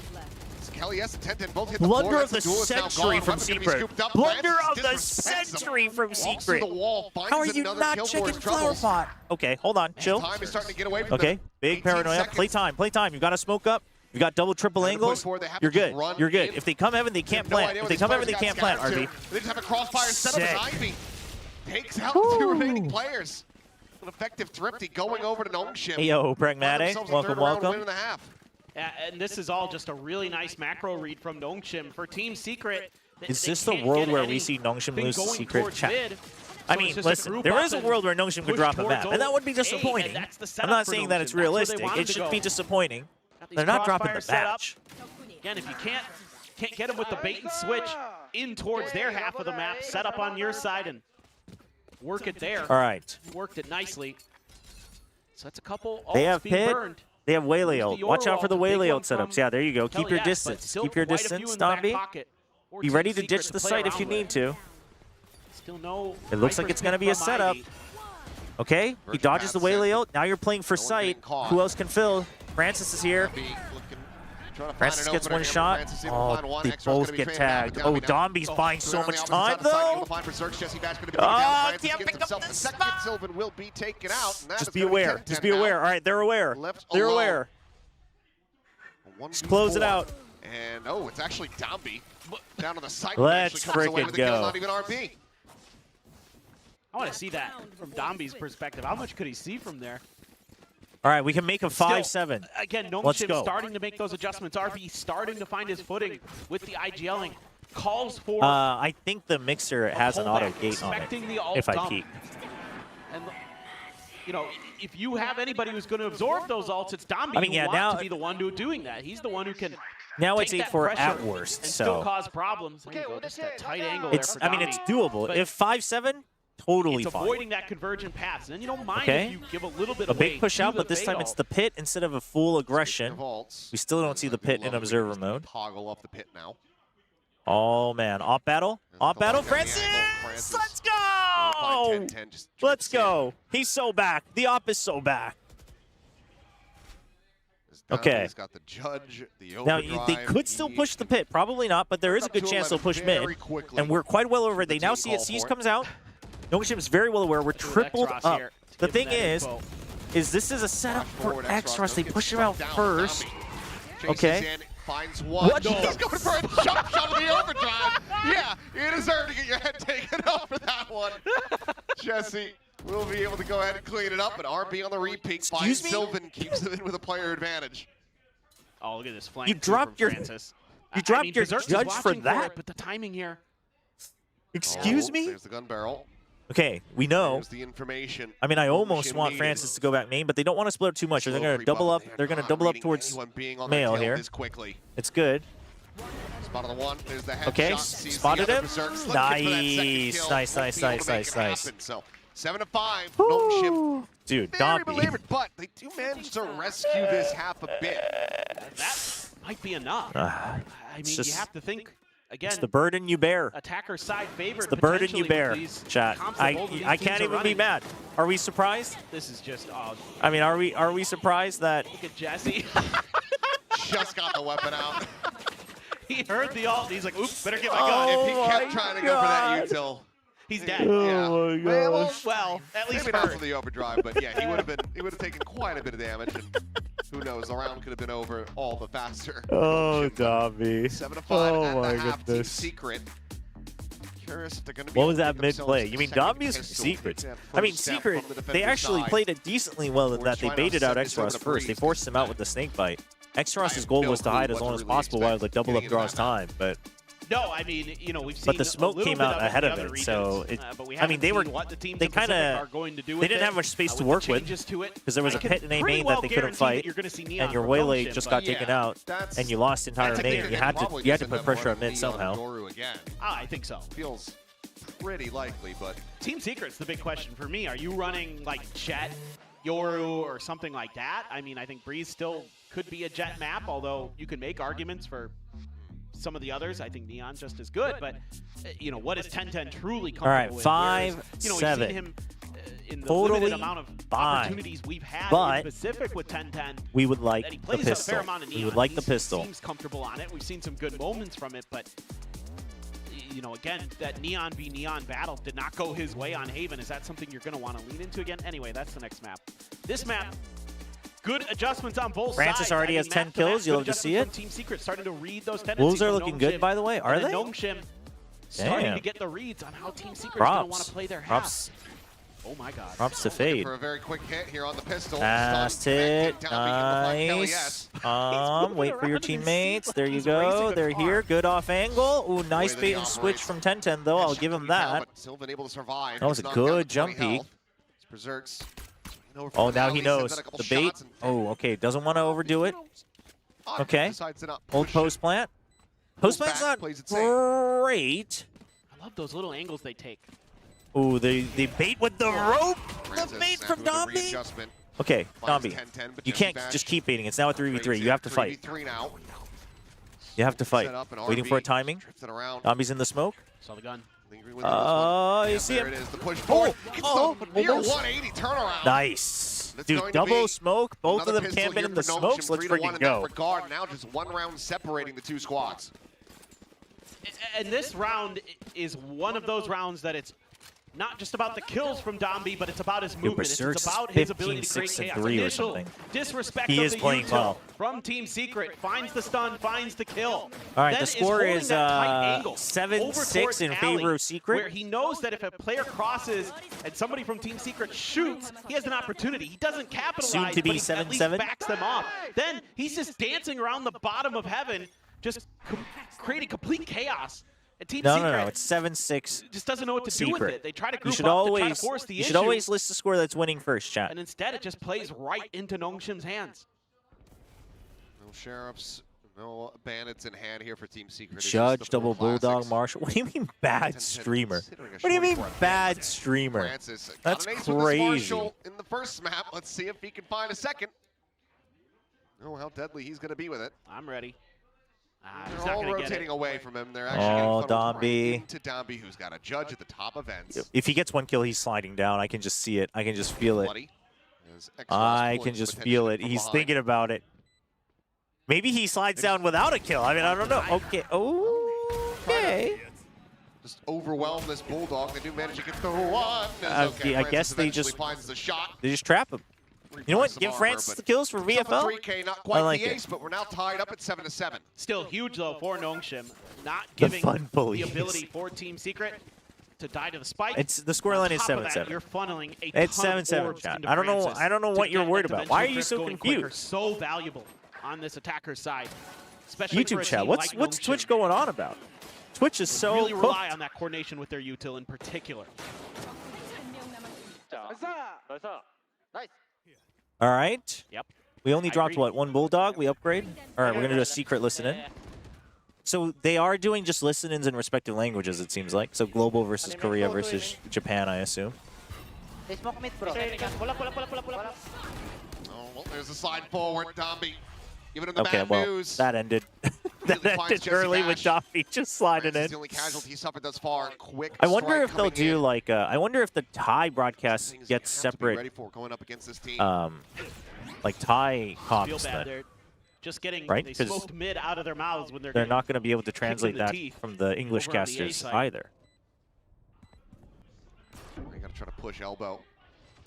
It's Kelly S and 10-10 both hit the Blunder floor. of the That's duelist now century gone. from Weapon's gonna be Secret. scooped up. Blunder Francis of the disrespects him. century from Walks through Secret. the wall, finds How are you another not kill for checking his flower troubles. pot? Okay, hold on, chill. Time is starting to get away from Okay, them. big 18 paranoia. seconds. Play time, play time. You got to smoke up. You got double, triple Time to push angles. forward. They have You're to just good. run You're good. in. If they come heaven, they They can't have no plant. idea If where they these come heaven, players they got can't plant, scattered RB. to. They just have a crossfire set up as Sick. Ivy takes out the 2 remaining players. An effective Thrifty going over to Nongshim. Hey, yo, Find Pragmatic. themselves a Welcome, third round win welcome. and a half. Yeah, and this is all just a really nice macro read from Nongshim for Team Secret. Is They this the can't world get where we see anything Nongshim lose to going Secret? towards Chat. mid. I mean, listen, there is a world where Nongshim could drop a map, and that would be disappointing. I'm not saying that it's realistic. It should be disappointing. They're not dropping the match. Again, if you can't get them with the bait and switch in towards their half of the map, set up on your side and work it there. All right. Worked it nicely. So that's a couple They ults have being pit. burned. They have Waylay ult. Watch out for the Waylay ult from setups. Yeah, there you go. Keep your Hell yes, but distance. still Keep your quite a few distance, in the back Dombey. pocket. Or Be Team ready to Secret ditch the play site if around you with. need to. Still no. It looks like it's going to be a setup. Okay, he dodges the Waylay ult. Now you're playing for sight. Who else can fill? Francis is here. Francis gets one shot. Oh, they both get tagged. Oh, Dombey's buying so much time, though. Can't pick up the spot. Just be aware. Just be aware. All right, they're aware. They're aware. Just close it out. And oh, it's actually Dombey down on the side. Let's frickin' go. Not even RB. I want to see that from Dombey's perspective. How much could he see from there? All right, we can make a 5-7. Again, Let's Nongshim go. starting to make those adjustments. RB starting to find his footing with the IGLing. Calls for I think the mixer has an auto pullback, gate on it, expecting the ult if I dump. peek. And you know, if you have anybody who's going to absorb those ults, it's Dombey. I mean, yeah, who now- wants to be the one doing that. He's the one who can. Now it's take that 8-4 pressure at worst, and so still cause problems. There you go, just that tight angle there for I mean, Dombey. it's doable. But If 5-7, totally it's fine. avoiding that convergent pass, and then you don't mind Okay. if you give a little bit A away big push to out, the but this bait time it's ult. the pit instead of a full aggression. We still don't see the pit in observer mode. Toggle off the pit now. Oh, man. Off battle? Off battle? Francis! Let's go! Let's go. He's so back. The op is so back. Okay. He's got the judge, the Now, overdrive. they could still push the pit. Probably not, but there is a good chance they'll push mid. And we're quite well over. They now see it. C's comes out. Nongshim is very well aware. We're tripled Exros up. here to The give thing them that is info. this is a setup for Forward Extras. They Extras push him out down. first. Chases Okay. in, finds one. What? No. He's going for a jump shot of the overdrive. Yeah, you deserve to get your head taken off for that one. Jesse will be able to go ahead and clean it up, but RB on the repeat finds Sylvan, keeps them in with a player advantage. Oh, look at this flank. You too dropped from your Francis. you dropped mean, your Berserk is judge for watching that. it, but the timing here. Excuse Oh, me? There's the gun barrel. Okay, we know. There's the information. I mean, I almost want Nongshim Francis to go back main, but they don't want to split up too much. They're Slow going to creep double up. there. They're going to Not double up reading towards anyone being on their male tail here. this quickly. It's good. Spot on the one. There's the headshot. Okay, Sees spotted the other him. Berserk slipping for that second Nice, kill. nice, Won't nice, be able nice, to make nice, it nice. happen. So 7-5. Nongshim Dude, very Dombey. belabored, but they do manage to rescue this half a bit. That might be enough. I mean, just- you have to think again. It's the burden you bear. Attacker side favorite. It's the burden you potentially bear, with these chat. comps that both of these I teams can't are even be running. mad. Are we surprised? This is just. I mean, are we surprised that Look at Jesse. Just got the weapon out. He heard the ult. He's like, "Oops, better get my Oh gun." If he kept my trying to go for that God. util, He's dead. Oh yeah. my gosh. Well, at least Maybe not for for the overdrive, but yeah, he would have taken quite a bit of damage. And who knows? The round could have been over all the faster. Oh, Dombey. 7-5 Oh at my the half. Team goodness. Secret. Curious if they're going to be What able was to that pick mid themselves play? a You mean second Dombey's pistol, Secret? take that I mean, first step Secret, from the they defender's actually side. played it decently well in We're that they trying to baited out set this over Extras the first. They breeze. forced him out with the snake bite. Extras' have goal no was to clue hide as what long to as really possible while the expect double up getting draws into that time, but No, I mean, you know, we've seen but the smoke a little came bit out of ahead the of other it, regions, so it. but we I mean, they were haven't seen what the teams they in Pacific kind are of going to do they with didn't it, have much space to with work the with changes to it. because there was I a can pit in A pretty main well that they couldn't guarantee that fight, you're gonna see and Neon your from Waylay Nongshim, just but got taken yeah, out, that's- and you lost entire That's a main. big You had to probably put doesn't pressure on have mid one somehow. Doru again. I think so. Feels pretty likely, but Team Secret's the big question for me. Are you running like Jet, Yoru, or something like that? I mean, I think Breeze still could be a Jet map, although you can make arguments for some of the others. I think Neon's just as good, but you know, what is 10-10 truly comfortable All right, with? 5-7. You know, we've seen him in the Totally limited amount of fine. opportunities we've had But in Pacific with 10-10. We would like That he the plays a fair pistol. amount of We Neon. would like the He pistol. seems comfortable on it. We've seen some good moments from it, but you know, again, that Neon v Neon battle did not go his way on Haven. Is that something you're going to want to lean into again? Anyway, that's the next map. This map, good adjustments on both Francis sides. already has 10 kills. You'll have to see it. Team Secret starting to read those tendencies. Wolves are from looking Nongshim, good, by the way. Are and then they? Nongshim starting Damn. to get the reads on how Team Secret's going to want Props. to play their half. Props. Oh my god. Props to Fade. For a very quick hit here on the pistol. Fast hit. Nice. Wait for your teammates. There you go. They're here. Good off angle. Ooh, nice bait and switch from 1010 though. I'll give him that. That was a good jump peek. Oh, now he knows the bait. Oh, okay. Doesn't want to overdo it. Okay. Hold post plant. Post plant's not great. I love those little angles they take. Ooh, the bait with the rope. The bait from Dombi. Okay, Dombi. You can't just keep baiting. It's now a 3v3. You have to fight. You have to fight. Waiting for a timing. Dombi's in the smoke. Saw the gun. You see him. Near 180 turnaround. Nice. Dude, double smoke. Both of them camping in the smokes. Let's freaking go. Now just one round separating the two squads. And this round is one of those rounds that it's not just about the kills from Dombi, but it's about his movement. It's about his ability to create chaos. Initial disrespect He of is the playing util well. from Team Secret. Finds the stun, finds the kill. All right, Then the score holding is that tight angle 7-6 over in towards favor Alley, of Secret. Where he knows that if a player crosses and somebody from Team Secret shoots, he has an opportunity. He doesn't capitalize, Soon to be but he at least 7-7. backs them off. Then he's just dancing around the bottom of heaven, just creating complete chaos. And Team Secret No. It's 7-6. just doesn't know what to do with it. They try to group You should up to try to force the you issue. should always list the score that's winning first, chat. And instead, it just plays right into Nongshim's hands. No sheriffs, no bandits in hand here for Team Secret. Judge, double bulldog, Marshall. What do you mean bad streamer? What do you mean bad streamer? That's crazy. Marshall in the first map. Let's see if he can find a second. Oh, how deadly he's going to be with it. I'm ready. They're all rotating away from him. They're actually getting Dombi. into Dombi, who's got a judge at the top of ends. If he gets one kill, he's sliding down. I can just see it. I can just feel it. I can just feel it. He's thinking about it. Maybe he slides down without a kill. I mean, I don't know. Okay. Okay. Just overwhelm this bulldog. They do manage to get the one. I guess they just trap him. You know what? Give Francis the kills for VFL. 3K, not quite I like the it. ace, but we're now tied up at 7-7. Still huge, though, for Nongshim. Not giving fun bully the ability for Team Secret to die to the spike. The scoreline is On top of that, 7-7. You're funneling a It's ton of 7-7, orbs chat. into I don't know. Francis I don't know to what you're get worried that about. Why are dimensional you drift so going quicker. confused? So valuable on this attacker's side, especially for YouTube a chat. team What's like Nongshim. Twitch going on about? Twitch is so really rely cooked. on that coordination with their util in particular. All right. Yep. We only dropped what? One bulldog. We upgrade. All right. We're gonna do a secret listen-in. So they are doing just listen-ins in respective languages. It seems like. So global versus Korea versus Japan, I assume. Oh, well, there's a slide forward. Dombi giving him the Okay. bad Well, news. that ended. That ended early with Dombi just sliding in. The only casualty suffered thus far. Quick I wonder strike if they'll coming in. do like. I wonder if the Thai broadcast gets Things you have to be separate. ready for going up against this team. Like Thai Feel comps bad. then. They're just getting Right? they 'Cause smoked mid out of their mouths when They're getting not going to be able to kicked in translate the that teeth from the English over on the A casters side. either. You got to try to push elbow.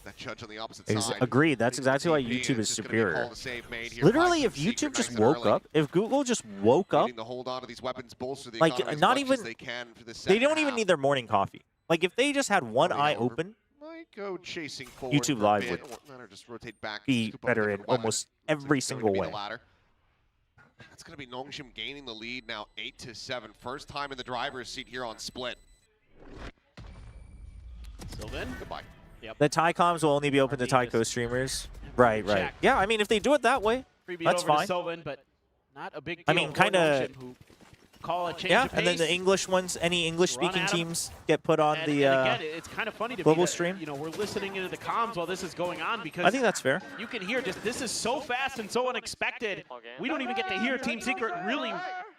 That judge on the opposite Ex- side. Agreed. That's exactly why TP YouTube is just gonna be called superior. a save made here Literally, by if Team YouTube Secret just nice and woke early. up, if Google just woke up, Needing to hold on to these weapons, bolster the like economy as not much even as they can for this they second don't even half. need their morning coffee. Like if they just had one eye over. open, Might go chasing forward YouTube for a Live bit, would or just rotate back, be scoop up a better in different weapon. almost Looks like every it's going to single be way. the latter. That's going to be Nongshim gaining the lead now 8-7. First time in the driver's seat here on Split. Sylvan. Goodbye. Yep. The Thai comms will only be open to Thai co-streamers. Right, right. Check. Yeah, I mean if they do it that way, Freebie that's over to fine. Sylvan, but not a big deal I mean, for kinda- Nongshim, who call a change Yeah, of and then the pace. English ones, any English-speaking Run at 'em. teams get put on And the again, it's kind of funny to global me that, stream. You know, we're listening into the comms while this is going on because I think that's fair. you can hear just this is so fast and so unexpected. We don't even get to hear Team Secret really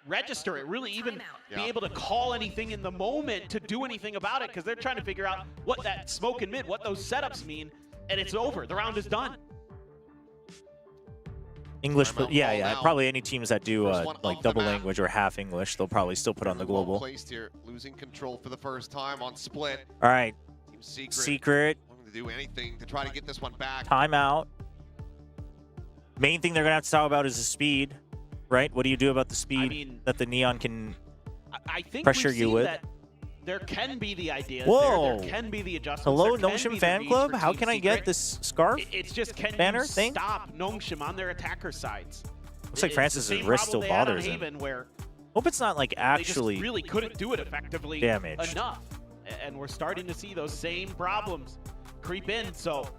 register it, really even be able to call anything in the moment to do anything about it because they're trying to figure out what that smoke and mid, what those setups mean, and it's over. The round is done. English, Timeout yeah, call yeah. now. Probably any teams that do First one like off the double map. language or half English, they'll probably still put on the Well global. placed here, losing control for the first time on Split. All right, Team Secret, secret wanting to do anything to try to get this one back. timeout. Main thing they're gonna have to talk about is the speed, right? What do you do about the speed mean, that the Neon can I think pressure we've you seen with? that there can be the idea. Whoa. There can be the adjustments. Hello, there can Nongshim be the fan reads club? for How Team can I Secret. get this scarf? It's just can banner you thing? stop Nongshim on their attacker sides? Looks like It's Francis's the same wrist problem still they had on bothers him. Haven, where Hope it's not like they actually just really couldn't do it effectively damaged. enough. And we're starting to see those same problems creep in. So,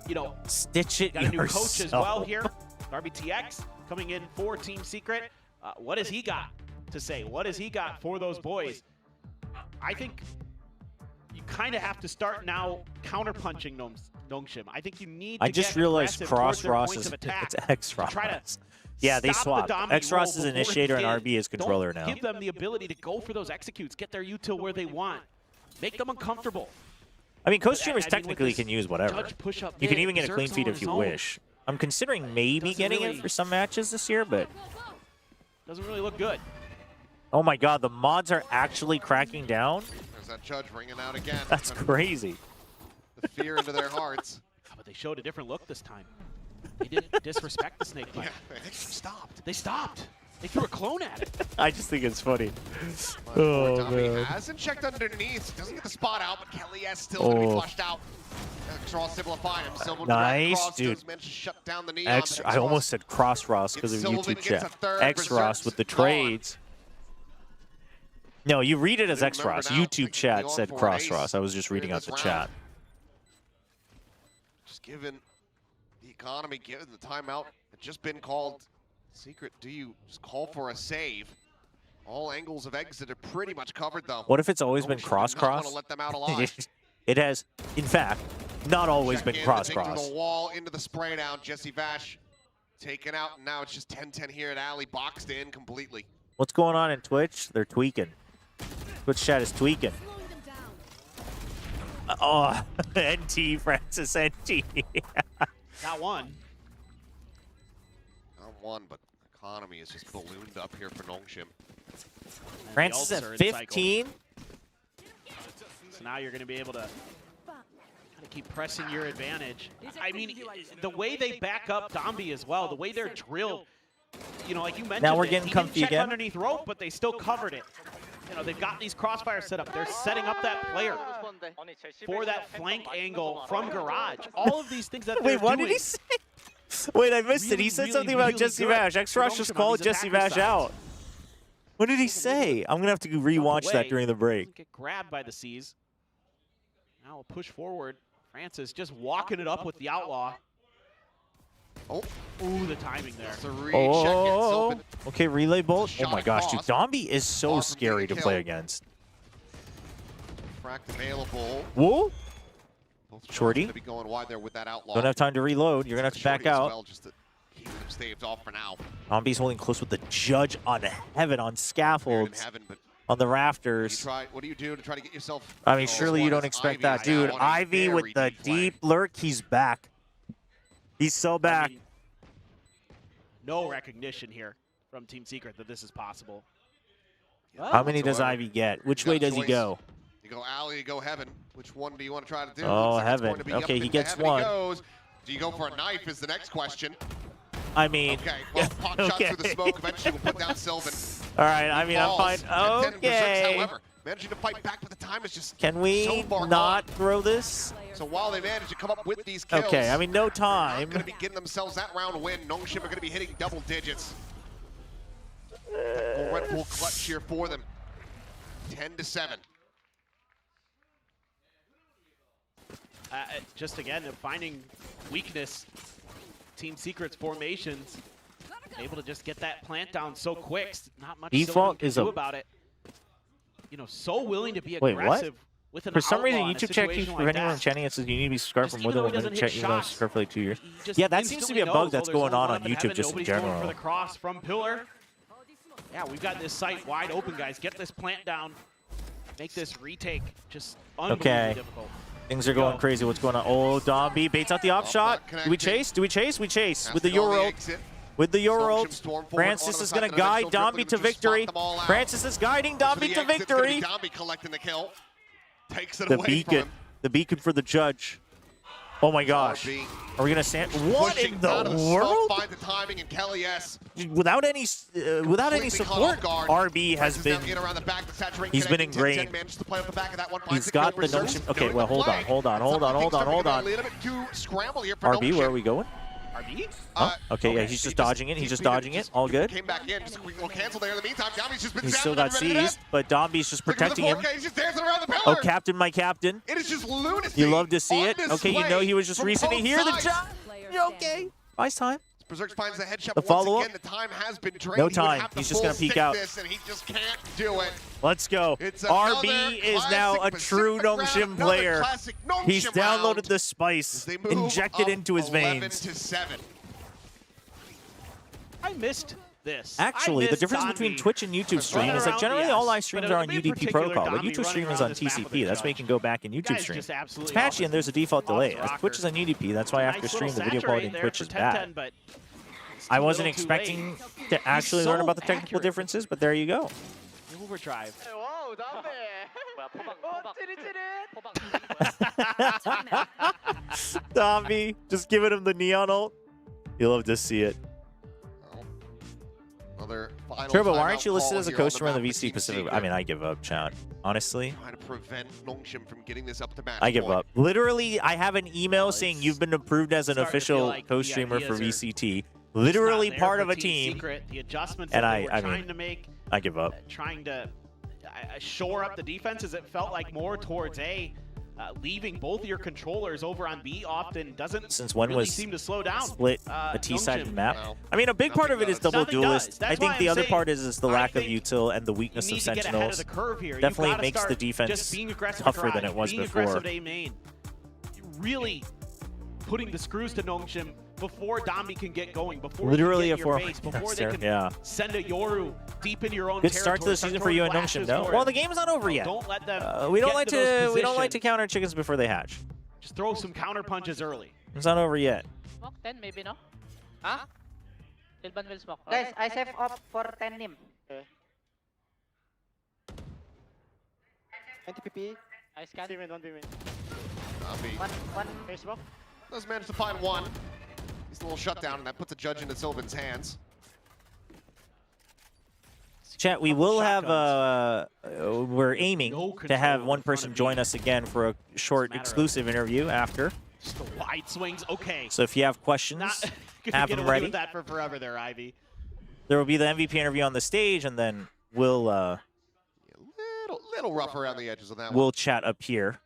you know, stitch it got a new yourself. coach as well here. RBTX coming in for Team Secret. What has he got to say? What has he got for those boys? I think you kind of have to start now counterpunching Nongshim. I think you need to I just get realized aggressive towards Cross their Ross points is of attack it's X Ross. to try to Yeah, they stop the swapped. Dami X Ross roll is before it initiator and begins. RB is controller Don't now. give them the ability to go for those executes, get their util where they want. Make them uncomfortable. I mean, coach But, streamers with technically this can use whatever. judge push-up You can bid, even get a clean Berserk's feed on if you his own. wish. I'm considering maybe Doesn't getting really- it for some matches this year, but Doesn't really look good. oh my god, the mods are actually cracking down. There's that judge ringing out again. That's crazy. The fear into their hearts. But they showed a different look this time. They didn't disrespect the snake bite. Yeah, they stopped. They stopped. They threw a clone at it. I just think it's funny. Oh, Oh, Tommy man. hasn't checked underneath. Doesn't get the spot out, but Kelly S still going to be Oh. flushed out. X-Raw simplifying him. Sylvan Nice, Cross dude. does manage to shut down the neon. I almost said Cross Ross because of Sylvan YouTube gets chat. a third, X Ross Berserk's with the gone. trades. No, you read it as Do X remember Ross. now, YouTube thinking chat beyond said for an Cross ace Ross. I was just here in reading out this the round. chat. Just given the economy, given the timeout had just been called, Secret, do you just call for a save? All angles of exit are pretty much covered, though. What if it's always been Nongshim cross did not wanna cross? let them out alive. It has, in fact, not always Check been in, cross the dig cross. through the wall into the spray down. Jesse Vash taken out, and now it's just 10-10 here at Alley, boxed in completely. What's going on in Twitch? They're tweaking. Twitch chat is tweaking. Oh, NT, Francis, NT. Got one. Not one, but economy is just ballooned up here for Nongshim. Francis at 15. So now you're going to be able to kind of keep pressing your advantage. I mean, the way they back up Dombi as well, the way they're drilled, you know, like you mentioned, Now we're it, getting he comfy didn't check again. underneath rope, but they still covered it. You know, they've got these crossfires set up. They're setting up that player for that flank angle from garage. All of these things that they're Wait, what doing. did he say? Wait, I missed it. He said something about Jesse Vash. X-Ross just called Jesse Vash out. What did he say? I'm going to have to rewatch that during the break. Get grabbed by the C's. Now we'll push forward. Francis just walking it up with the Outlaw. Oh. Ooh, the timing there. That's a recheck it. Oh, Sylvan okay, relay bolt. Oh Shot my gosh, dude. across. Dombi is so Awesome scary to getting play killed. against. Fracked available. Whoa. Both Shorty. Going to be going wide there with that outlaw. Don't have time to reload. You're going to have to back Shorty as out. well, just to keep them staved off for now. Dombi's holding close with the judge on heaven, on Buried in scaffolds, heaven, but on the you rafters. try, what do you do to try to get yourself? I mean, Oh, surely you one don't is expect Ivy that. is Dude, down. He's Ivy with very the deep deep lurk, he's back. He's so back. I mean, no recognition here from Team Secret that this is possible. How many does whatsoever. Ivy get? Which He's got way a does he choice. go? You go alley, you go heaven. Which one do you want to try to do? Oh, Looks like it's heaven. going to be up Okay, he into gets heaven one. He goes. Do you go for a knife is the next question. I mean, Okay, well, pot shot okay. through the smoke. Eventually will put down Sylvan. All right, I mean, I'm Falls. fine. 10-10 Berserks, Okay. however, managing to fight back, but the time is just Can so we far not gone. throw this? So while they manage to come up with these kills, Okay, I mean, no not time. going to be getting themselves that round win. Nongshim are going to be hitting double digits. Full Red Bull clutch here for them. 10-7. Just again, finding weakness, Team Secret's formations, able to just get that plant down so quick. Not much Default Sylvan can is do a- about it. You know, so willing to be Wait, what? aggressive with an For some reason, outlaw in a YouTube chat keeps situation like preventing that. from chatting. It says you need to be subscribed for Just more even than though 1 he minute doesn't chat. hit Even though I've shots, subscribed for like 2 years. He just Yeah, that seems to be a instantly bug knows, that's oh, there's going no on one up in YouTube heaven, just in nobody's going for general. the cross from Pillar. Yeah, we've got this site wide open, guys. Get this plant down. Make this retake just unbelievably Okay. difficult. Things are going crazy. What's going on? Oh, Dombi baits out the off shot. Do we chase? Do we chase? We chase with the Euro. With the Euro. Francis is going to guide Dombi to victory. Francis is guiding Dombi to victory. Dombi collecting the kill. Takes it The away beacon. from him. The beacon for the judge. Oh my gosh. RB Are we gonna stand? What pushing in the out of the world? smoke, find the timing, and Kelly S. Without any support, RB has been. He's been ingrained. He's got the notion. Okay, well, hold on. RB, where are we going? RB? Huh? Okay, yeah, he's just dodging it. He's just dodging it. All good. Came back in, just a quick little cancel there. In the meantime, Dombey's just been He's still got seized, but Domby's just protecting him. He's just dancing around the pillar. Oh, Captain, my Captain. It is just lunacy. You love to see it. Okay, you know he was just recently here. The jump. You're okay. Nice time. Berserk finds the headshot. The follow-up. The time has been drained. No time. He's just gonna peek out. And he just can't do it. Let's go. RB is now a true Nongshim player. He's downloaded the spice, injected into his veins. 11-7. I missed this. Actually, the difference between Twitch and YouTube stream is that generally all live streams are on UDP protocol, but YouTube stream is on TCP. That's why you can go back in YouTube stream. It's patchy and there's a default delay. As Twitch is on UDP, that's why after stream the video quality in Twitch is bad. I wasn't expecting to actually learn about the technical differences, but there you go. Overdrive. Tommy, just giving him the neon ult. You'll love to see it. Chobra, why aren't you listed as a coach to run the VCT Pacific? I mean, I give up, chat. Honestly. Trying to prevent Nongshim from getting this up to match I give point. up. Literally, I have an email saying you've been approved as an official co-streamer for VCT. Literally part of a team. The adjustments And that they were I trying mean, to make, I give up. trying to shore up the defenses, it felt like more towards leaving both of your controllers over on B often doesn't Since when really was seem to slow down. split a T-side Nongshim. map? I mean, a big part of it is double Nothing duelist. does. That's I think why the I'm other saying part is the lack of util and the You weakness need of to get ahead of Sentinels. the curve here. You've Definitely gotta makes the start defense just being aggressive tougher at than garage, it was being before. aggressive at A main. Really putting the screws to Nongshim before Domby can get going, before Literally you a get your 4 base, before they there, can yeah. send a Yoru deep into your own Good start to the season for you and Nongshim, though. Well, the game's not over yet. Don't let them We don't get like into those to positions. counter chickens before they hatch. Just throw some counter punches early. It's not over yet. Smoke 10 maybe, no? Huh? Silvan will smoke. Guys, I save up for 10 nim. Okay. 20 PP. I scan. 1 Dombey face smoke. does manage to find one. He's a little shutdown, and that puts a judge into Sylvan's hands. Chat, we will have, we're aiming to have one person join us again for a short exclusive interview after. Just the wide swings, okay. So if you have questions, Not have get them away ready. with that for forever there, Ivy. There will be the MVP interview on the stage, and then we'll Little rough around the edges of that we'll one. chat up here.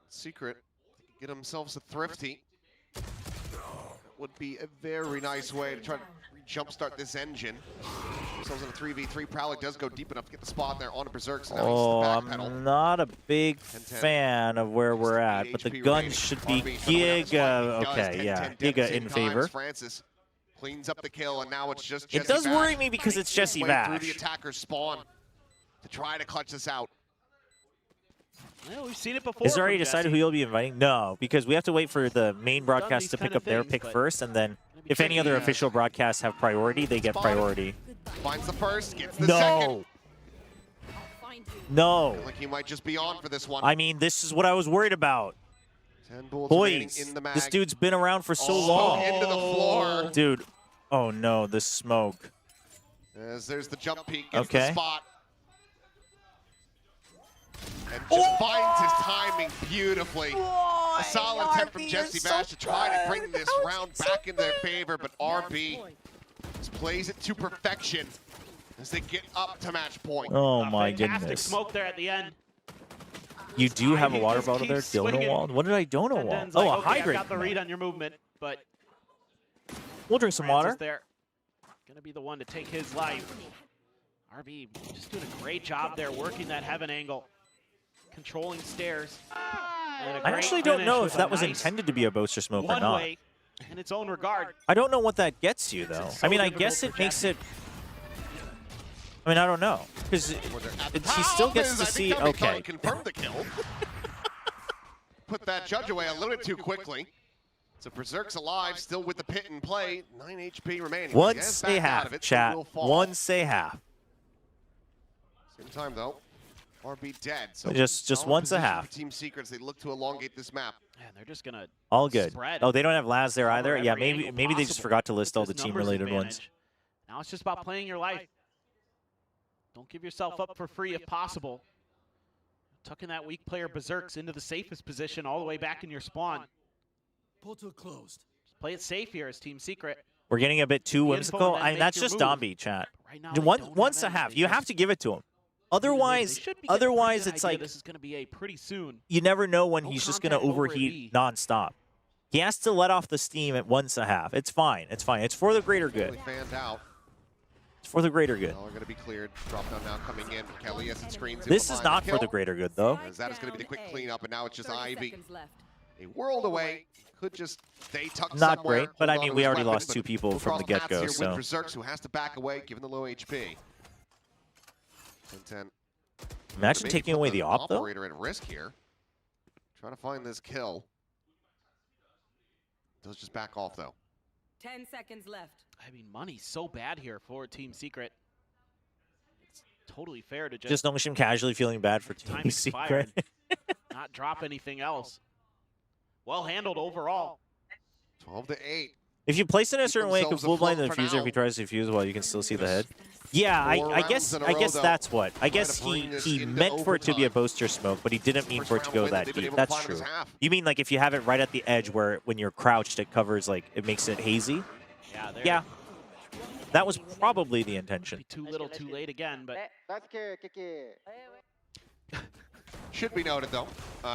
Secret, get themselves a thrifty. Would be a very nice way to try to jumpstart this engine. Themselves in a 3v3. Prowler does go deep enough to get the spot there on a Berserk. So now Oh, he's the backpedal. I'm not a big fan of where we're at, but the guns should be Giga. Okay, yeah, Giga in favor. Francis cleans up the kill, and now it's just It Jesse does Bash worry me because it's Jesse way through Bash. the attacker's spawn to try to clutch this out. Well, we've seen it before. Is it already from decided Jesse. who you'll be inviting? No, because we have to wait for the main broadcast to pick up their pick first, and then if any other official broadcasts have priority, they get priority. Finds the first, gets the second. No. Like he might just be on for this one. I mean, this is what I was worried about. 10 bullets remaining Boys, in the mag. this dude's been around for so Smoke long. into the floor. Dude, oh no, this smoke. As there's the jump peek, gets Okay. the spot. And just finds his timing beautifully. A solid attempt from Jesse Bash to try to bring this round back in their favor, but RB just plays it to perfection as they get up to match point. Oh my Fantastic goodness. smoke there at the end. You do have a water just bottle there, keeps swinging. Donowald? What did I Donowald? Tenden's Oh, like, a okay, hydrate. I've got the read on your movement, but We'll drink some Francis water. there. Gonna be the one to take his life. RB just doing a great job there, working that heaven angle, controlling stairs. And a I great actually don't finish know with if a that was nice intended to be a boaster smoke or not. one-way in its own regard. I don't know what that gets you, though. so I mean, I difficult guess for it makes Jesse. it... I mean, I don't know. Because he still gets to see... Okay. Confirm the kill. Put that judge away a little bit too quickly. So Berserk's alive, still with the pit in play. 9 HP remaining. He Once has they backed out have, of it, so chat. will fall. Once they have. Same time though, RB dead. So Just solid once a position half. for Team Secrets, they look to elongate this map. Man, they're just gonna all good. spread Oh, they don't have Laz there either. every Yeah, angle maybe they just possible forgot to list all with the this team numbers related advantage. ones. Now it's just about playing your life. Don't give yourself up for free if possible. Tucking that weak player berserks into the safest position all the way back in your spawn. Portal closed. Just play it safe here as Team Secret. We're getting a bit too The info whimsical. and then I mean, make that's your just move. Dombey, chat. Right now, they don't Once have a half, anything. you have to give it to him. Otherwise, They should be getting a pretty otherwise good it's idea like this is going to be a pretty soon. you never know when No he's just going to contact over overheat B. nonstop. He has to let off the steam at once a half. It's fine. It's fine. It's for the greater good. Fans out. It's for the greater good. All are going to be cleared. Drop down now coming in. Kelly as it screens. This is not for the greater good, though. As that is going to be the quick cleanup, and now it's just Ivy. A world away. Could just stay tucked Not somewhere. great, but I Hold on mean, to we his already weapon, lost but 2 people we'll from cross the paths get-go, here so. with Berserks, who has to back away given the low HP. 10-10. Imagine Maybe taking put away the op, though. Operator at risk here. Trying to find this kill. Does just back off though. 10 seconds left. I mean, money's so bad here for Team Secret. It's totally fair to just Just casually feeling bad for time Team Secret. expired, not drop anything else. Well handled overall. 12-8. If you place it in a certain way, it can themselves full blind the afloat for diffuser if now. he tries to defuse while you can still see the head. Yeah, Four I rounds guess in a row, though. that's what. I Trying guess to bring this he into meant for it to be a overtime. poster smoke, but he didn't mean First for it to round go win that that they've been deep. able to That's find in true. this half. You mean like if you have it right at the edge where when you're crouched it covers like it makes it hazy? Yeah, there. Yeah. That was probably the intention. Too little, too late again, but Should be noted though,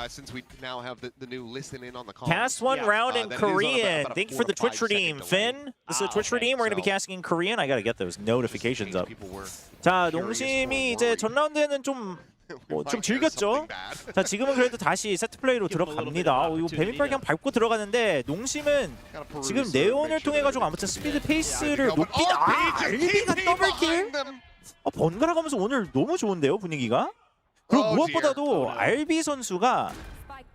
since we now have the new listen in on the call. Cast one round in that it is on Korean. about a Thank you 4 for the to 5 Twitch second redeem. delay. Finn, this is a Twitch redeem. We're going to be So- casting in Korean. I got to get those notifications up. People were 자, curious 농심이 or 이제 worried. 전 라운드에는 좀 might 좀 get 즐겼죠. something bad. 자, 지금은 그래도 다시 세트 플레이로 Give him a little bit 들어갑니다. of 이거 opportunity 배민빨 그냥 밟고 들어가는데 농심은 Gotta peruse 지금 through, 네온을 make sure 통해 가지고 that 아무튼 everything's 스피드 good. 페이스를 Yeah, 높인 알비가 TP 더블킬. behind them. 번갈아 가면서 오늘 너무 좋은데요, 분위기가? 그리고 Oh, 무엇보다도 알비 선수가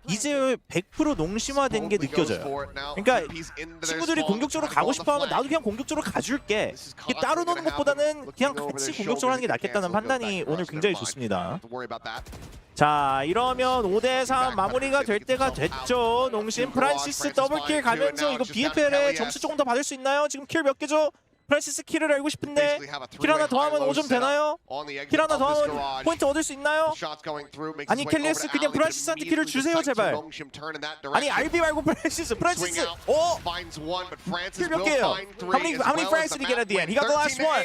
이제 100% 농심화된 게 느껴져요. 그러니까 친구들이 공격적으로 가고 싶어하면 나도 그냥 공격적으로 가줄게. 이게 따로 노는 것보다는 그냥 같이 공격적으로 하는 게 낫겠다는 판단이 오늘 굉장히 좋습니다. 자, 이러면 5대3 마무리가 될 때가 됐죠. 농심 프란시스 더블킬 가면서 이거 BFL에 점수 조금 더 받을 수 있나요? 지금 킬 몇 개죠? 프란시스 킬을 알고 싶은데 킬 하나 더 하면 5점 되나요? 킬 하나 더 하면 포인트 얻을 수 있나요? 아니 켈리어스 그냥 프란시스한테 킬을 주세요 제발. 아니 알비 말고 프란시스 오! 킬 몇 개예요? How many Francis did he get at the end? He got the last one.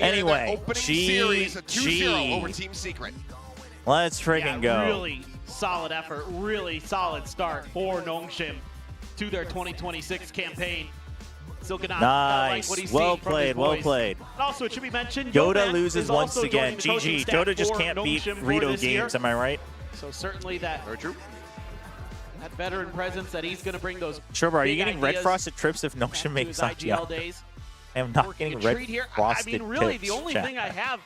Anyway, GG. Let's freaking go. Really solid effort, really solid start for Nongshim to their 2026 campaign. Still cannot Nice. like what he's Well seen from played, his well boys. played. And also, it should be mentioned, Yoda Yoda loses is once also again. joining the coaching GG. staff Yoda just for can't beat Nongshim for Rito this year. games, am I right? So certainly that veteran presence that he's going to bring those. Chobra, are you big getting red ideas frosted trips if Noxian to makes his Santiago? IGL days. I am not Working getting a red treat here. frosted I mean, really, tips, the only chat. thing I have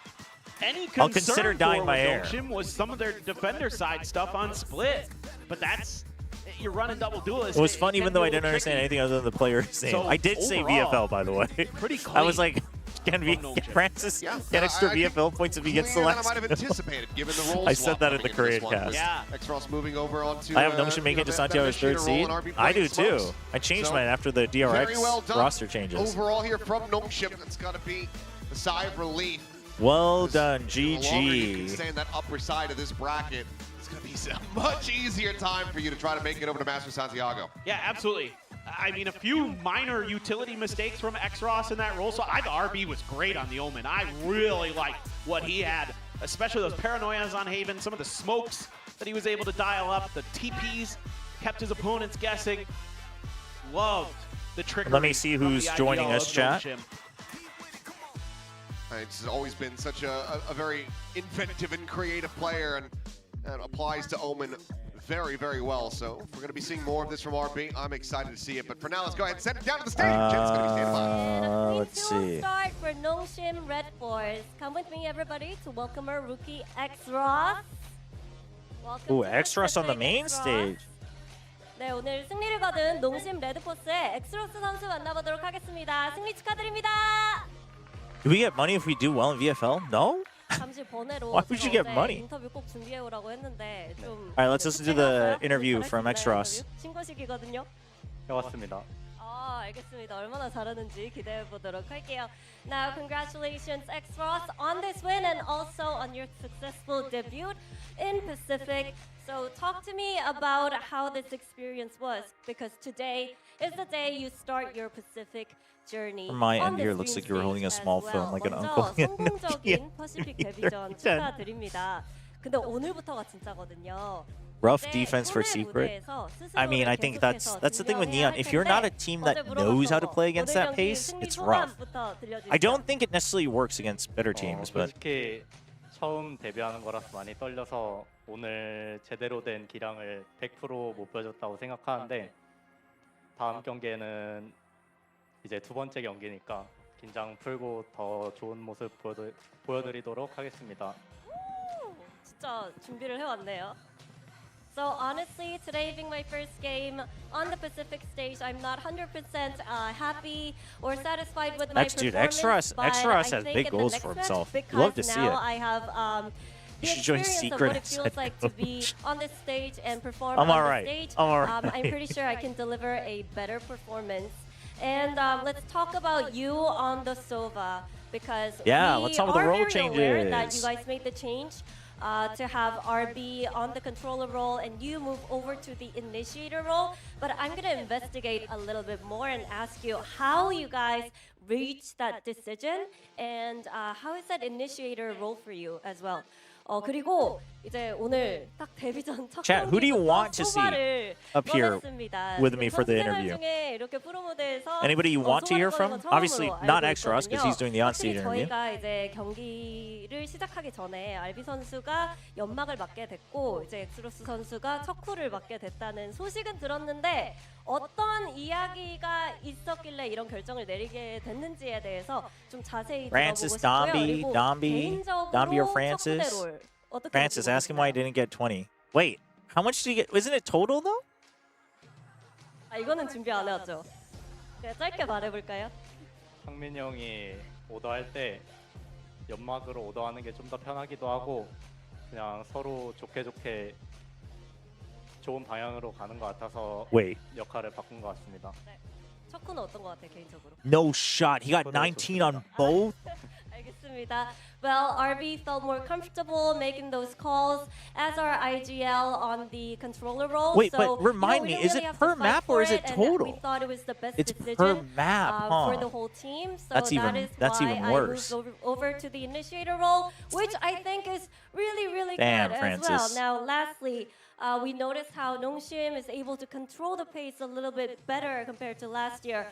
any I'll concern consider dying for by with air. Nongshim was some of their defender side stuff on split. But that's, you're running double duelists. It was fun can even be though a I little didn't understand tricky. anything other than the player's name. So, I did say overall, VFL, by the way. Pretty I was clean like, can Francis get extra VFL points if he gets Cleaner than I selected? might have anticipated, given the role I said swap that in the coming into Korean this one. cast. Yeah. X-Ross moving over onto, I have Noxian making it to Santiago's third seed. I do too. I changed mine after the Very well DRX done. roster changes. Overall here from Nongshim, that's got to be a sigh of relief. Well done, The longer you can GG. stay in that upper side of this bracket, it's going to be a much easier time for you to try to make it over to Master Santiago. Yeah, absolutely. I mean, a few minor utility mistakes from X-Ross in that role. So I thought RB was great on the Omen. I really liked what he had, especially those paranoias on Haven, some of the smokes that he was able to dial up, the TPs kept his opponents guessing. Loved the trickery. Let me see from who's the joining IGL us, of chat. Nongshim. It's always been such a very inventive and creative player, and that applies to Omen very, very well. So if we're going to be seeing more of this from RB, I'm excited to see it. But for now, let's go ahead and send it down to the stage. Jen's going to be standing by. Let's see. Start for Nongshim Red Force. Come with me, everybody, to welcome our rookie X-Ross. Welcome Ooh, to X-Ross on the Pacific main X-Ross. stage. 네, 오늘 승리를 거둔 농심 레드포스의 엑스로스 선수 만나보도록 하겠습니다. 승리 축하드립니다. Do we get money if we do well in VFL? No? 잠시 번외로 Why would you get 제가 money? 인터뷰 꼭 준비해 오라고 했는데 좀 All right, let's listen to the interview from Xross. 신고식이거든요. 해왔습니다. 알겠습니다. 얼마나 잘하는지 기대해 보도록 할게요. Now, congratulations, Xross, on this win and also on your successful debut in Pacific. So, talk to me about how this experience was, because today is the day you start your Pacific journey. From my on end the here, it looks stream like you were holding a stage small as phone, well. like an 먼저 uncle. 성공적인 퍼시픽 데뷔전 축하드립니다. 근데 오늘부터가 진짜거든요. Rough defense for Secret. I mean, I think that's the thing with Neon. If you're not a team that knows how to play against that pace, it's rough. I don't think it necessarily works against better teams, but 솔직히 처음 데뷔하는 거라서 많이 떨려서 오늘 제대로 된 기량을 100% 못 보여줬다고 생각하는데 다음 경기에는 이제 두 번째 경기니까 긴장 풀고 더 좋은 모습 보여드리도록 하겠습니다. 진짜 준비를 해왔네요. So honestly, today being my first game on the Pacific stage, I'm not 100% happy or satisfied with my Dude, performance. Xross I has think big in the goals next for match, himself. because Love to see now it. I have the You should join experience of Secret what it as feels head like to be coach. on this stage and perform I'm on alright. the stage. I'm alright. I'm pretty sure I can deliver a better performance. And let's talk about you on the Sova, because Yeah, we let's talk about the are role very aware that changes. you guys made the change to have RB on the controller role and you move over to the initiator role. But I'm going to investigate a little bit more and ask you how you guys reached that decision and how is that initiator role for you as well. 그리고 이제 오늘 딱 데뷔전 첫 Chat, who do you want to see 소바를 up here 꺼냈습니다. with me for the 선수생활 interview? 중에 이렇게 프로 무대에서 Anybody you want to hear from? 소바를 꺼낸 건 Obviously, 처음으로 not 알고 Xross because he's doing the 확실히 on-stage interview. 저희가 이제 경기를 시작하기 전에 알비 선수가 연막을 맡게 됐고 이제 엑스로스 선수가 첫 쿨을 맡게 됐다는 소식은 들었는데 어떤 이야기가 있었길래 이런 결정을 내리게 됐는지에 대해서 좀 자세히 Francis, 들어보고 싶고요. Domby, 그리고 Domby or 개인적으로 Francis? 첫 무대 롤 어떻게 Francis, ask him why he didn't get 20. Wait, how much did he get? Isn't it total though? 이거는 준비 안 해왔죠. 그냥 짧게 말해볼까요? 상민이 형이 오더할 때 연막으로 오더하는 게 좀 더 편하기도 하고 그냥 서로 좋게 좋은 방향으로 가는 것 같아서 Wait. 역할을 바꾼 것 같습니다. 첫 쿨은 어떤 것 같아 개인적으로? No shot. He got 19 on both. 알겠습니다. Well, RB felt more comfortable making those calls as our IGL on the controller role. Wait, so, but remind we me, don't is really it have to per fight map or for is it and total? We thought it was the best It's decision per map, for huh? the whole team. So That's that even- is that's why even I worse. moved over to the initiator role, which I think is really Damn, good Francis. as well. Now, lastly, we noticed how Nongshim is able to control the pace a little bit better compared to last year.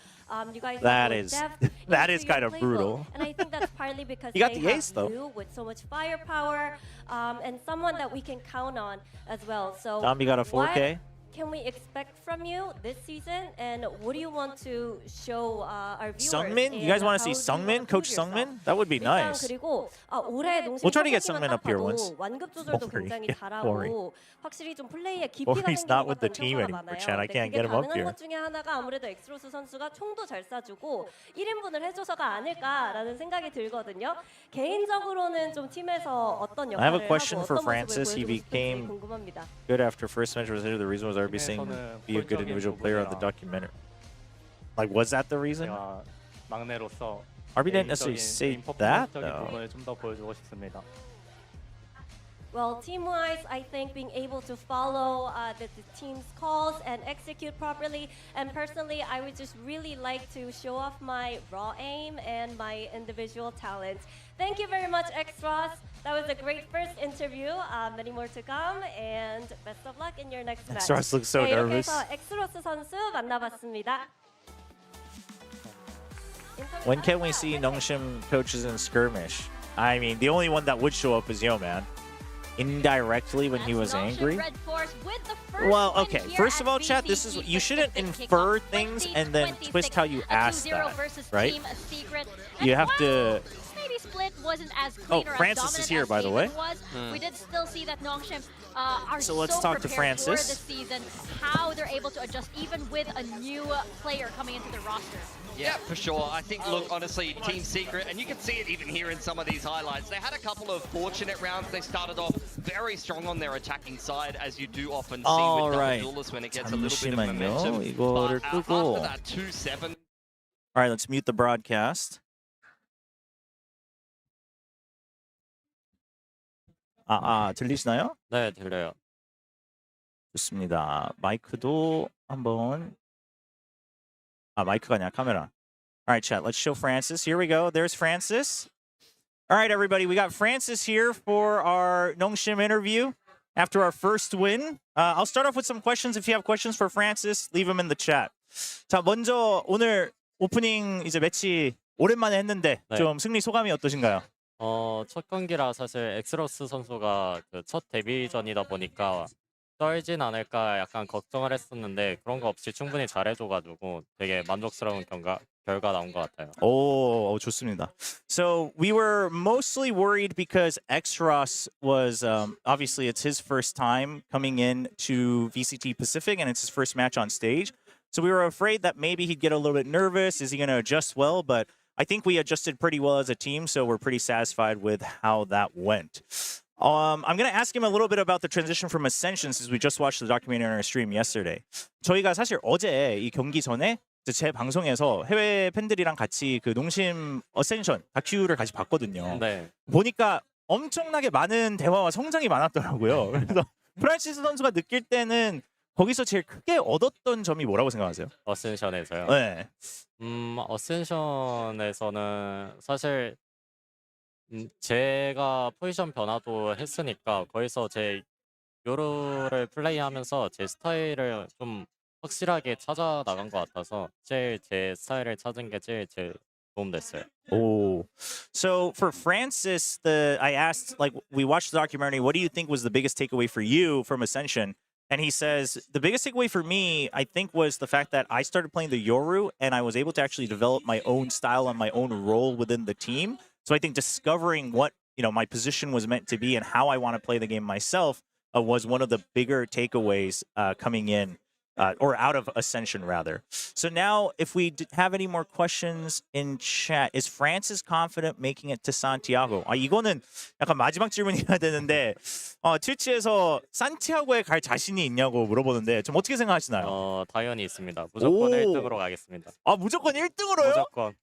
You guys That have more is- depth that into is your kind of playbook. brutal. And I think that's partly because You got they the have ace, though. you with so much firepower and someone that we can count on as well. So Domby got a 4K. what can we expect from you this season, and what do you want to show our viewers? Sungmin? You guys want to see Sungmin? Coach Sungmin? That would be nice. 그리고 올해 농심 We'll try to get 성적만 Sungmin up here 딱 봐도 once. 완급 조절도 Corey. 굉장히 Yeah, Corey. 잘하고 확실히 좀 플레이에 깊이가 Corey's 생기는 not with 것 the 같은 team 평가가 anymore, 많아요. Chan. I 근데 can't 그게 get him up 가능한 here. 것 중에 하나가 아무래도 엑스로스 선수가 총도 잘 쏴주고 1인분을 해줘서가 아닐까라는 생각이 들거든요. 개인적으로는 좀 팀에서 어떤 I have a 역할을 question 하고 for 어떤 모습을 Francis. He 보여주고 싶은지 became 궁금합니다. good after first match. Was the reason was RB saying be a good individual player on the documentary? Like, was that the reason? 제가 막내로서 RB didn't necessarily say that 퍼포먼스적인 though. 부분을 좀 더 보여주고 싶습니다. Well, team-wise, I think being able to follow the team's calls and execute properly, and personally, I would just really like to show off my raw aim and my individual talent. Thank you very much, Xross. That was a great first interview. Many more to come, and best of luck in your next match. Xross looks so 네, 이렇게 nervous. 해서 엑스로스 선수 만나봤습니다. When can we see Nongshim coaches in skirmish? I mean, the only one that would show up is Yo Man. Indirectly when he was angry. Well, okay. First of all, chat, this is you shouldn't infer things and then twist how you ask that, right? You have to. Maybe split wasn't as clean or as Francis dominant is here, as by the way. Jaden was, we did still see that Nongshim are So let's talk to prepared for Francis. this season, how they're able to adjust even with a new player coming into the roster. Yeah, for sure. I think, look, honestly, Team Secret, and you can see it even here in some of these highlights, they had a couple of fortunate rounds. They started off very strong on their attacking side, as you do often see with double duelists when it gets a little bit of momentum. 이거를 But 끄고. after that 2-7, All right, let's mute the broadcast. 들리시나요? 네, 들려요. 좋습니다. 마이크도 한번. 마이크가 아니라 카메라. All right, chat. Let's show Francis. Here we go. There's Francis. All right, everybody. We got Francis here for our Nongshim interview after our first win. I'll start off with some questions. If you have questions for Francis, leave them in the chat. 자, 먼저 오늘 오프닝 이제 매치 오랜만에 했는데 네. 좀 승리 소감이 어떠신가요? 첫 경기라 사실 엑스로스 선수가 그 첫 데뷔전이다 보니까 떨진 않을까 약간 걱정을 했었는데 그런 거 없이 충분히 잘해줘가지고 되게 만족스러운 결과 나온 것 같아요. 오, 좋습니다. So we were mostly worried because X-Ross was obviously it's his first time coming in to VCT Pacific and it's his first match on stage. So we were afraid that maybe he'd get a little bit nervous. Is he going to adjust well? But I think we adjusted pretty well as a team, so we're pretty satisfied with how that went. I'm going to ask him a little bit about the transition from Ascension since we just watched the documentary on our stream yesterday. 저희가 사실 어제 이 경기 전에 제 방송에서 해외 팬들이랑 같이 그 농심 어센션 다큐를 같이 봤거든요. 네. 보니까 엄청나게 많은 대화와 성장이 많았더라고요. 그래서 프란시스 선수가 느낄 때는 거기서 제일 크게 얻었던 점이 뭐라고 생각하세요? 어센션에서요? 네. 어센션에서는 사실 제가 포지션 변화도 했으니까 거기서 제 요루를 플레이하면서 제 스타일을 좀 확실하게 찾아 나간 것 같아서 제일 제 스타일을 찾은 게 제일 도움됐어요. Oh, so for Francis, I asked, like, we watched the documentary. What do you think was the biggest takeaway for you from Ascension? And he says the biggest takeaway for me, I think, was the fact that I started playing the Yoru and I was able to actually develop my own style and my own role within the team. So I think discovering what my position was meant to be and how I want to play the game myself was one of the bigger takeaways coming in. Or out of Ascension, rather. So now, if we have any more questions in chat, is Francis confident making it to Santiago? 이거는 약간 마지막 질문이어야 되는데 트위치에서 산티아고에 갈 자신이 있냐고 물어보는데 좀 어떻게 생각하시나요? 당연히 있습니다. 무조건 1등으로 가겠습니다. 무조건 1등으로요? 무조건.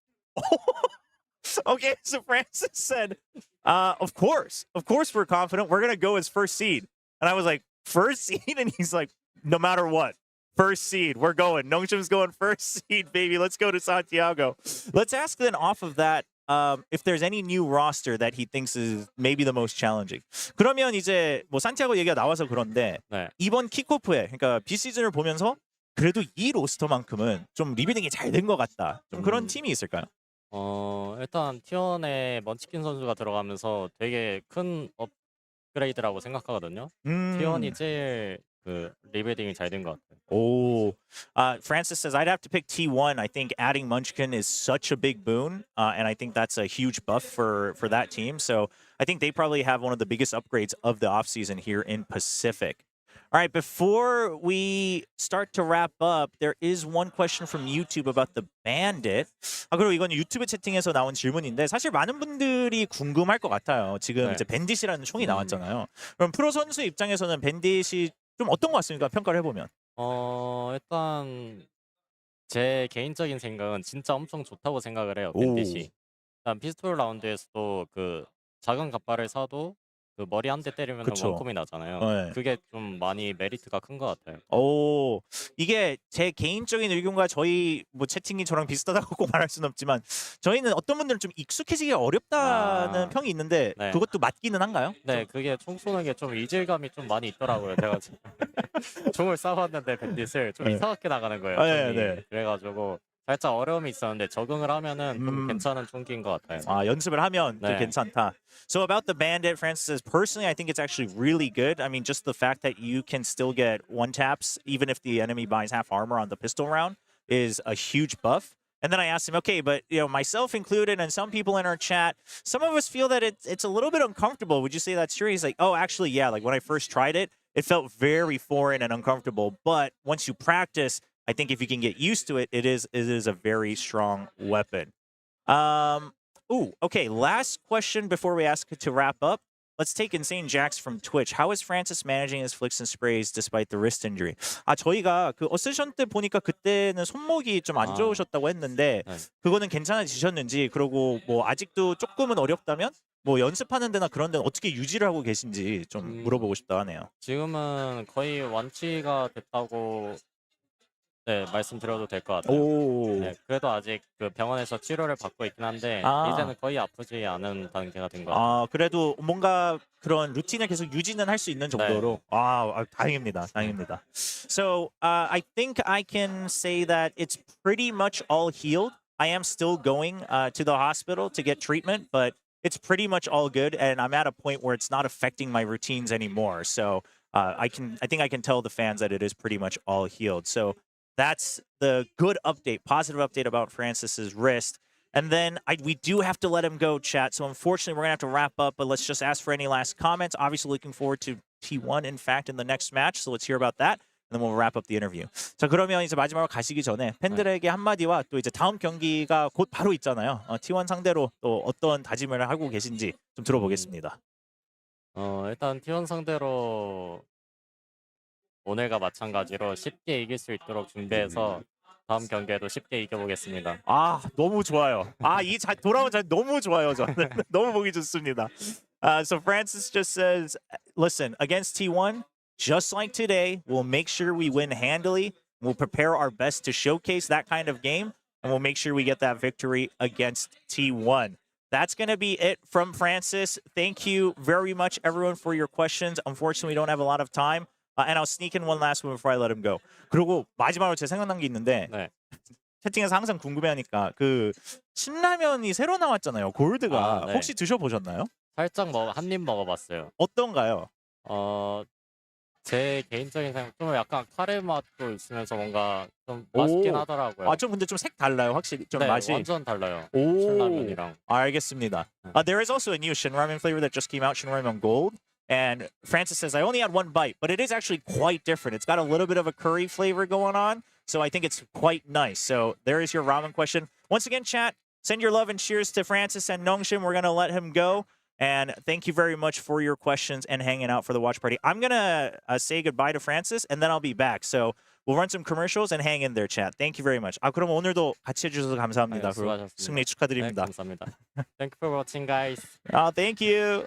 Okay, so Francis said, of course we're confident. We're going to go as first seed. And I was like, first seed? And he's like, no matter what. First seed, we're going. Nongshim's going first seed, baby. Let's go to Santiago. Let's ask then off of that if there's any new roster that he thinks is maybe the most challenging. 그러면 이제 뭐 산티아고 얘기가 나와서 그런데 네. 이번 킥오프에 그러니까 비시즌을 보면서 그래도 이 로스터만큼은 좀 리빌딩이 잘 된 것 같다. 좀 그런 팀이 있을까요? 일단 T1에 먼치킨 선수가 들어가면서 되게 큰 업그레이드라고 생각하거든요. T1이 제일 리빌딩이 잘 된 것 같아요. Francis says, I'd have to pick T1. I think adding Munchkin is such a big boon, and I think that's a huge buff for that team. So I think they probably have one of the biggest upgrades of the offseason here in Pacific. All right, before we start to wrap up, there is one question from YouTube about the Bandit. 그리고 이건 유튜브 채팅에서 나온 질문인데 사실 많은 분들이 궁금할 것 같아요. 지금 이제 밴딧이라는 총이 나왔잖아요. 그럼 프로 선수 입장에서는 밴딧이 좀 어떤 것 같습니까? 평가를 해보면. 일단 제 개인적인 생각은 진짜 엄청 좋다고 생각을 해요. 밴딧이. 일단 피스톨 라운드에서도 그 작은 갑바를 사도 그 머리 한 대 때리면 원콤이 나잖아요. 네. 그게 좀 많이 메리트가 큰 것 같아요. 이게 제 개인적인 의견과 저희 뭐 채팅이 저랑 비슷하다고 꼭 말할 수는 없지만 저희는 어떤 분들은 좀 익숙해지기 어렵다는 평이 있는데 네. 그것도 맞기는 한가요? 네, 그게 총 쏘는 게 좀 이질감이 좀 많이 있더라고요. 제가 총을 쏴봤는데 밴딧을 좀 이상하게 나가는 거예요. 총이. 그래가지고 살짝 어려움이 있었는데 적응을 하면은 좀 괜찮은 총기인 것 같아요. 연습을 하면 또 괜찮다. So about the Bandit, Francis says, personally, I think it's actually really good. I mean, just the fact that you can still get one taps, even if the enemy buys half armor on the pistol round, is a huge buff. And then I asked him, okay, but myself included and some people in our chat, some of us feel that it's a little bit uncomfortable. Would you say that's true? He's like, oh, actually, yeah. Like when I first tried it, it felt very foreign and uncomfortable. But once you practice, I think if you can get used to it, it is a very strong weapon. Okay. Last question before we ask to wrap up. Let's take Insane Jax from Twitch. How is Francis managing his flicks and sprays despite the wrist injury? 저희가 그 어세션 때 보니까 그때는 손목이 좀 안 좋으셨다고 했는데 그거는 괜찮아지셨는지 그리고 뭐 아직도 조금은 어렵다면 뭐 연습하는 데나 그런 데는 어떻게 유지를 하고 계신지 좀 물어보고 싶다 하네요. 지금은 거의 완치가 됐다고 네, 말씀드려도 될 것 같아요. 네, 그래도 아직 그 병원에서 치료를 받고 있긴 한데 이제는 거의 아프지 않은 단계가 된 것 같아요. 그래도 뭔가 그런 루틴을 계속 유지는 할 수 있는 정도로 다행입니다. 다행입니다. So I think I can say that it's pretty much all healed. I am still going to the hospital to get treatment, but it's pretty much all good, and I'm at a point where it's not affecting my routines anymore. So I think I can tell the fans that it is pretty much all healed. So that's the good update, positive update about Francis's wrist. And then we do have to let him go, chat. So unfortunately, we're going to have to wrap up, but let's just ask for any last comments. Obviously, looking forward to T1, in fact, in the next match. So let's hear about that. And then we'll wrap up the interview. 자, 그러면 이제 마지막으로 가시기 전에 팬들에게 한마디와 또 이제 다음 경기가 곧 바로 있잖아요. T1 상대로 또 어떤 다짐을 하고 계신지 좀 들어보겠습니다. 일단 T1 상대로 오늘과 마찬가지로 쉽게 이길 수 있도록 준비해서 다음 경기에도 쉽게 이겨보겠습니다. 너무 좋아요. 돌아온 잘 너무 좋아요. 저는 너무 보기 좋습니다. So Francis just says, listen, against T1, just like today, we'll make sure we win handily. We'll prepare our best to showcase that kind of game, and we'll make sure we get that victory against T1. That's going to be it from Francis. Thank you very much, everyone, for your questions. Unfortunately, we don't have a lot of time. And I'll sneak in one last one before I let him go. 그리고 마지막으로 제 생각난 게 있는데 채팅에서 항상 궁금해하니까 그 신라면이 새로 나왔잖아요. 골드가. 혹시 드셔보셨나요? 살짝 한 입 먹어봤어요. 어떤가요? 제 개인적인 생각 좀 약간 카레 맛도 있으면서 뭔가 좀 맛있긴 하더라고요. 근데 좀 색 달라요. 확실히 좀 네, 맛이. 완전 달라요. 신라면이랑. 알겠습니다. There is also a new Shinramen flavor that just came out, Shinramen Gold. And Francis says, I only had one bite, but it is actually quite different. It's got a little bit of a curry flavor going on, so I think it's quite nice. So there is your ramen question. Once again, chat, send your love and cheers to Francis and Nongshim. We're going to let him go. And thank you very much for your questions and hanging out for the watch party. I'm going to say goodbye to Francis, and then I'll be back. So we'll run some commercials and hang in there, chat. Thank you very much. 그럼 오늘도 같이 해주셔서 감사합니다. 승리 축하드립니다. 네, 감사합니다. Thank you for watching, guys. Thank you.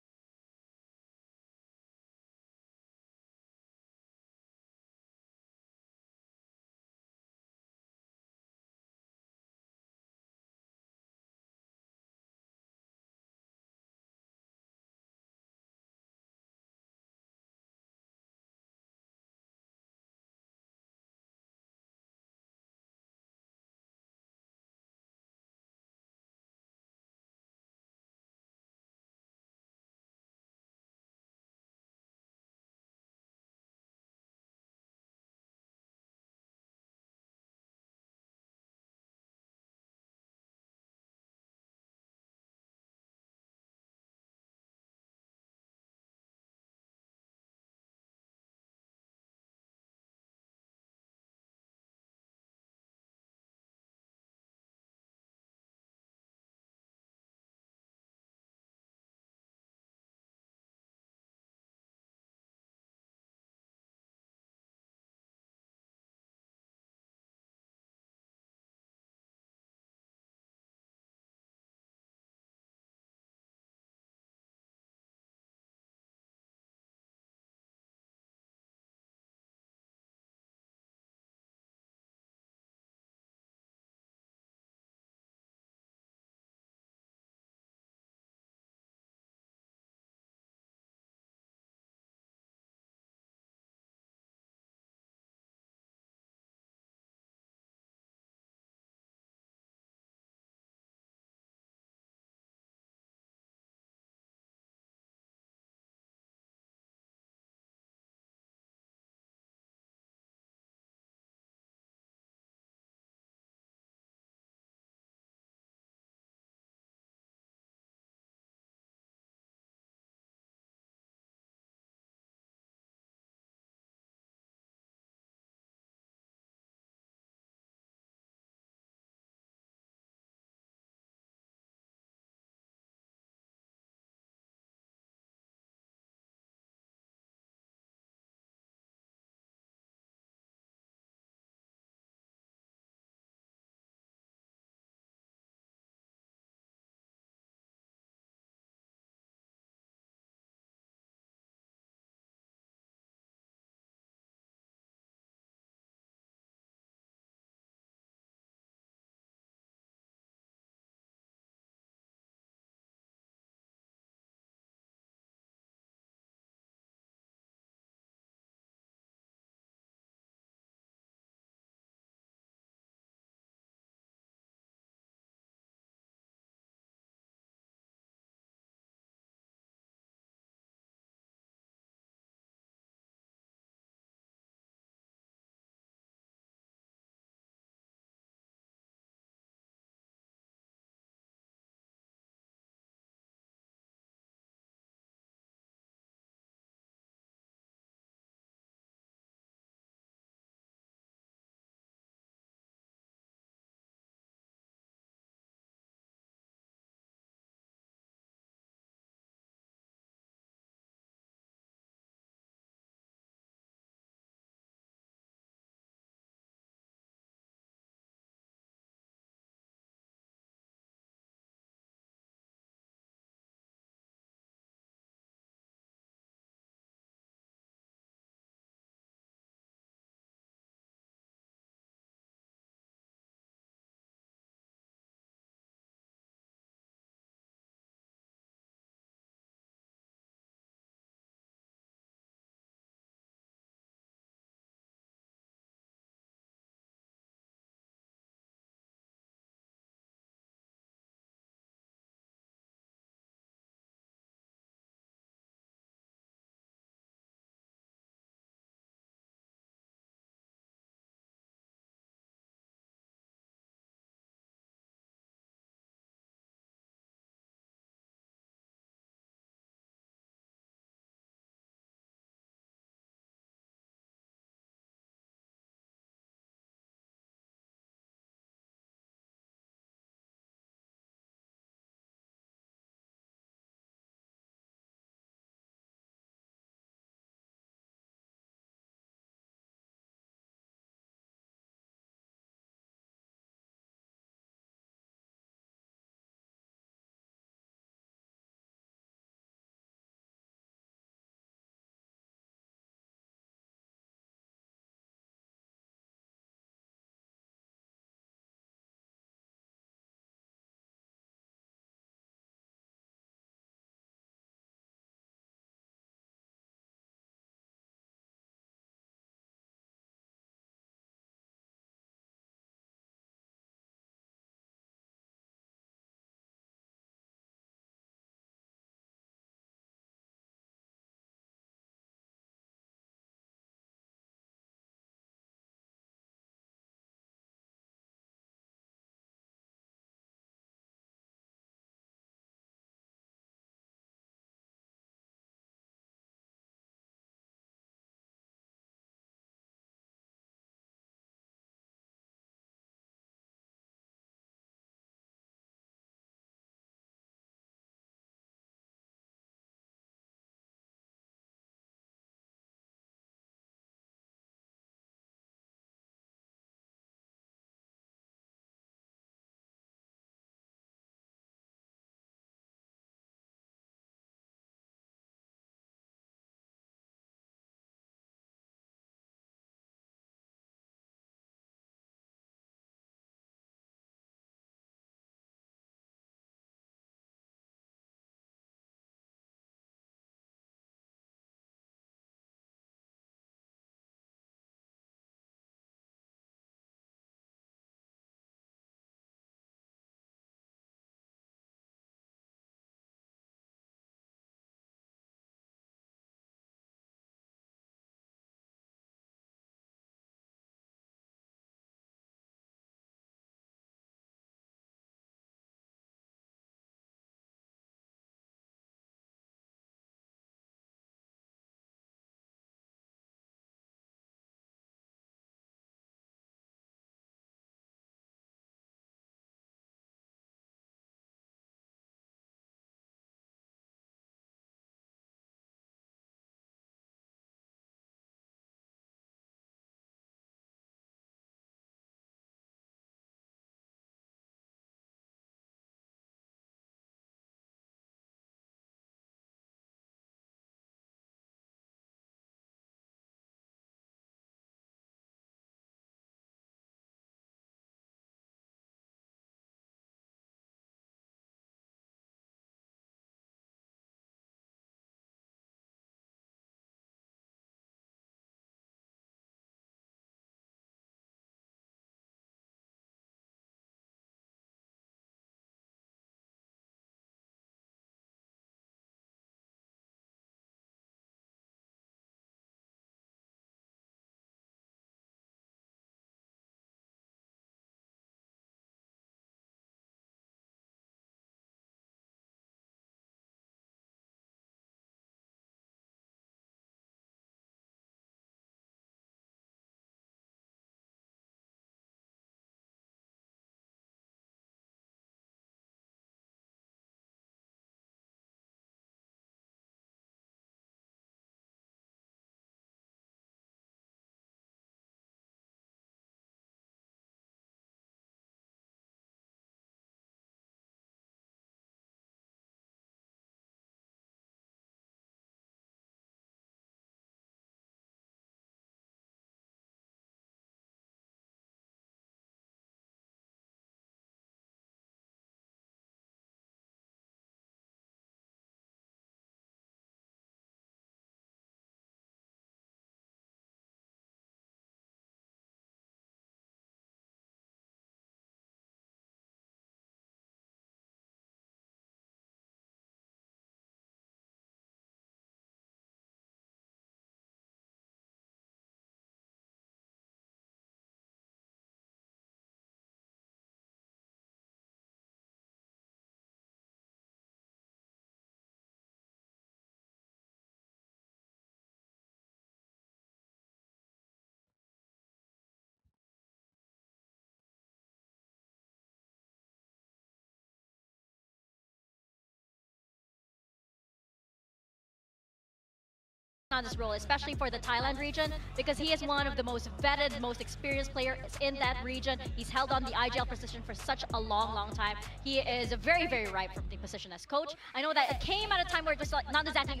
on this role, especially for the Thailand region, because he is one of the most vetted, most experienced players in that region. He's held on the IGL position for such a long time. He is very, very ripe for the position as coach. I know that it came at a time where it was like not exactly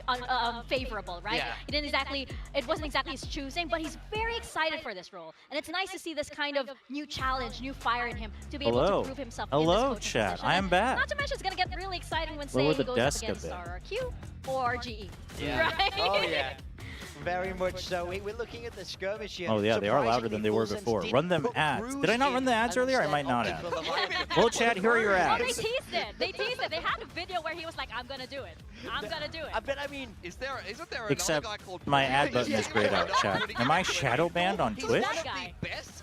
favorable, right? Yeah. He didn't exactly, it wasn't exactly his choosing, but he's very excited for this role. And it's nice to see this kind of new challenge, new fire in him to be able to prove himself in this coaching chat. position. I am And back. not to mention, it's going to get really exciting when Lower Say the goes desk up a against bit. RRQ or GE. Yeah. Right? Oh, yeah. Very much so. We're looking at the skirmish here. Oh yeah, they are louder than they were Surprisingly, before. Full Run them Sense ads. put Did I not Bruce run the in ads and earlier? I instead might not opted have. for Leviathan. Well, chat, here are your Well, they ads. teased it. They teased it. They had a video where he was like, I'm gonna do it. I'm gonna do it. But I mean, isn't there Except another guy called my Bruce? ad button is grayed out, chat. Am I shadow banned on He's Twitch? one of the best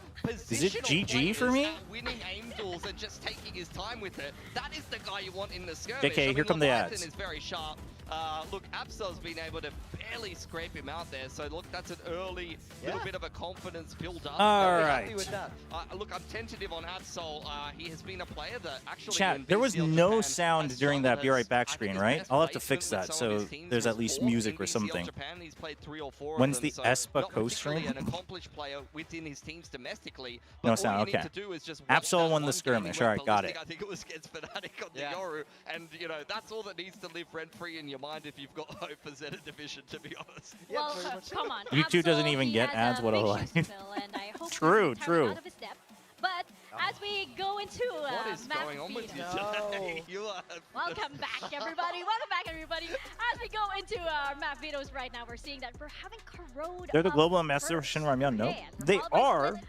Is it positional GG for me? players at winning aim duels and just taking his time with it. That is the guy you want in the skirmish. JK, I mean, here come the Leviathan ads. is very sharp. Look, Absol's been able to barely scrape him out there. So look, that's an early little bit of a confidence build up. All Very right. happy with that. Look, I'm tentative on Absol. He has been a player that actually. Chat, when there was VCL no Japan sound during that Be Right Back screen, right? I'll have to fix that some of so his teams there's was at least fourth music in or VCL something. Japan. He's played 3 or 4 When's of the them, ESPA not co-stream? particularly an accomplished player within his teams domestically. No But all sound, you need okay. to do is just watch Absol that won the one game. He skirmish. went All right, got ballistic. it. I think it was against Fnatic on the Yoru, and you know that's all that needs to live rent-free in your mind if you've got hope for ZETA Division, to be honest. Well, come on. YouTube doesn't Absol, even he get has ads. What a big lie. shoes to fill, and I hope True, he's entirely true. out of his depth. But as we go into What is map going on with you veto- today? You are. Welcome back, everybody. Welcome back, everybody. As we go into our map vetoes right now, we're seeing that we're having Corrode. They're the up global ambassador first. for Shinramyeon. No, Man, they followed by are. Split.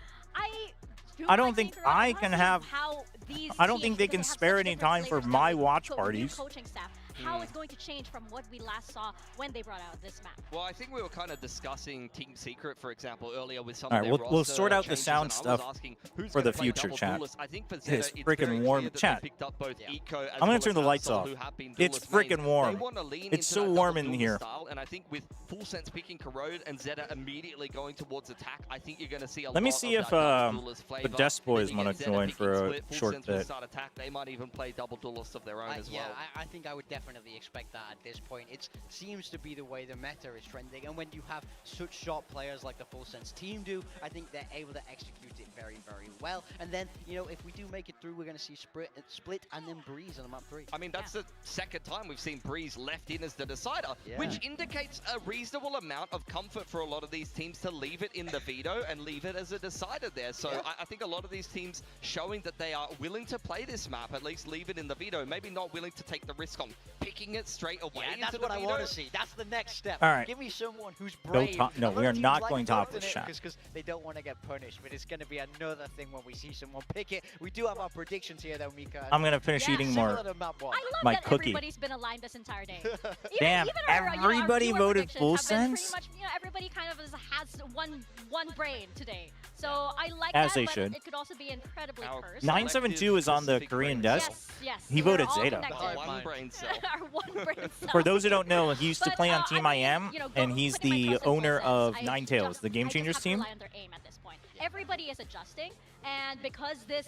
I don't think I can have. How these I don't teams, think they because can have spare such any different time for flavors my now, watch new parties. coaching staff, how it's going to change from what we last saw when they brought out this map. Well, I think we were kind of discussing Team Secret, for example, earlier with some All of right, their we'll roster sort out the changes, sound and I was stuff asking who's for gonna the play future, double chat. duelists. I think for ZETA, It's very freaking warm, clear that chat. they picked up both Eco as I'm gonna well turn as the lights Absol, off. who have been It's duelist mains. freaking warm. They want to lean It's into so that warm double in duelist here. Style, and I think with Full Sense picking Corrode and ZETA immediately going towards attack, I think you're going to see a Let me lot see of if that double duelist the flavor. Desk Boys Then you want get to ZETA join picking for a split, Full short Sense will bit. start attack. They might even play double duelists of their own as well. I think I would definitely expect that at this point. It seems to be the way the meta is trending, and when you have such sharp players like the Full Sense team do, I think they're able to execute it very, very well. And then, you know, if we do make it through, we're going to see Split and then Breeze on the map 3. I mean, that's the second time we've seen Breeze left in as the decider, which indicates a reasonable amount of comfort for a lot of these teams to leave it in the veto and leave it as a decider there. So I think a lot of these teams showing that they are willing to play this map, at least leave it in the veto, maybe not willing to take the risk on picking it straight away into that's the what I veto. want to see. That's the next step. All right. Give me someone who's Go brave. top- no, A lot we of are teams not like going top with it Shaq. because they don't want to get punished, but it's going to be another thing when we see someone pick it. We do have our predictions here, though, Mika. I'm gonna finish eating more. Similar to map 1. I love My that cookie. everybody's been aligned this entire day. Damn, everybody viewer voted predictions Full have been Sense? pretty much, everybody kind of has one brain today. So I like As that, they but should. it could also be incredibly cursed. 972 is on the Korean desk. Yes, He we're voted all Zeta. connected. One brain cell. Our one brain cell. For those who don't know, he used to But, play on I Team mean, IM, you know, and he's putting my the trust in Full owner Sense, of I Ninetales, just- the Game I just Changers have to team. rely on their aim at this point. Everybody is adjusting, and because this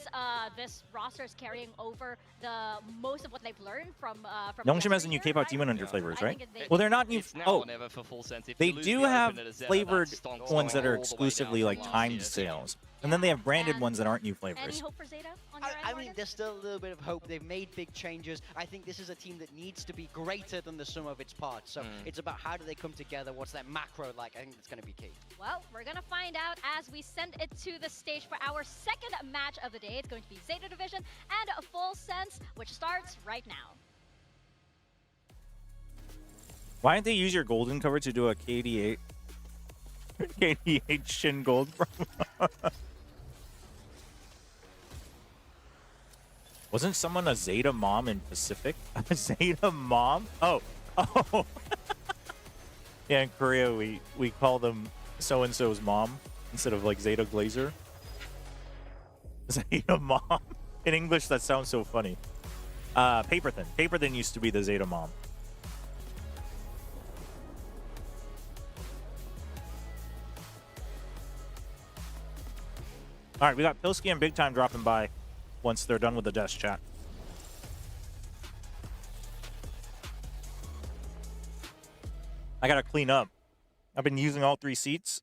roster is carrying over the most of what they've learned from Yongshin has the new K-pop Demon Hunter flavors, I right? think they- Well, they're not new. It's now Oh, or never for Full Sense. If they you lose do the have opener to ZETA, flavored that stonks ones that going are all the way down exclusively from like last timed year. sales, and then they have branded And ones that aren't new Any flavors. hope for Zeta on your end, I mean, Morgan? there's still a little bit of hope. They've made big changes. I think this is a team that needs to be greater than the sum of its parts. So it's about how do they come together? What's that macro like? I think that's going to be key. Well, we're going to find out as we send it to the stage for our second match of the day. It's going to be Zeta Division and a Full Sense, which starts right now. Why didn't they use your golden cover to do a KD8? KD8 Shin Gold promo? Wasn't someone a Zeta mom in Pacific? A Zeta mom? Oh. Yeah, in Korea we call them so-and-so's mom instead of like Zeta Glazer. Zeta mom. In English, that sounds so funny. Paperthin. Paperthin used to be the Zeta mom. All right, we got Pilsky and Big Time dropping by once they're done with the desk chat. I gotta clean up. I've been using all 3 seats.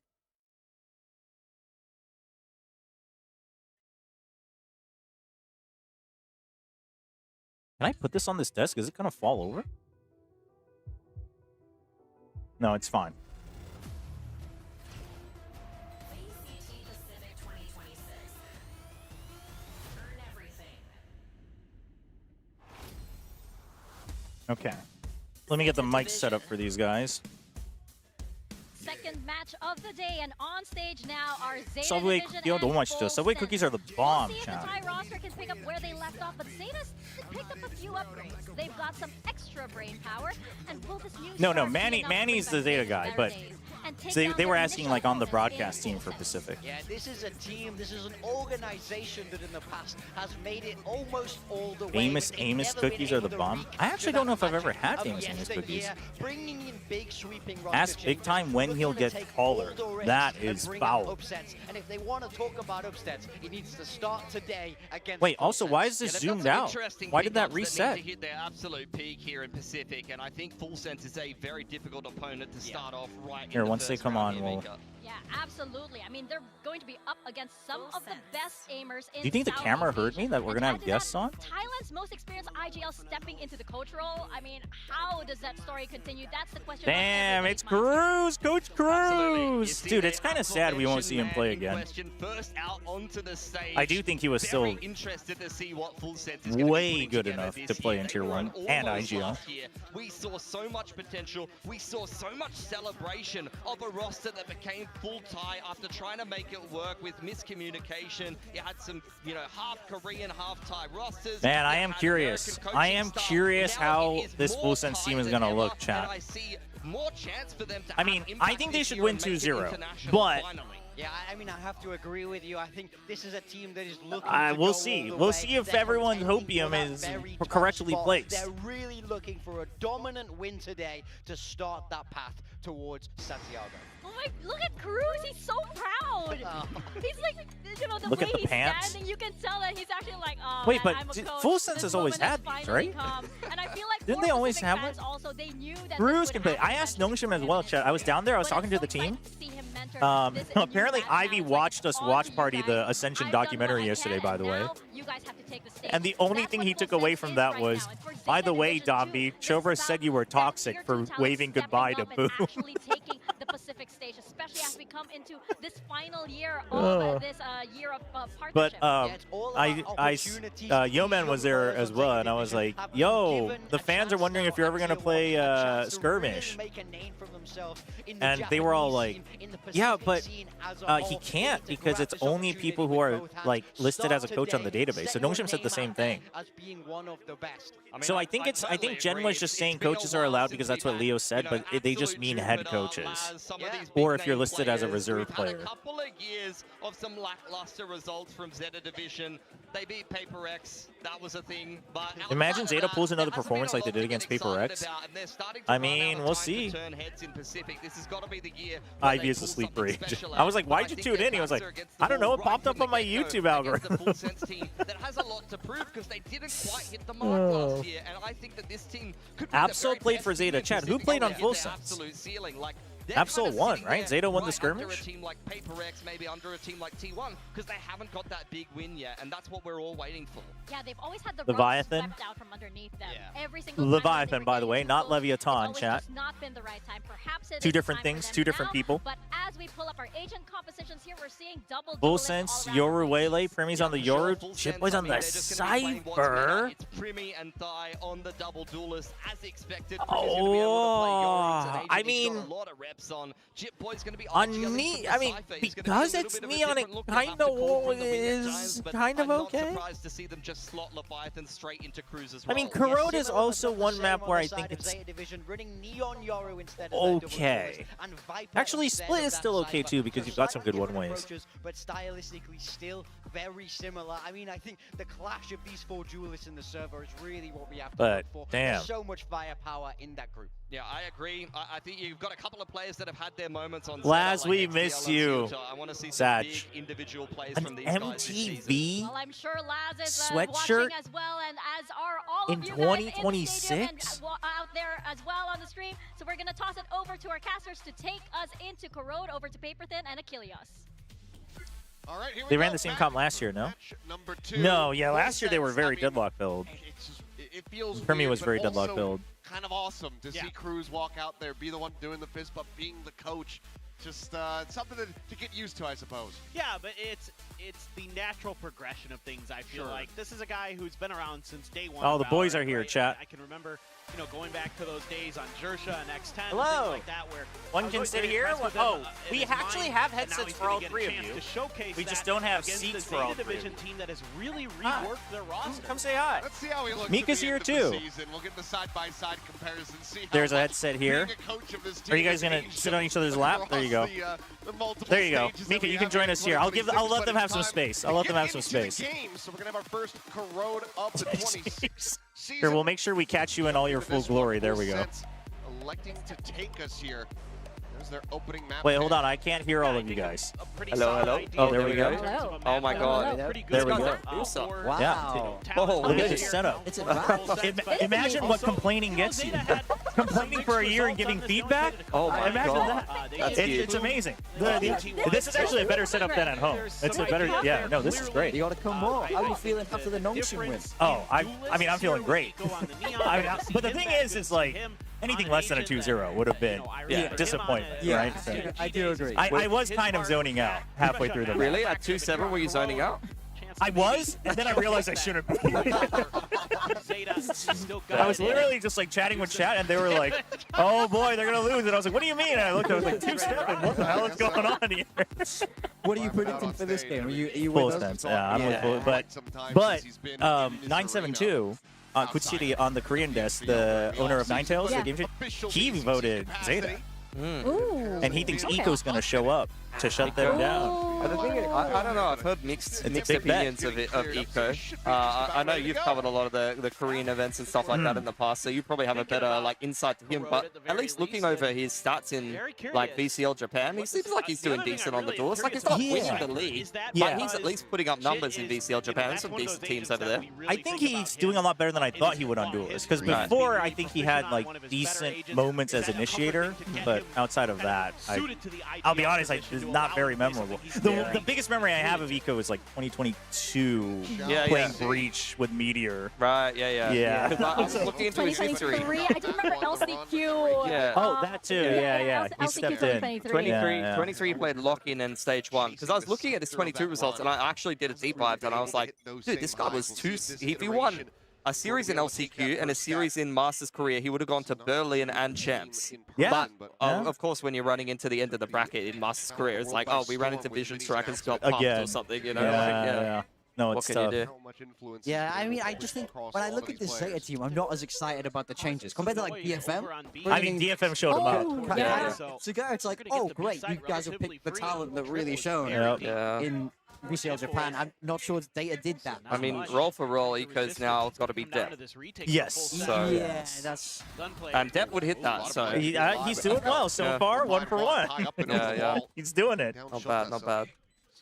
Can I put this on this desk? Is it gonna fall over? No, it's fine. VCT Pacific 2026. Earn everything. Okay. Let me get the mic set up for these guys. Second match of the day, and on stage now are ZETA Subway Division cookie, and 너무 맛있죠. Subway Full cookies Sense. are the bomb, We'll see if the chat. Thai roster can pick up where they left off, but ZETA's picked up a few upgrades. They've got some extra brain power, and will this new No, start be Manny's enough to bring the back Zeta ZETA's guy, better but days and take they down were their asking initial like on the opponents broadcast in team for Full Pacific. Yeah, this is a team, this is an organization that in the past has made it almost all the way. Amos cookies are the bomb. I actually don't know if I've ever had Amos cookies. Bringing in big sweeping Ask Big Time when he'll get taller. That is foul. Upsets. And if they want to talk about upsets, it needs to start today against Wait, Full also, Sense. why is this zoomed out? Why did that reset? Need to hit their absolute peak here in Pacific, and I think Full Sense is a very difficult opponent to start off right Here, in the once they first come round on, here, we'll... Mika. Yeah, absolutely. I mean, they're going to be up against some of the best aimers in Do you think the Southeast camera heard Asia. me that we're And gonna add have to guests that, on? Thailand's most experienced IGL stepping into the coach role. I mean, how does that story continue? That's the question. Damn, it's Cruz! Coach Cruz! Dude, it's kind of sad we won't see him play again. First out onto the stage. I do think he was still Very interested to see what Full Sense is gonna be way putting good together enough this to play year. in They Tier were 1 on and almost IGL. last year. We saw so much potential. We saw so much celebration of a roster that became full Thai after trying to make it work with miscommunication. You had some, half Korean, half Thai rosters. Man, I You am had curious. American I coaching am staff. curious Now how it is this more Full Sense Thai team is than going to ever, look, and chat. I see more chance for them to I mean, have I impact think they this should year win and make it 2-0, international but finally. Yeah, I mean, I have to agree with you. I think this is a team that is looking we'll to go see. all the We'll way. see if They're everyone's contending for hopium that is very top correctly spot. placed. They're really looking for a dominant win today to start that path towards Santiago. Oh my, look at Cruz, he's so proud. He's like, the Look way at the he's pants. standing, you can tell that he's actually like, oh, Wait, man, but I'm a coach. Full Sense This has always moment had has these, finally right? come. And I feel like Didn't for they always Pacific have fans one? also, they knew that Cruz this can would play. I happen asked Nongshim as well, chat. I was down there. I was talking to the team. Apparently, Ivy watched us watch party the Ascension documentary yesterday, by the way. And the only thing he took away from that was, by the way, Domby, Chobra said you were toxic for waving goodbye to Boo. the Pacific stage, especially as we come into this final year of this year of partnership. But Yo-Man was there as well, and I was like, yo, the fans are wondering if you're ever going to play Skirmish. And they were all like, yeah, but he can't because it's only people who are like listed as a coach on the database. So Nongshim said the same thing. So I think Jen was just saying coaches are allowed because that's what Leo said, but they just mean head coaches. Or if you're listed as a reserve player. A couple of years of some lackluster results from ZETA Division. They beat Paper X. That was a thing. But Imagine ZETA pulls another performance like they did against Paper X. I mean, we'll see. This has got to be the year. Ivy is asleep rage. I was like, why'd you tune in? He was like, I don't know. It popped up on my YouTube algorithm. That has a lot to prove because they didn't quite hit the mark last year, and I think that this team could be Absol played for ZETA. Chad, who played on Full Sense? absolute ceiling. Like, Absol won, right? ZETA won the skirmish? Under a team like Paper X, maybe under a team like T1, because they haven't got that big win yet, and that's what we're all waiting for. Yeah, they've always had the Leviathan. swept out from underneath them. Every single time Leviathan, by the way, not it's Leviathan, always chat. just not been the right time. Perhaps it Two is different time for things, them two different now, people. But as we pull up our agent compositions here, we're seeing double Full duelists Sense, all around. Yoru Wele, Primi's on the Yoru, Shipboy's on the Cypher. It's Primi and Thai on the double duelist, as expected. Oh, I mean, a lot of reps on. Chipboy's going to be on me, I mean, because it's me on it, kind of is kind of okay. I'm not surprised to see them just slot Leviathan straight into Cruz as I well. mean, Kuroda is also one map where I think it's okay. Actually, Split is still okay too because you've got some good one-ways. But stylistically still very similar. I mean, I think the clash of these four duelists in the server is really what we have to look for. Damn. There's so much firepower in that group. Yeah, I agree. I think you've got a couple of players that have had their moments on Laz, ZETA, we like miss XDL you. and I want to see Sag. some big individual plays An from these guys this season. MTV Well, I'm sure Laz is sweatshirt watching as well, and as are all in of you guys in the 2026? stadium and out there as well on the stream. So we're gonna toss it over to our casters to take us into Corrode, over to Paperthin and Achilles. All right, here we They go. ran the same comp last year, no? Match number 2. No, yeah, last year they were very deadlock build. It feels Premi weird, was but very deadlock also build. kind of awesome to see Cruz walk out there, be the one doing the fist bump, being the coach. Just something to get used to, I suppose. Yeah, but it's the natural progression of things, I feel like. This is a guy who's been around since day one. Oh, the boys are here, chat. I can remember, going back to those days on Jersha and X10 Hello. and things like that where One can sit here. We actually have headsets for all three of you. We just don't have seats for all three. Division team that has really reworked their roster. Come say hi. Let's see how he looks. Mika's here too. We'll get the side-by-side comparison. See how There's a headset here. Are you guys gonna sit on each other's lap? There you go. There you go. Mika, you can join us here. I'll let them have some space. I'll let them have some space. So we're gonna have our first Corrode of the 20. Here, we'll make sure we catch you in all your full glory. There we go. Electing to take us here. There's their opening map. Wait, hold on. I can't hear all of you guys. Hello. Oh, there we go. Hello. Oh my god. There we go. Wow. Yeah. Look at this setup. It's advanced. Imagine what complaining gets you. Complaining for a year and giving feedback? Oh my Imagine god. that. It's amazing. This is actually a better setup than at home. It's a better, yeah, no, this is great. You gotta come more. How are you feeling after the Nongshim win? Oh, I mean, I'm feeling great. But the thing is, it's like, anything less than a 2-0 would have been disappointment, right? So, I do agree. I was kind of zoning out halfway through the match. Really? At 2-7 were you zoning out? I was, and then I realized I shouldn't be. I was literally just like chatting with chat, and they were like, "Oh boy, they're gonna lose." And I was like, "What do you mean?" And I looked, I was like, 2-7. What the hell is going on here? What are you predicting for this game? Are you Full with us? stance. Yeah, I'm with full. But 972. Kuchiri on the Korean desk, the owner of Ninetales, the game he voted ZETA. And he thinks Eco's going to show up to shut them down. But the thing is, I don't know. I've heard mixed opinions of Eco. I know you've covered a lot of the Korean events and stuff like that in the past, so you probably have a better insight to him. But at least looking over his stats in VCL Japan, he seems like he's doing decent on the doors. Like he's not winning the league, but he's at least putting up numbers in VCL Japan. There's some decent teams over there. I think he's doing a lot better than I thought he would on duels, because before I think he had decent moments as initiator, but outside of that, I'll be honest, it's not very memorable. The biggest memory I have of Eco is 2022 playing Breach with Meteor. Right, yeah. Yeah. I was looking into his history. 2023, I do remember LCQ. Yeah. Oh, that too. Yeah. He LCQ stepped in. 23 played lock-in and stage 1. Because I was looking at his 22 results, and I actually did a deep dive, and I was like, dude, this guy was if he won a series in LCQ and a series in Masters Korea, he would have gone to Berlin and Champs. Yeah. But of course, when you're running into the end of the bracket in Masters Korea, it's like, oh, we ran into Vision Strikers, got pumped or something, you know? Yeah. No, it's what tough. can you do? Yeah, I mean, I just think when I look at this ZETA team, I'm not as excited about the changes compared to DFM. I mean, DFM showed him up. Yeah. So it's like, oh, great, you guys have picked the talent that really shown in VCL Japan. I'm not sure ZETA did that. I mean, roll for roll, Eco's now got to be Depp. Yes. So, yeah, that's... And Depp would hit that, so... He's doing well so far, 1 for 1. Yeah. He's doing it. Not bad, not bad.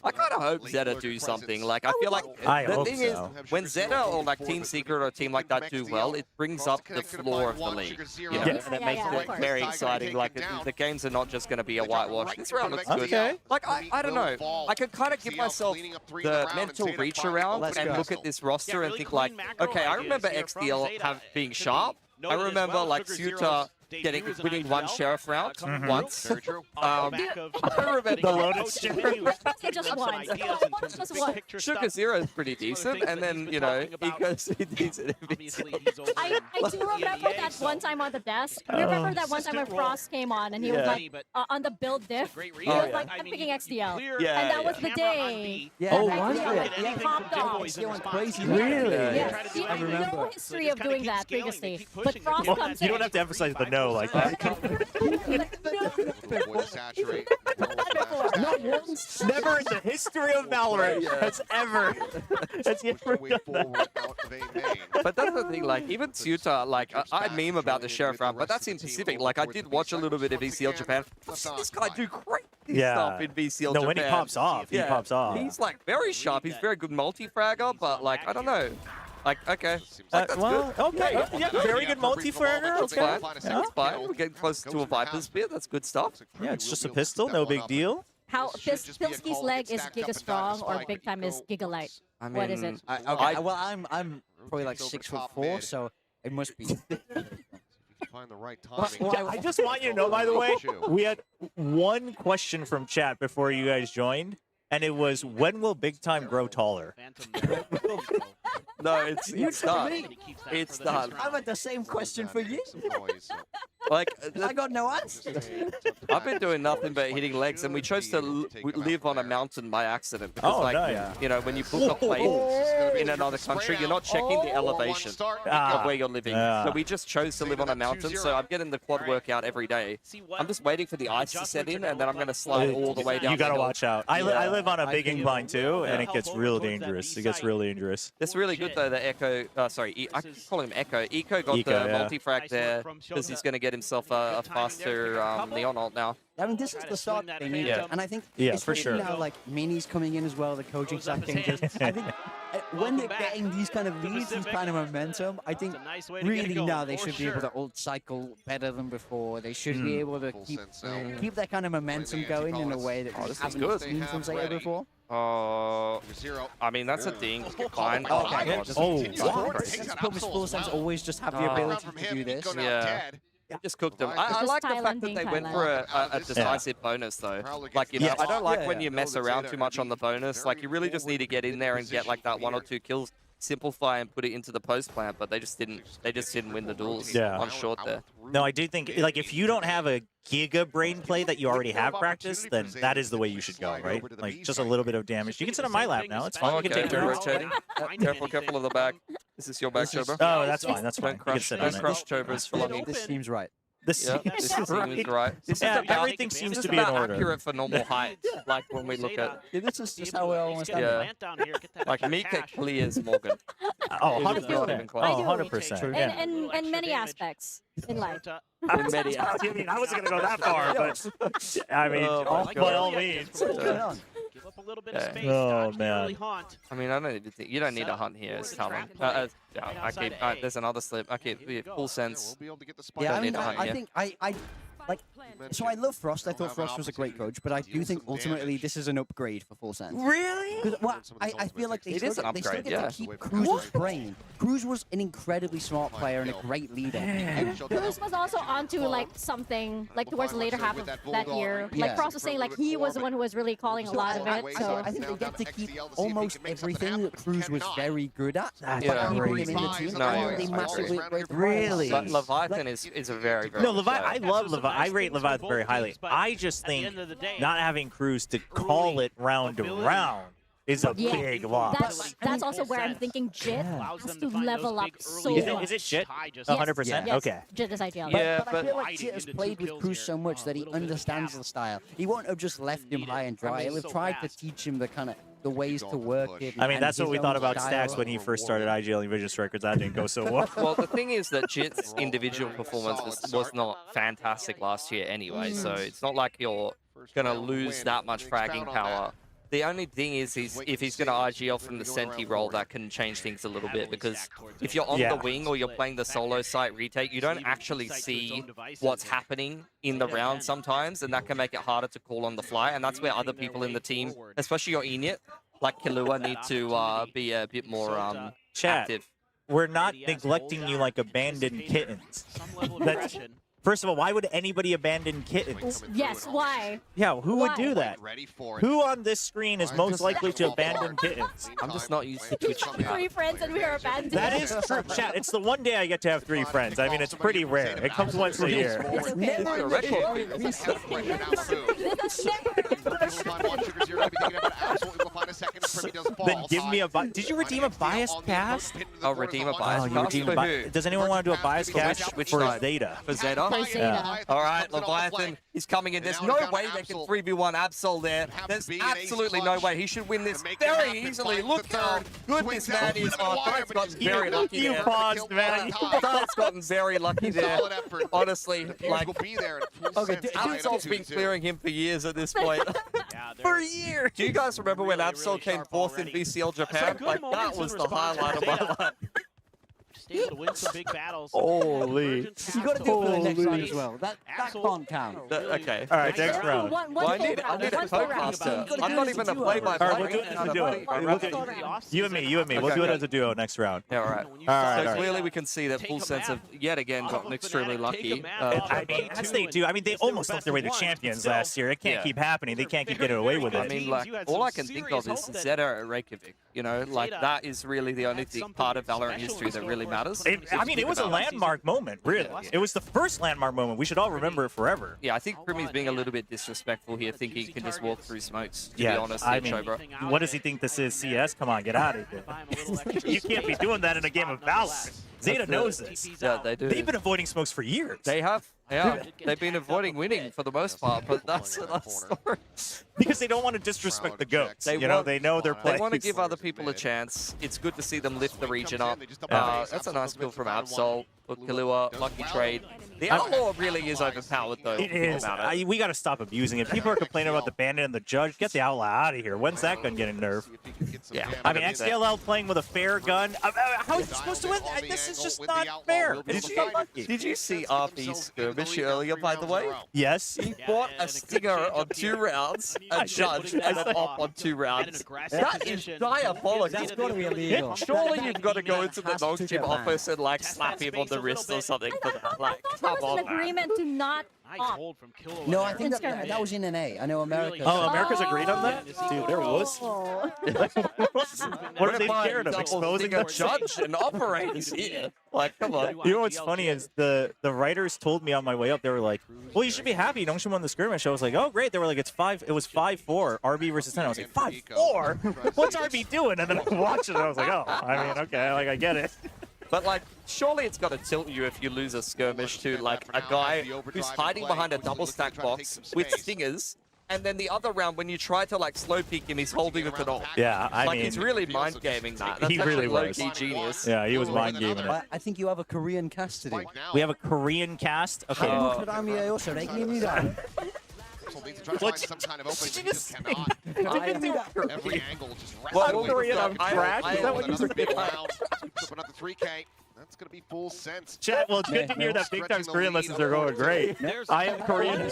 I kind of hope ZETA do something. Like, I feel like the thing is, when ZETA or Team Secret or a team like that do well, it brings up the floor of the league. You know? And it makes it very exciting. Like, the games are not just going to be a whitewash. This round looks good. Like, I don't know. I could kind of give myself the mental reach around and look at this roster and think like, okay, I remember XDL being sharp. I remember ZETA winning one sheriff round once. I remember the Lotus just one. Just one. Sugar Zero is pretty decent, and then he goes decent. I do remember that one time on the desk. Remember that one time when Frost came on and he was like on the build diff. He was like, I'm picking XDL. And that was the day. Oh, was it? He popped off. He's going crazy. Really? Yes. I remember. No history of doing that previously. But Frost comes in. You don't have to emphasize the no like that. Not once, never in the history of Valorant has ever. But that's the thing, even ZETA, I meme about the sheriff round, but that's in Pacific. I did watch a little bit of VCL Japan. I've seen this guy do great stuff in VCL Japan. No, when he pops off, he pops off. He's very sharp. He's very good multi-fragger, but I don't know. Like, okay. Like, that's well, good. okay. Yeah, very good multi-fragger. That's Okay. fine. That's fine. We're getting close to a Viper Spear. That's good stuff. Yeah, it's just a pistol. No big deal. How Pilski's leg is Giga Strong or Big Time is Giga Light? I mean, What is it? Well, I'm probably like 6'4", so it must be. Find the right time. I just want you to know, by the way, we had one question from chat before you guys joined, and it was, when will Big Time grow taller? No, it's not. It's not. I've had the same question for you. Like, I got no answer. I've been doing nothing but hitting legs, and we chose to live on a mountain by accident because, like, you know, when you book a plane in another country, you're not checking the elevation of where you're living. So we just chose to live on a mountain. So I'm getting the quad workout every day. I'm just waiting for the ice to set in, and then I'm going to slide all the way down. You gotta watch out. I live on a big incline too, and it gets real dangerous. It gets really dangerous. It's really good though. The Echo, I call him Echo. Eco got the multi-frag there because he's going to get himself a faster Neon ult now. I mean, this is the start they needed, and I think for sure. Now, like minis coming in as well, the coaching side changes. I think when they're getting these kind of leads, these kind of momentum, I think really now they should be able to ult cycle better than before. They should be able to keep that kind of momentum going in a way that we haven't seen from ZETA before. I mean, that's a ding. Fine. Purpose full sense always just have the ability to do this. Yeah. Just cooked them. I like the fact that they went for a decisive bonus, though. Like, you know, I don't like when you mess around too much on the bonus. Like, you really just need to get in there and get, like, that 1 or 2 kills, simplify and put it into the post plant, but they just didn't win the duels on short there. No, I do think, like, if you don't have a giga brain play that you already have practiced, then that is the way you should go, right? Like, just a little bit of damage. You can sit on my lap now. It's fine. You can take turns. Rotating. Careful of the bag. Is this your bag, Chobra? Oh, that's fine. That's fine. Don't crush Chobra's flogging. This seems right. This seems right. This is everything seems to be in order. Accurate for normal height, like when we look at. This is just how we almost Like Mika clears Morgan. Oh, 100%. Oh, 100%. In many aspects in life. I mean, I wasn't gonna go that far, but I mean, by all means. Give up a little bit of space. Oh man. I mean, I don't even think you don't need a hunt here. It's Talon. I keep. There's another slip. I keep full sense. Yeah, I mean, I think I like. So I love Frost. I thought Frost was a great coach, but I do think ultimately this is an upgrade for Full Sense. Really? Well, I feel like they still get to keep Cruz's brain. Cruz was an incredibly smart player and a great leader. Cruz was also onto like something like towards the later half of that year. Like Frost was saying, like he was the one who was really calling a lot of it. So I think they get to keep almost everything that Cruz was very good at. By keeping him in the team, they massively upgrade. Really? Leviathan is a very no. Leviathan. I love Leviathan. I rate Leviathan very highly. I just think not having Cruz to call it round to round is a big loss. That's also where I'm thinking Jit has to level up so much. Is it Jit? 100%? Yes. Okay. Jit is ideal. But I feel like Jit has played with Cruz so much that he understands the style. He won't have just left him high and dry. He'll have tried to teach him the ways to work it. I mean, that's what we thought about Stacks when he first started IGLing Vision Records. That didn't go so well. Well, the thing is that Jit's individual performance was not fantastic last year anyway, so it's not like you're going to lose that much fragging power. The only thing is if he's going to IGL from the Senti role, that can change things a little bit, because if you're on the wing or you're playing the solo site retake, you don't actually see what's happening in the round sometimes, and that can make it harder to call on the fly, and that's where other people in the team, especially your Inyit, like Killua, need to be a bit more active. We're not neglecting you like abandoned kittens. First of all, why would anybody abandon kittens? Yes, why? Yeah, who would do that? Who on this screen is most likely to abandon kittens? I'm just not used to Twitch. 3 friends and we are abandoned. That is true, chat. It's the one day I get to have 3 friends. I mean, it's pretty rare. It comes once a year. It's okay. Then give me a bias. Did you redeem a bias cast? Oh, redeem a bias cast? For who? Does anyone want to do a bias cast for ZETA? For ZETA? Yeah. All right, Leviathan is coming in. There's no way they can 3v1 Absol there. There's absolutely no way. He should win this very easily. Look how good this man is. Oh, Threat's gotten very lucky there. You paused, man. Threat's gotten very lucky there. Honestly, like, Absol's been clearing him for years at this point. For years. Do you guys remember when Absol came 4th in VCL Japan? Like, that was the highlight of my life. able to win some big battles. Holy. You got to do it for the next round as well. That can't count. Okay. All right, next round. Well, I need a co-caster. I'm not even a play-by-play. All right, we'll do it as a duo. You and me. We'll do it as a duo next round. Yeah, all right. So clearly we can see that Full Sense have yet again gotten extremely lucky. I mean, as they do. I mean, they almost left their way to champions last year. It can't keep happening. They can't keep getting away with it. I mean, like, all I can think of is ZETA at Reykjavik. You know, like, that is really the only part of Valorant history that really matters. I mean, it was a landmark moment, really. It was the first landmark moment. We should all remember it forever. Yeah, I think Primmy's being a little bit disrespectful here, thinking he can just walk through smokes, to be honest, I mean, Chobra. what does he think this is, CS? Come on, get out of here. You can't be doing that in a game of Valorant. ZETA knows this. Yeah, they do. They've been avoiding smokes for years. They have. Yeah, they've been avoiding winning for the most part, but that's another story. Because they don't want to disrespect the GOATs. They know their play. They want to give other people a chance. It's good to see them lift the region up. That's a nice kill from Absol. Killua, lucky trade. The Outlaw really is overpowered, though. It is. We got to stop abusing it. People are complaining about the Bandit and the Judge. Get the Outlaw out of here. When's that gun getting nerfed? Yeah. I mean, XDLL playing with a fair gun. How is he supposed to win? This is just not fair. It's just not lucky. Did you see RB's skirmish earlier, by the way? Yes. He bought a Stinger on 2 rounds, a Judge, and an Op on 2 rounds. That is diabolical. That's got to be illegal. Surely you've got to go into the Noctip office and, like, slap him on the wrist or something for that. Like, come on, an agreement to not op. No, I think that was in NA. I know America. Oh, America's agreed on that? Dude, they're wuss. What are they scared of? Exposing a Judge and operators here. Like, come on. You know what's funny is the writers told me on my way up, they were like, well, you should be happy. Youngshin won the skirmish. I was like, oh, great. They were like, it was 5-4, RB versus 10. I was like, 5-4? What's RB doing? And then I watched it and I was like, oh, I mean, okay, like, I get it. But, like, surely it's got to tilt you if you lose a skirmish to, like, a guy who's hiding behind a double stack box with stingers, and then the other round, when you try to, like, slow peek him, he's holding it at all. Yeah, I mean... mean... he's really mind-gaming that. That's he really was. low-key genius. Yeah, he was mind-gaming it. I think you have a Korean cast today. We have a Korean cast? Okay. What? Some kind of opening, but just cannot. Every angle just Korean on crack? Is that what you said? Open up the 3K. That's going to be Full Sense. Chat, well, it's good to hear that Big Time's Korean lessons are going great. I am Korean.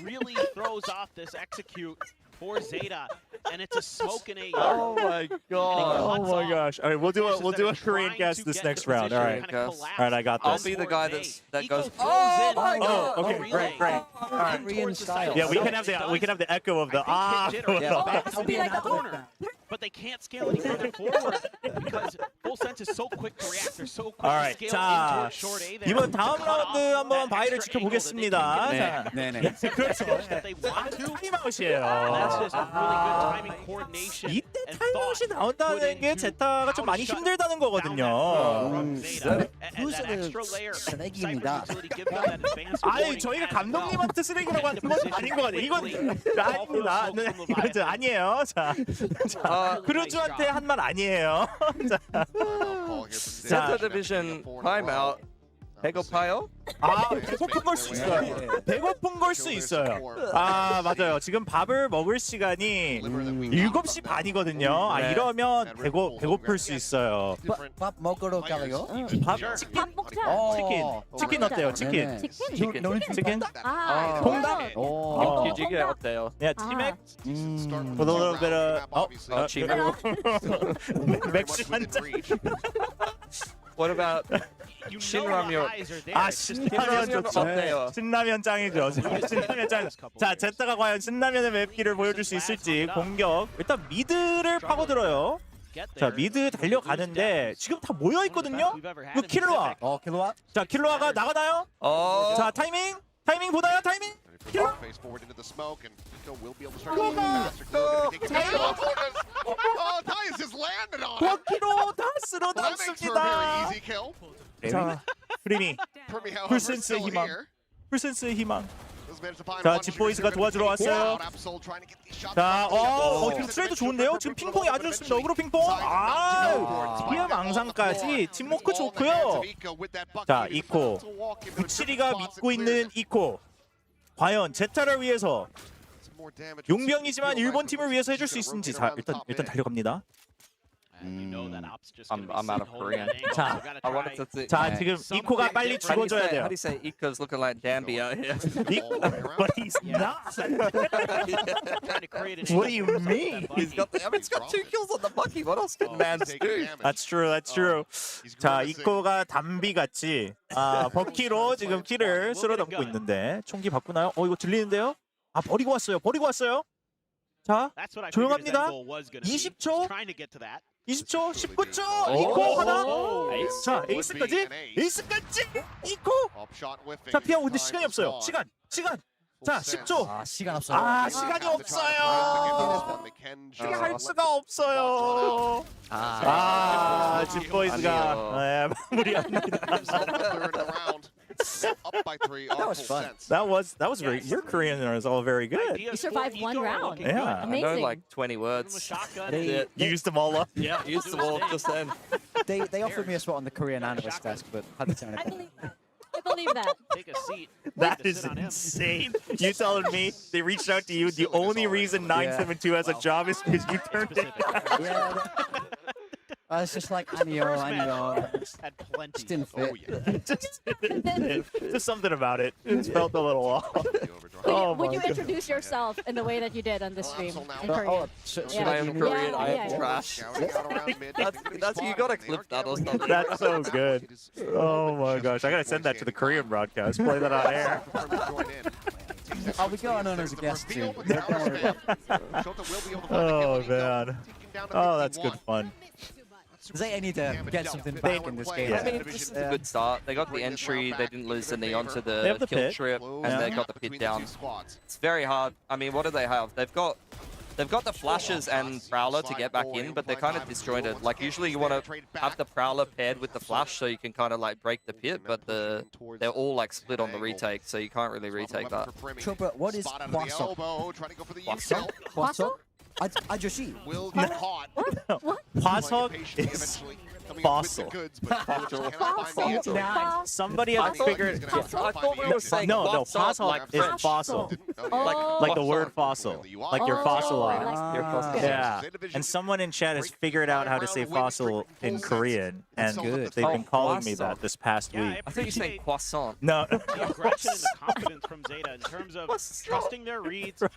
Really throws off this execute for ZETA, and it's a smoke and a Oh my god! Oh my gosh! All right, we'll do a Korean cast this next round. All right, I got this. I'll be the guy that goes. Oh my god! Oh, okay, great. All right. Korean style. Yeah, we can have the echo of the ah. But they can't scale any further forward because Full Sense is so quick to react. They're so quick to scale into a short A there. 이번 다음 라운드 한번 바이를 지켜보겠습니다. 네네. 그렇죠. They want to. 타임아웃이에요. That's just a really good timing coordination. 이때 타임아웃이 나온다는 게 제타가 좀 많이 힘들다는 거거든요. 쓰레기입니다. 아니 저희가 감독님한테 쓰레기라고 하는 건 아닌 것 같아요. 이건 아니에요. 자, 크루즈한테 한 말 아니에요. ZETA Division timeout. 배고파요? 아, 배고픈 걸 수 있어요. 배고픈 걸 수 있어요. 아, 맞아요. 지금 밥을 먹을 시간이 7시 반이거든요. 아, 이러면 배고플 수 있어요. 밥 먹으러 가요? 밥 먹자. 치킨 어때요? 치킨. 치킨? 아, 통닭? 김치찌개 어때요? Yeah, 치맥? With a little bit of 치맥. 맥주 한 잔. What about 신라면? 아, 신라면 좋죠. 신라면 짱이죠. 신라면 짱. 자, 제타가 과연 신라면의 맵기를 보여줄 수 있을지 공격. 일단 미드를 파고들어요. 자, 미드 달려가는데 지금 다 모여 있거든요. 그 킬로아. 킬로아. 자, 킬로아가 나가나요? 자, 타이밍 보나요? 타이밍? 킬로아. 킬로 다스로 남습니다. 자, 프리미. 풀센스의 희망. 풀센스의 희망. 자, 집보이즈가 도와주러 왔어요. 자, 트레이드 좋은데요? 지금 핑퐁이 아주 좋습니다. 어그로 핑퐁. 아, 피해 망상까지 팀워크 좋고요. 자, 이코. 97이가 믿고 있는 이코. 과연 제타를 위해서 용병이지만 일본 팀을 위해서 해줄 수 있는지. 자, 일단 달려갑니다. I'm out of Korean. 자, I wanted to think. 자 지금 이코가 빨리 죽어줘야 돼요. How do you say Iko's looking like Danby out here? But he's not. What do you mean? He's got got 2 kills on the Bucky. What else can man do? That's true. That's true. 자, 이코가 담비 같이 버키로 지금 키를 쓸어 담고 있는데 총기 바꾸나요? 이거 들리는데요? 버리고 왔어요. 버리고 왔어요. 자, 조용합니다. 20초. 20초, 19초, 이코 하나. 자, 에이스까지. 에이스까지. 이코. 자, 피하고 근데 시간이 없어요. 시간. 자, 10초. 시간 없어요. 시간이 없어요. 어떻게 할 수가 없어요. 쥐보이즈가 마무리합니다. That was fun. That was very. Your Korean is all very good. You survived 1 round. Yeah. Amazing. I know like 20 words. They used them all up. Yeah, used them all just then. They offered me a spot on the Korean analyst desk, but had to turn it down. I believe that. Take a seat. That is insane. You telling me they reached out to you? The only reason 972 has a job is because you turned it down. Yeah. I was just like, I know. Had plenty. Just didn't fit. Just something about it. It felt a little off. Would you introduce yourself in the way that you did on the stream in Korean? I am Korean. I am trash. That's you gotta clip that or something. That's so good. Oh my gosh, I gotta send that to the Korean broadcast. Play that on air. I'll be going on as a guest too. Don't worry about it. Oh man. Oh, that's good fun. They need to get something back in this game. I mean, this is a good start. They got the entry, they didn't lose the neon to the kill pit. trip, and they got the pit down. It's very hard. I mean, what do they have? They've got the flashes and Prowler to get back in, but they're kind of disjointed. Like, usually you want to have the Prowler paired with the flash so you can kind of like break the pit, but they're all like split on the retake, so you can't really retake that. Chobra, what is Quasok? Quasok? I just see. Will get caught. Quasok is fossil. Somebody has figured. I thought we were saying no, fossil is fossil. Like the word fossil, like you're fossilized. Yeah, and someone in chat has figured out how to say fossil in Korean, and they've been calling me that this past week. I thought you said croissant. No. The aggression and the confidence from ZETA in terms of trusting their reads. If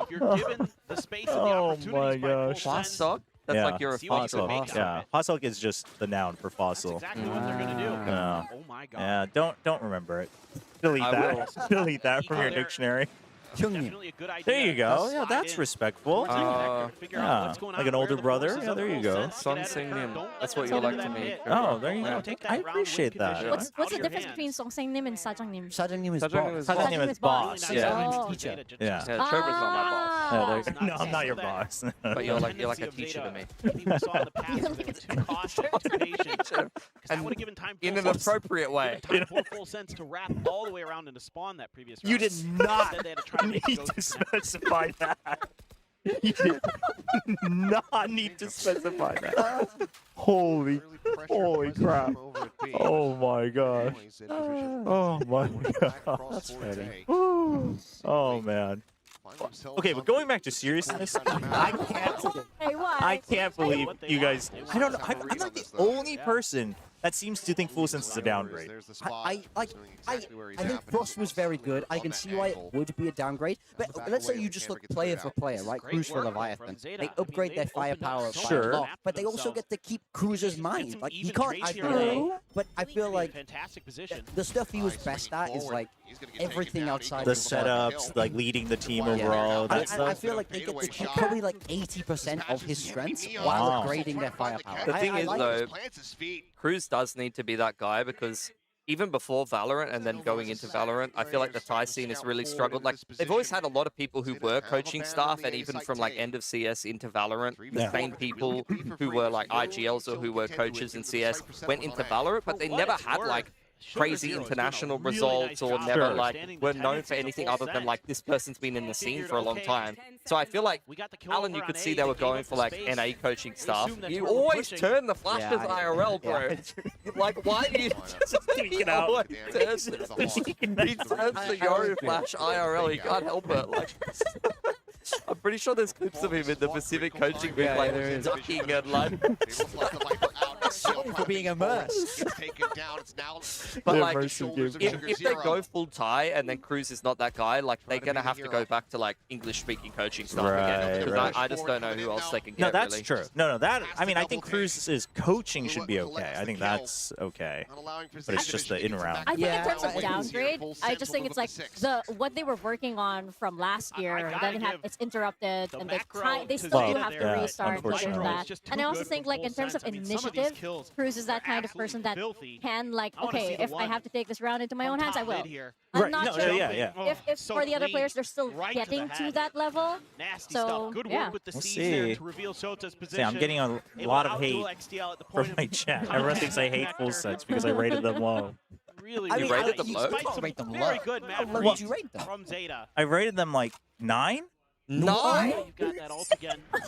you're given the space and the opportunities by full sense, that's like you're a fossil. fossil. Fossil is just the noun for fossil. That's exactly what they're gonna do. Yeah. Oh my god. Yeah, don't remember it. Delete that. Delete that from your dictionary. Definitely a good idea. There you go. Yeah, that's respectful. Yeah, like an older brother. Yeah, there you go. Son Singnim. That's what you like to me. Oh, there you go. I appreciate that. What's the difference between Songsaengnim and Sajangnim? Sajangnim is boss. Sajangnim is boss. Sajangnim is teacher. Yeah. Chobra's not my boss. No, I'm not your boss. But you're like a teacher to me. And in an appropriate way. Full sense to wrap all the way around and to spawn that previous round. You did not need to specify that. You did not need to specify that. Holy crap. Oh my gosh. Oh my god. That's funny. Oh man. Okay, but going back to seriousness, I can't believe you guys. I don't know. I'm like the only person that seems to think Full Sense is a downgrade. I think Frost was very good. I can see why it would be a downgrade. But let's say you just look player for player, right? Cruise for Leviathan. They upgrade their firepower by a lot, but they also get to keep Cruiser's mind. Like, you can't but I feel like the stuff he was best at is like everything outside the of setups, like leading the team overall. I feel like they get to keep probably like 80% of his strengths while upgrading their firepower. The thing is, though, Cruz does need to be that guy because even before Valorant and then going into Valorant, I feel like the Thai scene has really struggled. Like, they've always had a lot of people who were coaching staff, and even from like end of CS into Valorant, the same people who were like IGLs or who were coaches in CS went into Valorant, but they never had like crazy international results or never like were known for anything other than like this person's been in the scene for a long time. So I feel like Alan, you could see they were going for like NA coaching staff. You always turn the flashes IRL, bro. Like, why do you just take it out? He turns the Yoru flash IRL. He can't help it. Like, I'm pretty sure there's clips of him in the Pacific coaching booth, like ducking and like. For being immersed. But like, if they go full tie and then Cruz is not that guy, like they're gonna have to go back to like English-speaking coaching stuff again. Because I just don't know who else they can get. No, that's really. true. No, that I mean, I think Cruz's coaching should be okay. I think that's okay. But it's just the in-round. I think in terms of downgrade, I just think it's like what they were working on from last year. Then it's interrupted, and they still do have to restart because of that. And I also think like in terms of initiative, Cruz is that kind of person that can like, okay, if I have to take this round into my own hands, I will. I'm not sure if for the other players they're still getting to that level. So yeah, we'll see. See, I'm getting a lot of hate from my chat. Everyone thinks I hate full sets because I rated them low. Really, you rated them low? Rate them low. Very good, Matt. How low did you rate them? From ZETA. I rated them like 9. 9? You got that ult again. The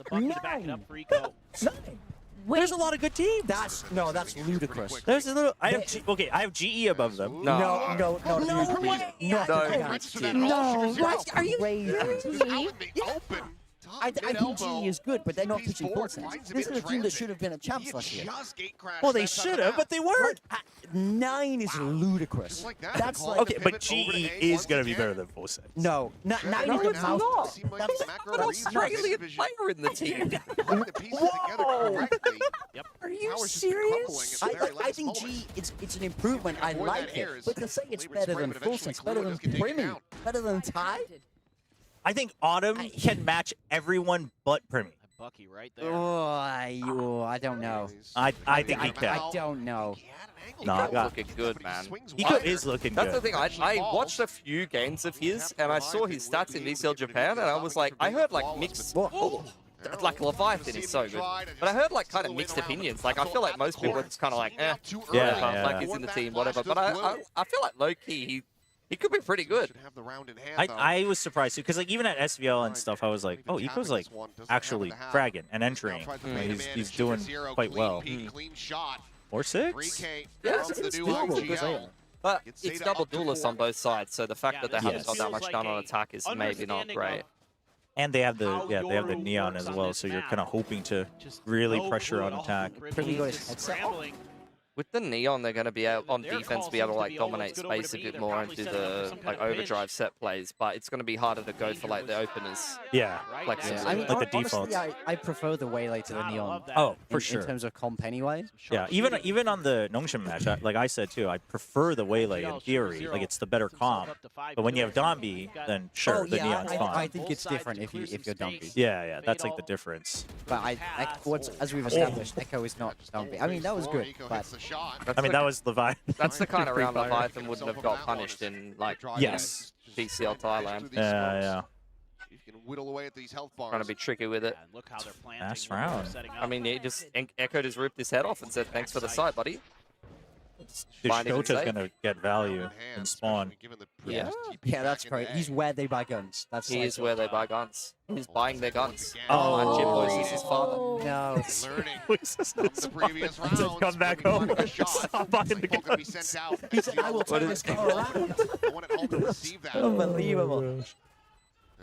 bucket to back it up for Eco. There's a lot of good teams. That's ludicrous. There's a little. I have GE above them. No. What? Are you crazy? I think GE is good, but they're not pitching full sets. This is a team that should have been at champs last year. Well, they should have, but they weren't. 9 is ludicrous. That's like okay, but GE is gonna be better than full sets. No, 9 is a mouth. But Australian player in the team. Whoa! Are you serious? I think GE, it's an improvement. I like it, but to say it's better than full sets, better than Primi, better than Tide. I think Autumn can match everyone but Primi. Bucky right there. Oh, I don't know. I think he can. I don't know. No, looking good, man. Eco is looking good. That's the thing. I watched a few games of his, and I saw his stats in VCL Japan, and I was like, I heard like mixed. Like Leviathan is so good, but I heard like kind of mixed opinions. Like I feel like most people are just kind of like, like he's in the team, whatever. But I feel like low key he could be pretty good. I was surprised too, because like even at SVL and stuff, I was like, oh, Eco's like actually fragging and entering. He's doing quite well. 4-6? Yeah, it's doable. But it's double duelist on both sides, so the fact that they haven't got that much done on attack is maybe not great. And they have the neon as well, so you're kind of hoping to really pressure on attack. With the neon, they're going to be able, on defense, be able to like dominate space a bit more and do the like overdrive set plays. But it's going to be harder to go for like the openers. Yeah, like I mean, like the default. I prefer the Waylay to the neon. Oh, for sure. In terms of comp, anyway. Yeah, even on the Nongshim match, like I said too, I prefer the Waylay in theory. Like it's the better comp. But when you have Dombi, then sure, the neon's fine. I think it's different if you're Dombi. Yeah, that's like the difference. But as we've established, Echo is not Dombi. I mean, that was good, but I mean, that was Leviathan. That's the kind of round Leviathan wouldn't have got punished in, like, yes, VCL Thailand. Yeah. You can whittle away at these health bars. Trying to be tricky with it. Look how they're planting. Last round. I mean, he just Echo just ripped his head off and said, "Thanks for the sight, buddy." Shota's gonna get value in spawn. Yeah, that's great. He's where they buy guns. He is where they buy guns. He's buying their guns. Oh, Jim Boyce is his father. No. Learning the previous round. Come back home. Stop buying the guns. He said, "I will turn this car around." Unbelievable.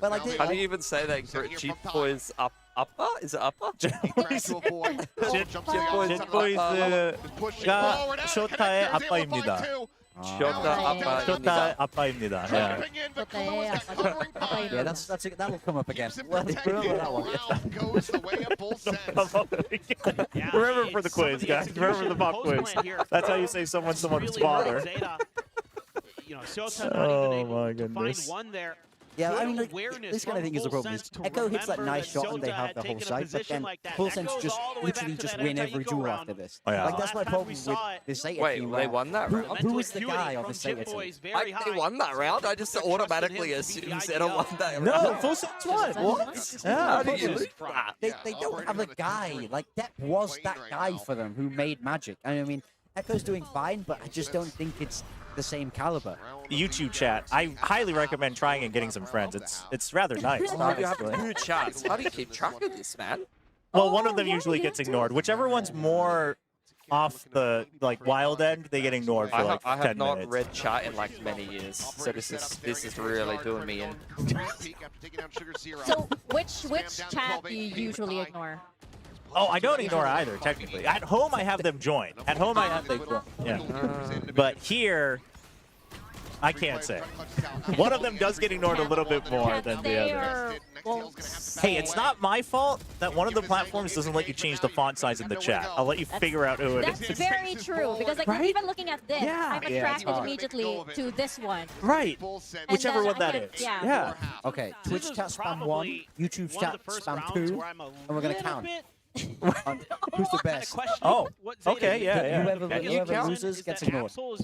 But like, how do you even say that? Jim Boy's upper? Is it upper? Jim Boy's 쇼타의 아빠입니다. 쇼타 아빠입니다. Yeah, that will come up again. Remember that one. Remember for the quiz, guys. Remember the pop quiz. That's how you say someone's father. Oh my goodness. Yeah, I mean, like, this kind of thing is the problem. Is Echo hits that nice shot and they have the whole side, but then Full Sense just literally just win every duel after this. Oh, yeah. Like, that's my problem with this ZETA team. Wait, they won that round? Who is the guy on the ZETA team? They won that round? I just automatically assumed ZETA won that round. No, Full Sense won. What? How do you lose that? They don't have a guy. Like, Depp was that guy for them who made magic. I mean, Echo's doing fine, but I just don't think it's the same caliber. YouTube chat. I highly recommend trying and getting some friends. It's rather nice. You have 2 chats. How do you keep track of this, man? Well, one of them usually gets ignored. Whichever one's more off the like wild end, they get ignored for like I 10 have not minutes. read chat in like many years, so this is really doing me in. So which chat do you usually ignore? Oh, I don't ignore either, technically. At home, I have them join. At home, I have them join. Yeah. But here, I can't say. One of them does get ignored a little bit more than the other. Hey, it's not my fault that one of the platforms doesn't let you change the font size in the chat. I'll let you figure out who it is. That's very true, because like even looking at this, I'm attracted immediately to this one. Right. Whichever one that is. Yeah. Okay, Twitch chat spam 1, YouTube chat spam 2, and we're going to count. Who's the best? Oh, okay, yeah. Whoever loses gets ignored. From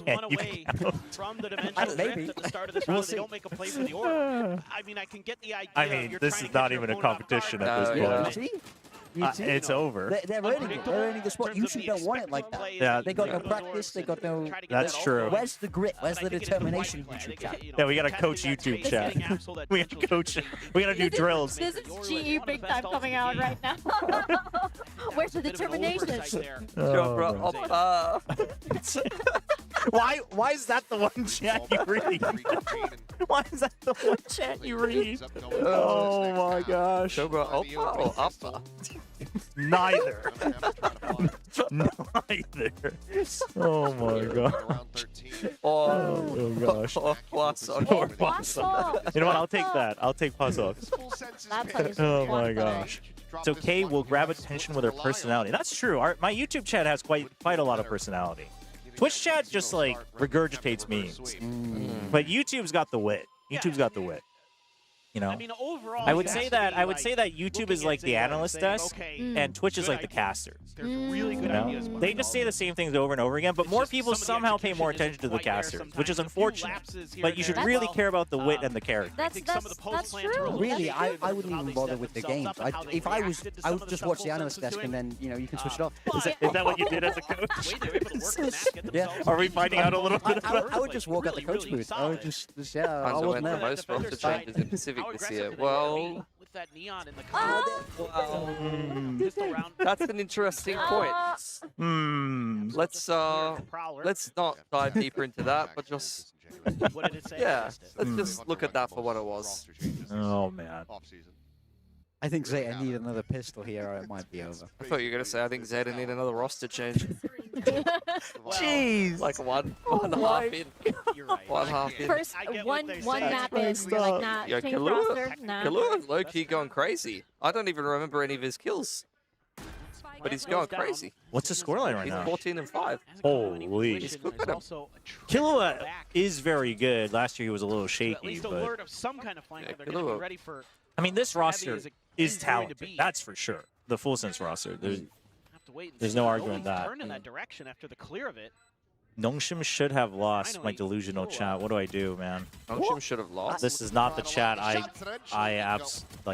the dimensional Maybe. at the start of this round, they don't make a play for the orb. I mean, I can get the idea. I mean, this is not even a competition at this point. It's over. They're earning the spot. YouTube don't want it like that. Yeah. They got no practice. They got no. That's true. Where's the grit? Where's the determination? YouTube chat. Yeah, we gotta coach YouTube chat. We gotta coach it. We gotta do drills. This is GE big time coming out right now. Where's the determination? Chobra, Why is that the one chat you read? Why is that the one chat you read? Oh my gosh. Chobra, oppa or upper? Neither. Neither. Oh my god. Oh gosh. Or Poisson. Or Poisson. You know what? I'll take that. I'll take Poisson. Oh my gosh. So Kay will grab attention with her personality. That's true. My YouTube chat has quite a lot of personality. Twitch chat just like regurgitates memes. But YouTube's got the wit. YouTube's got the wit. You know, I mean, overall, I would say that YouTube is like the analyst desk, and Twitch is like the casters. There's really good You know? ideas. They just say the same things over and over again, but more people somehow pay more attention to the casters, which is unfortunate. But you should really care about the wit and the character. That's true. Really, I wouldn't even bother with the games. I would just watch the analyst desk, and then you can switch it off. Is that what you did as a coach? Yeah. Are we finding out a little bit about I would just walk out the coach booth. I would just yeah. I Went wasn't the there. most roster changes in Pacific this year. Well, with that neon in the that's an interesting point. Let's not dive deeper into that, but just let's just look at that for what it was. Oh man. I think ZETA need another pistol here, or it might be over. I thought you were gonna say I think ZETA need another roster change. Jeez. Like one half in. You're right. One half in. First, one map is like not Yo, change roster. Kalua's low-key going crazy. I don't even remember any of his kills. But he's going crazy. What's the scoreline right now? He's 14-5. Holy. He's cooking him. Killua is very good. Last year he was a little At shaky, least but alert of some kind of flank. They're going to be ready for. I mean, this roster as it is is going to talented. be. That's for sure. The full sense roster. There's Have to wait and There's see. no arguing Nolan's that. turned in that direction after the clear of it. Nongshim should have lost my delusional chat. What do I do, man? Nongshim should have lost. This is not the chat I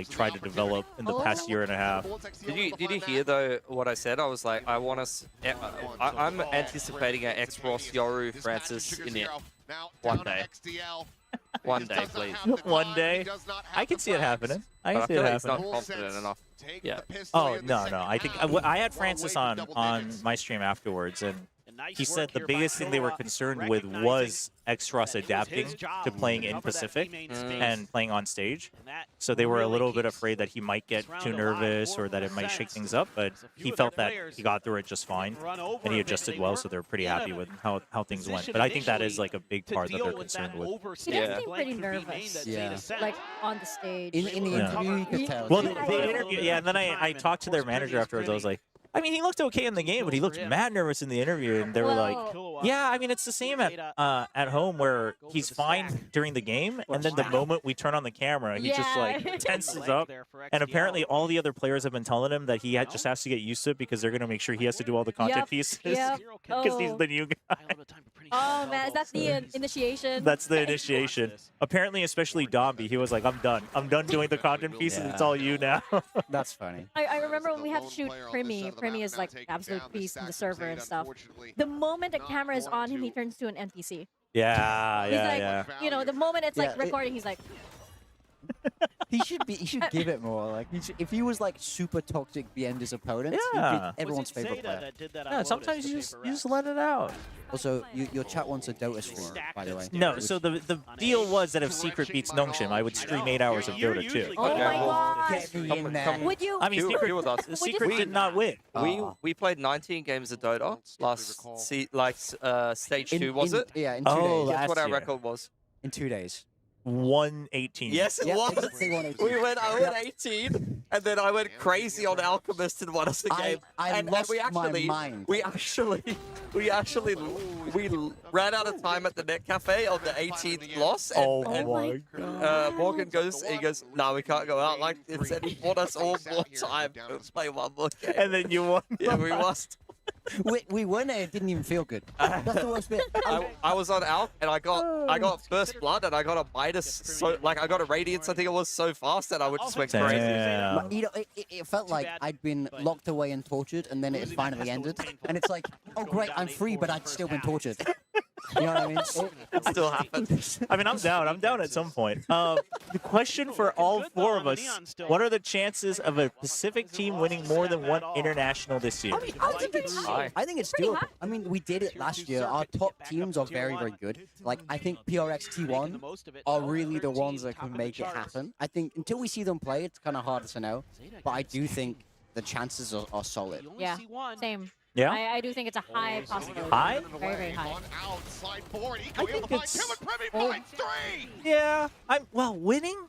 tried to develop in the past year and a half. Did you hear though what I said? I was like, I'm anticipating an X-Ross Yoru Francis in it one day. One day, please. One day? I can see it happening. I can see it feel like he's happening. not confident enough. Yeah. Oh, no. I think I had Francis on my stream afterwards, and he said the biggest thing they were concerned with was X-Ross adapting to playing in Pacific and playing on stage. So they were a little bit afraid that he might get too nervous or that it might shake things up, but he felt that he got through it just fine and he adjusted well, so they're pretty happy with how things went. But I think that is like a big part that they're concerned with. He does seem pretty nervous. Yeah. Like on the stage. In the interview, you could tell. Well, the interview, yeah, and then I talked to their manager afterwards. I was like, I mean, he looked okay in the game, but he looked mad nervous in the interview, and they were like, yeah, I mean, it's the same at home where he's fine during the game, and then the moment we turn on the camera, he just like tenses up. And apparently all the other players have been telling him that he just has to get used to it because they're going to make sure he has to do all the content pieces because he's the new guy. Oh man, is that the initiation? That's the initiation. Apparently, especially Domby, he was like, I'm done. I'm done doing the content pieces. It's all you now. That's funny. I remember when we had to shoot Primi. Primi is like absolute beast in the server and stuff. The moment the camera is on him, he turns to an NPC. Yeah, He's like, you know, the moment it's like recording, he's like, He should give it more. Like, if he was like super toxic beyond his opponents, he'd Yeah. be everyone's favorite player. That did that on Yeah, Lotus sometimes to you pay just for let it out. Also, your chat wants a Dota stream, by the way. No, so the deal was that if Secret beats Nongshim, I would stream 8 hours of Dota too. Oh my god! Get me in there. Would you? I mean, Secret did not win. We played 19 games of Dota last stage 2, was it? Yeah, in 2 days. Oh, Guess what our year. record was? In 2 days. 118. Yes, it Yeah, was. exactly 118. We went 0-18, and then I went crazy on Alchemist and won us the game. I and lost we actually, my mind. We ran out of time at the Net Cafe on the 18th loss. And, Morgan goes, no, we can't go out like this. And he bought us all more time to play one more game. And then you won. Yeah, we lost. We won and it didn't even feel good. That's the worst bit. I was on Alch and I got first blood and I got a minus, I got a radiance. I think it was so fast that I would just went crazy. But, you know, it felt like I'd been locked away and tortured, and then it finally ended. And it's like, oh great, I'm free, but I'd still been tortured. You know what I mean? It still happens. I mean, I'm down. I'm down at some point. The question for all 4 of us: what are the chances of a Pacific team winning more than one international this year? I think it's doable. I mean, we did it last year. Our top teams are very, very good. Like, I think PRX T1 are really the ones that can make it happen. I think until we see them play, it's kind of hard to know. But I do think the chances are solid. Yeah, same. Yeah? I do think it's a high possibility. High? Very, very high. I think it's... Yeah. Winning?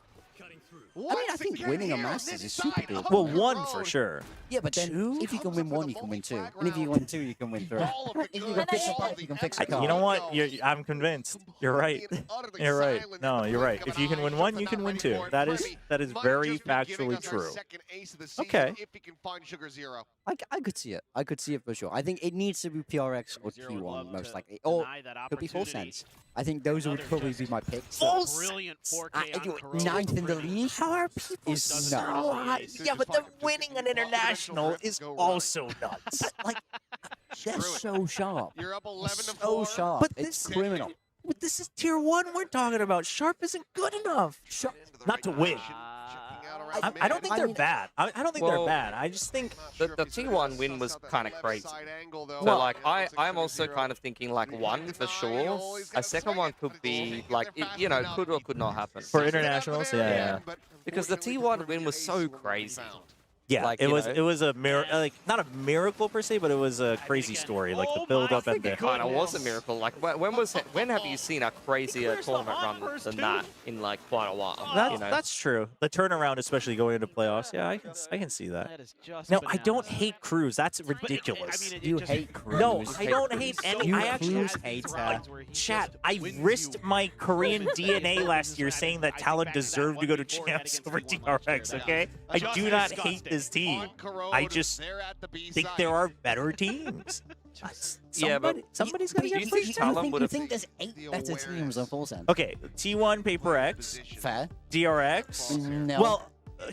I mean, I think winning a Masters is super doable. Well, 1 for sure. Yeah, but then if you can win 1, you can win 2. And if you win 2, you can win 3. If you can fix a bike, you can fix a car. You know what? I'm convinced. You're right. You're right. No, you're right. If you can win 1, you can win 2. That is very factually true. Okay. I could see it. I could see it for sure. I think it needs to be PRX or T1 most likely. Or could be Full Sense. I think those would probably be my picks. Brilliant 4K 9th in the league. How are people so high? Yeah, but the winning an international is also nuts. Like, they're so sharp. You're up 11 to 4. So sharp. But it's criminal. But this is tier 1 we're talking about. Sharp isn't good enough. Not to win. I don't think they're bad. I don't think they're bad. I just think the T1 win was kind of crazy. So like I'm also kind of thinking like 1 for sure. A second one could be like could or could not happen for internationals. Yeah. Because the T1 win was so crazy. Yeah, like, it was a miracle, not a miracle per se, but it was a crazy story. Like the build up and the kind of was a miracle. Like when have you seen a crazier tournament run than that in like quite a while? That's true. The turnaround, especially going into playoffs. Yeah, I can see that. No, I don't hate Cruz. That's ridiculous. You hate Cruz. No, I don't hate any. I actually hate chat. I risked my Korean DNA last year saying that Talon deserved to go to champs over DRX. Okay, I do not hate this team. I just think there are better teams. Somebody's gonna get first. You think there's 8 better teams than Full Sense? Okay, T1 Paper X. Fair. DRX. No. Well,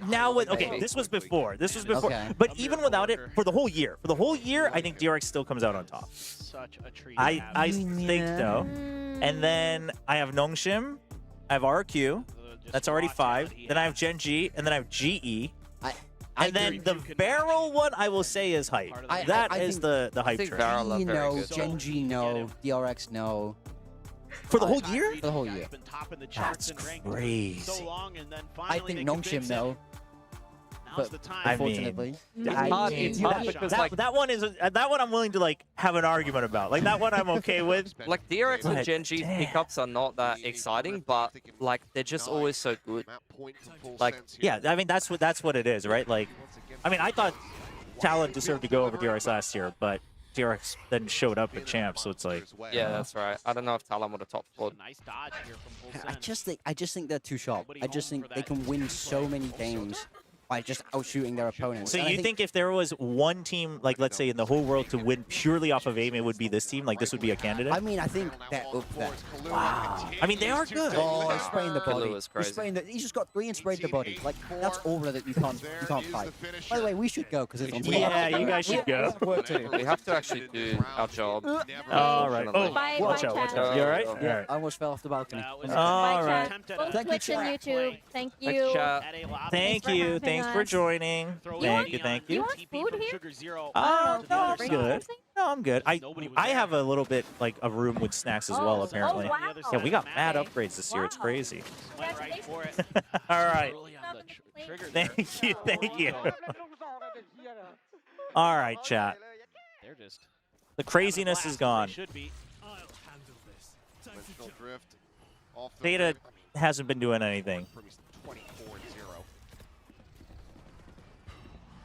now with this was before. Okay. But even without it, for the whole year, I think DRX still comes out on top. Such a treat. I think so. And then I have Nongshim, I have RQ. That's already 5. Then I have Gen G, and then I have GE. And then the barrel one, I will say, is hype. That is the hype train. No, Gen G, no. DRX, no. For the whole year? For the whole year. That's crazy. I think Nongshim, no. But unfortunately, it's hard because that one I'm willing to like have an argument about. Like that one I'm okay with. Like DRX and Gen G pickups are not that exciting, but like they're just always so good. Like yeah, I mean that's what it is, right? Like, I mean I thought Talon deserved to go over DRX last year, but DRX then showed up at champs, so it's like yeah, that's right. I don't know if Talon would have top scored. Nice dodge here from Full I just think they're too sharp. I just think they can win so many games by just outshooting their opponents. So And I you think if there was one team, like let's say in the whole world, to win purely off of aim, it would be this team? Like this would be a candidate? I mean, I think they're up there. Wow. I mean, they are good. Oh, he's spraying the body. Kalua's crazy. He's just got 3 and sprayed the body. Like, that's aura that you can't fight. By the way, we should go because it's on top. Yeah, you guys should go. We have to actually do our job. All right. Oh, Bye, watch bye, out. Watch chat. out. You all right? Yeah. All right. I almost fell off the balcony. All right. Both Thank you, Twitch and chat. YouTube. Thank you. Thanks, chat. Thank you. Thanks for joining. Thank you. Thank You you. want food here? No, I'm Bring good. something? No, I'm good. I have a little bit like a room with snacks as well, apparently. wow. Yeah, we got mad upgrades this year. It's crazy. Congratulations. All right. Thank you. Thank you. All right, chat. They're just The craziness is gone. should be. Dimensional drift off the Zeta rim. hasn't been doing anything. 24-0.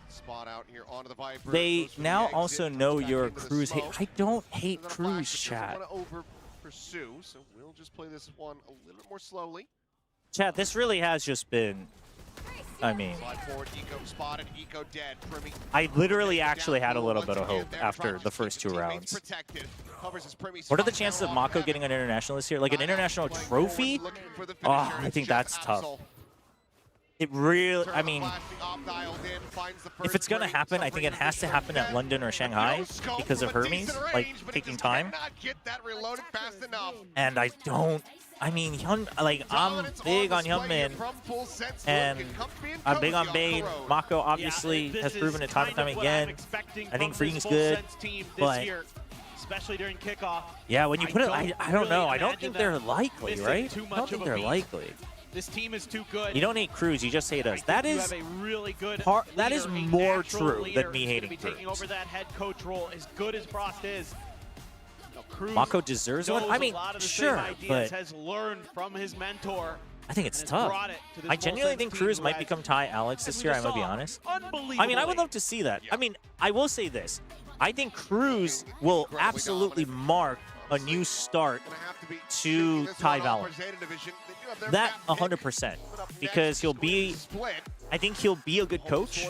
Spot out here onto the Viper. They Goes for the now exit, also comes know back your into the cruise hate. smoke. I don't hate And then a cruise, Black chat. doesn't want to over pursue, so we'll just play this one a little bit more slowly. Chat, this really has just been, I mean, Slide forward, Eco spotted, Eco dead. Primi I literally actually had a down little low bit of once hope again. after They're the trying to first keep 2 the teammates rounds. protected. Covers his Primi's What are the spot chances of down Mako off getting an international this year? Like an international Playing trophy? forward, looking for the Oh, finisher. I It's think Jeff that's tough. Absol. It really, I Turns mean, flashing off, dialed in, finds the if first it's going to ring, happen, I think it has to happen at London or Shanghai No scope because of from a Hermes, decent like range, but he taking just time. cannot get that reloaded fast enough. And I don't, I mean, I'm Dominance big on display here Hyunmin, from Full Sense. and Look, comfy and I'm big on cozy Bane. the road. Mako obviously this has is proven it time and kind time of what I'm again. expecting I think from this Freaking's Full good, Sense team this but year, especially during kickoff. yeah, when you put it, I don't really know. I don't imagine think they're them likely, missing right? too I much don't of think a they're beat. likely. This team is too good. You don't hate Cruz, you just hate us. That You is have a really good that is leader, a more natural true leader than me who's gonna hating be taking Cruz. over that head coach role. As good as Frost is, Cruz Mako deserves one. knows I mean, a lot of the sure, same ideas, but has learned from his mentor. I think it's and tough. brought it to this I Full genuinely Sense think team Cruz who might has, become Ty Alex as this we year. just I'm gonna be saw, honest. unbelievable. I mean, I would love to see that. I mean, I will say this. I think Cruz will absolutely mark a new start to Ty Valorant. That 100%, because he'll be, I think he'll be a good coach,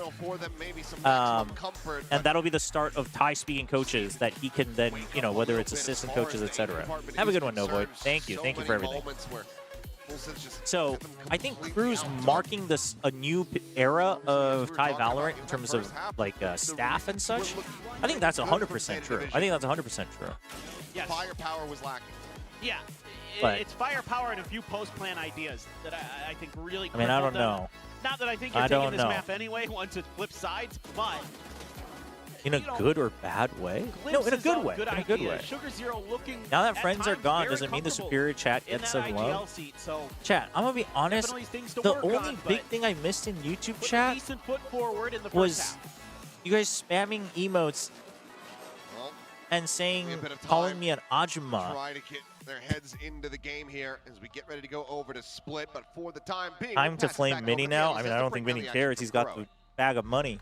and that'll be the start of Ty speaking coaches that he can then, you know, whether it's assistant coaches, etc. Have a good one, Novoid. Thank you for everything. So I think Cruz marking this a new era of Ty Valorant in terms of like staff and such. I think that's 100% true. I think that's 100% true. Yes. Firepower was lacking. Yeah, But- it's firepower and a few post-plan ideas that I think really. I mean, I crippled don't them. know. Not that I think you're I taking don't this know. map anyway once it flips sides, but In a good or bad way? No, in a glimpses good of way. good In a good ideas. way. Sugar Zero looking Now that at friends are times gone very doesn't mean the comfortable superior chat in gets that some IGL love. seat, so Chat, I'm gonna be honest. definitely things to The work only on, big but thing I missed in YouTube put a chat decent foot forward in the first was half. you guys spamming emotes Well, and saying, a bit of calling time. me an Ajuma. Try to get their heads into the game here as we get ready to go over to split, but for the time being, Time we'll to pass it flame back Mini over to now. Ellie I mean, as I to don't bring think Mini down the cares. action He's for got Corrode. the bag of money.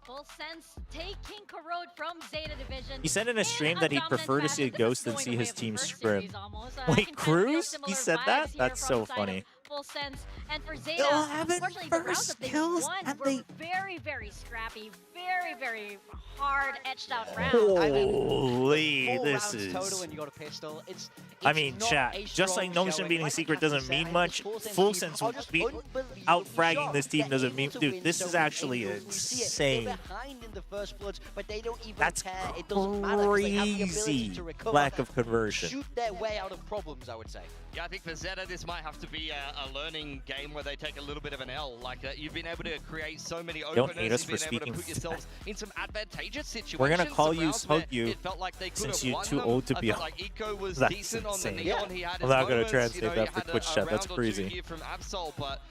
Full Sense taking Corrode from Zeta Division. He said in a stream that he'd prefer to see a ghost than see his team scrim. Wait, Wait, Cruz? He said that? That's so funny. Full Sense. And for Zeta, 11 unfortunately, the rounds that they kills won and were they- very, very scrappy, very, very hard, etched out rounds. Holy, this is. total and you got a pistol. I mean, chat, just like No Mission beating Secret doesn't mean much, Full Sense out fragging this team doesn't mean. Dude, this is actually insane. Behind in the first bloods, but they don't even That's care. It doesn't matter 'cause they have the ability crazy to recover lack of and conversion. shoot their way out of problems, I would say. Yeah, I think for Zeta, this might have to be a learning game where they take a little bit of an L. Like, you've been able to create so many Don't openers, hate us you've for been able speaking to put yourselves in some advantageous situations. We're gonna call some you rounds where Hug You it felt like they could since have you're won too them. old to I be felt on. like Eco was That's decent on the insane. Neon. He had I'm his not gonna moments, translate you know, that you for had Twitch a chat. That's round or two crazy. here from Absol, but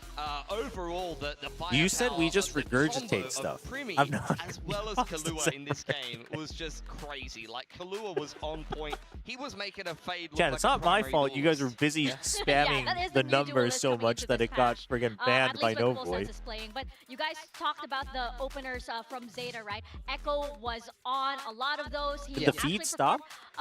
overall, the You said we firepower just of the combo regurgitate of stuff. Primi I'm not as well as Kahlua in this game was just crazy. Like, Kahlua was on point. He was making a fade look Chat, like it's a not my primary fault. You guys were duelist. busy spamming that is the a new numbers duelist so coming much into that this it got patch. friggin' At banned least by with No Full Void. Sense is playing. But you guys talked about the openers from Zeta, right? Echo was on a lot of those. He Did the actually feed stop? performed.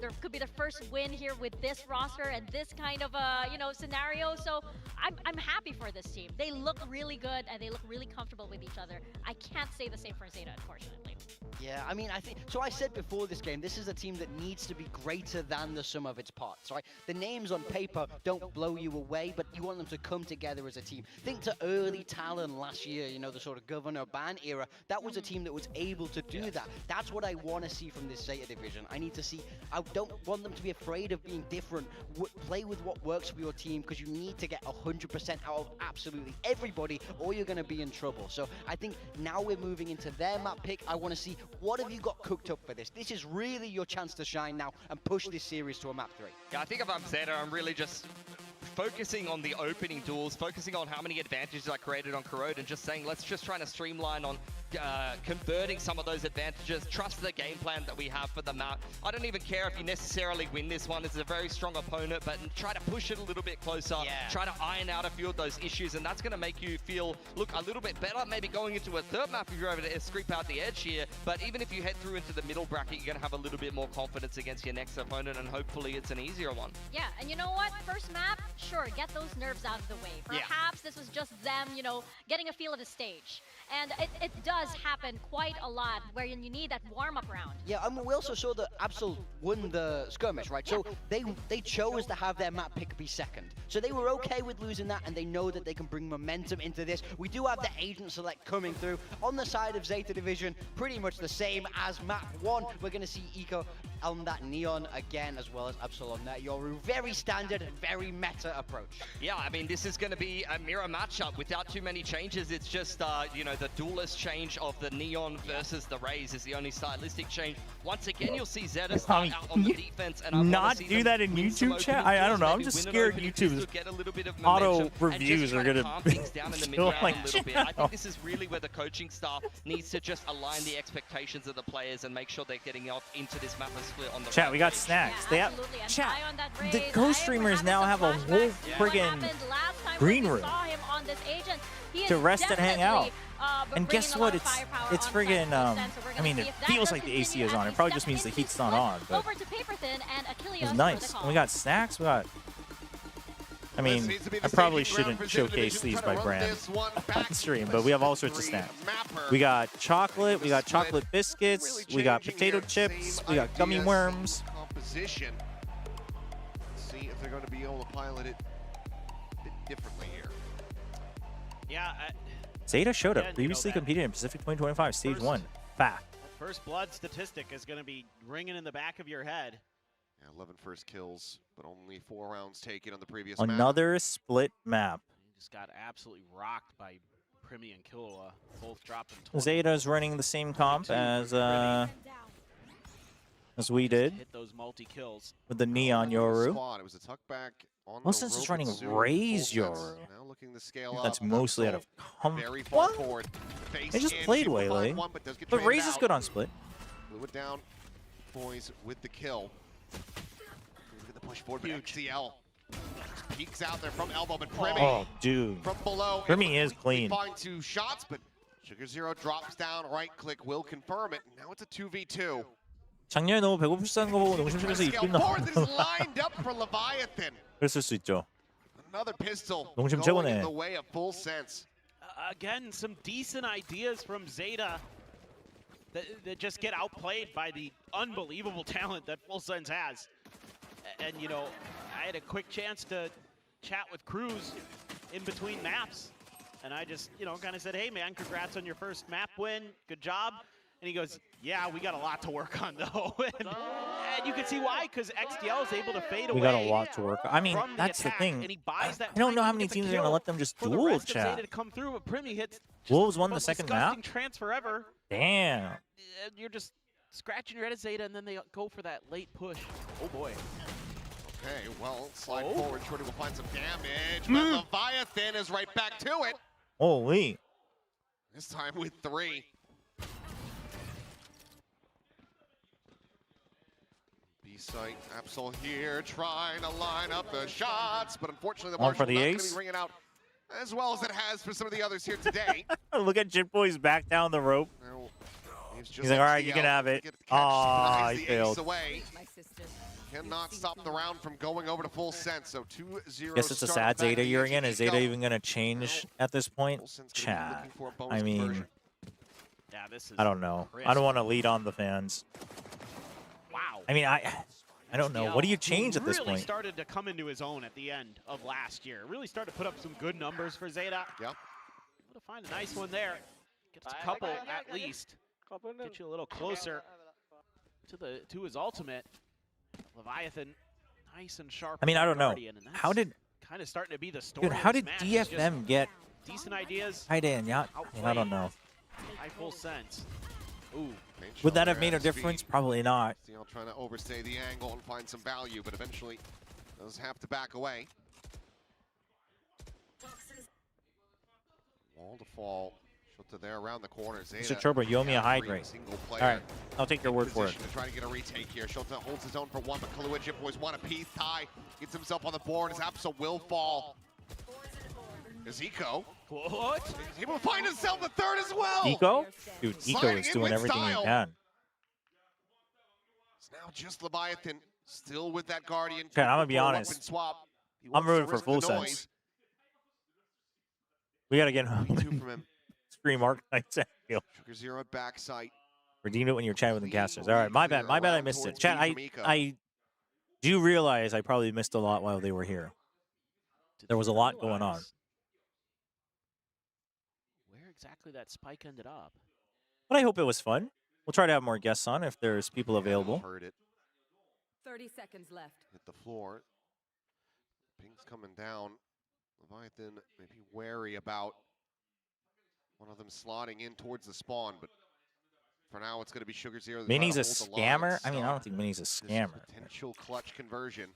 this could be the first win here with this roster and this kind of scenario. So I'm happy for this team. They look really good and they look really comfortable with each other. I can't say the same for ZETA, unfortunately. Yeah, I mean, I think, so I said before this game, this is a team that needs to be greater than the sum of its parts, right? The names on paper don't blow you away, but you want them to come together as a team. Think to early Talon last year, you know, the sort of Governor Ban era. That was a team that was able to do that. That's what I want to see from this ZETA division. I need to see, I don't want them to be afraid of being different. Play with what works for your team, because you need to get 100% out of absolutely everybody, or you're going to be in trouble. So I think now we're moving into their map pick. I want to see, what have you got cooked up for this? This is really your chance to shine now and push this series to a map 3. Yeah, I think if I'm ZETA, I'm really just focusing on the opening duels, focusing on how many advantages I created on Corrode, and just saying, let's just try to streamline on converting some of those advantages, trust the game plan that we have for the map. I don't even care if you necessarily win this one. It's a very strong opponent, but try to push it a little bit closer, try to iron out a few of those issues, and that's going to make you feel, look, a little bit better, maybe going into a third map if you're able to scrape out the edge here. But even if you head through into the middle bracket, you're going to have a little bit more confidence against your next opponent, and hopefully it's an easier one. Yeah, and you know what? First map, sure, get those nerves out of the way. Perhaps this was just them, you know, getting a feel of the stage. And it does happen quite a lot where you need that warm-up round. Yeah, I mean, we also saw that Absol won the skirmish, right? So they chose to have their map pick be second. So they were okay with losing that, and they know that they can bring momentum into this. We do have the agent select coming through. On the side of ZETA Division, pretty much the same as map 1. We're going to see Eco on that Neon again, as well as Absol on that Yoru. Very standard, very meta approach. Yeah, I mean, this is going to be a mirror matchup without too many changes. It's just, you know, the duelist change of the Neon versus the Raze is the only stylistic change. Once again, you'll see ZETA start out on the defense, and I not do that in YouTube chat. I don't know. I'm just scared YouTube's auto reviews are gonna kill my channel. I think this is really where the coaching staff needs to just align the expectations of the players and make sure they're getting off into this map and split on the chat. We got snacks. They have chat. The co-streamers now have a whole friggin' green room to rest and hang out. And guess what? It's friggin' I mean, it feels like the AC is on. It probably just means the heat's not on, but it's nice. And we got snacks. We got. I mean, I probably shouldn't showcase these by brand on stream, but we have all sorts of snacks. We got chocolate. We got chocolate biscuits. We got potato chips. We got gummy worms. Composition. Let's see if they're going to be able to pilot it a bit differently here. Yeah. ZETA showed up. Previously competed in Pacific 2025 Stage 1. Fact. First blood statistic is going to be ringing in the back of your head. Yeah, 11 first kills, but only 4 rounds taken on the previous Another split map. He just got absolutely rocked by Primi and Killua, both dropping 20. ZETA's running the same comp as we did. Hit those multi-kills. With the Neon Yoru. It was a tuck back on Wilson's is running Raze Yoru. Now looking to scale That's up. mostly out of very far forward. They just played Waylay. But Raze is good on split. Blew it down, boys, with the kill. Look at the push forward, but XCL just peeks out there from elbow, but Primi from below. Primi is clean. Find 2 shots, but Sugar Zero drops down, right click will confirm it. Now it's a 2v2. 작년에 너무 배고프다는 거 보고 농심식에서 이끌나. lined up for Leviathan. 그랬을 수 있죠. Another pistol 농심 going 최고네. in the way of full sense. Again, some decent ideas from ZETA that just get outplayed by the unbelievable talent that Full Sense has. And, you know, I had a quick chance to chat with Cruz in between maps. And I just, you know, kind of said, hey, man, congrats on your first map win. Good job. And he goes, yeah, we got a lot to work on, though. and you can see why, because XDL is able to fade away. We got a lot to work on. I mean, that's the thing. I don't know how many teams are going to let them just duel chat. Wolves won the second map? Transfer ever. Damn. You're just scratching your head at ZETA, and then they go for that late push. Oh, boy. Okay, well, slide forward. Shorty will find some damage, but Leviathan is right back to it. Holy. This time with 3. B-site, Absol here, trying to line up the shots, but unfortunately the Marshal not going to be ringing out as well as it has for some of the others here today. Look at Jit Boy's back down the rope. He's like, all right, you can have it. Ah, he failed. Cannot stop the round from going over to Full Sense, so 2-0. Guess it's a sad ZETA year again. Is ZETA even going to change at this point? Chat. I mean, Yeah, this is. I don't know. crisp. I don't want to lead on the fans. Wow. I mean, I don't know. What do you change at this Really point? started to come into his own at the end of last year. Really started to put up some good numbers for ZETA. Yep. Able to find a nice one there. Gets a couple at least. Get you a little closer to his ultimate. Leviathan, nice and sharp. I mean, I don't know. Guardian, and How did kind of starting to be the story? dude? How of this did match, is DFM just get decent ideas? tight end? Yeah, I don't know. High full sense. Ooh. Would that have made a difference? Probably not. Steele trying to overstay the angle and find some value, but eventually does have to back away. Wall to fall. Shota there around the corner. Mr. Chobra, you owe me a high grade. All right, I'll take your word for it. To try to get a retake here. Shota holds his own for one, but Kahlua Jip Boys want a piece. Ty gets himself on the board. His Absol will fall. Is Eco? What? He's able to find himself the third as well. Eco? Dude, Eco Sliding is in doing with everything he style. can. It's now just Leviathan, still with that Guardian. Okay, I'm gonna be Full honest. weapon swap. He I'm wants to rooting for risk the full noise. sense. We gotta get home. Two from him. Scream Arcanines at you. Sugar Zero at backside. Redeemed it when you're chatting with the casters. All right, my bad. My bad. I missed it. Chat. I do realize I probably missed a lot while they were here. There was a lot going on. Where exactly that spike ended up? But I hope it was fun. We'll try to have more guests on if there's people available. Heard it. 30 seconds left. Hit the floor. Ping's coming down. Leviathan may be wary about one of them slotting in towards the spawn, but for now it's going to be Sugar Zero. Minnie's a scammer? I mean, I don't think Minnie's a scammer. Potential clutch conversion.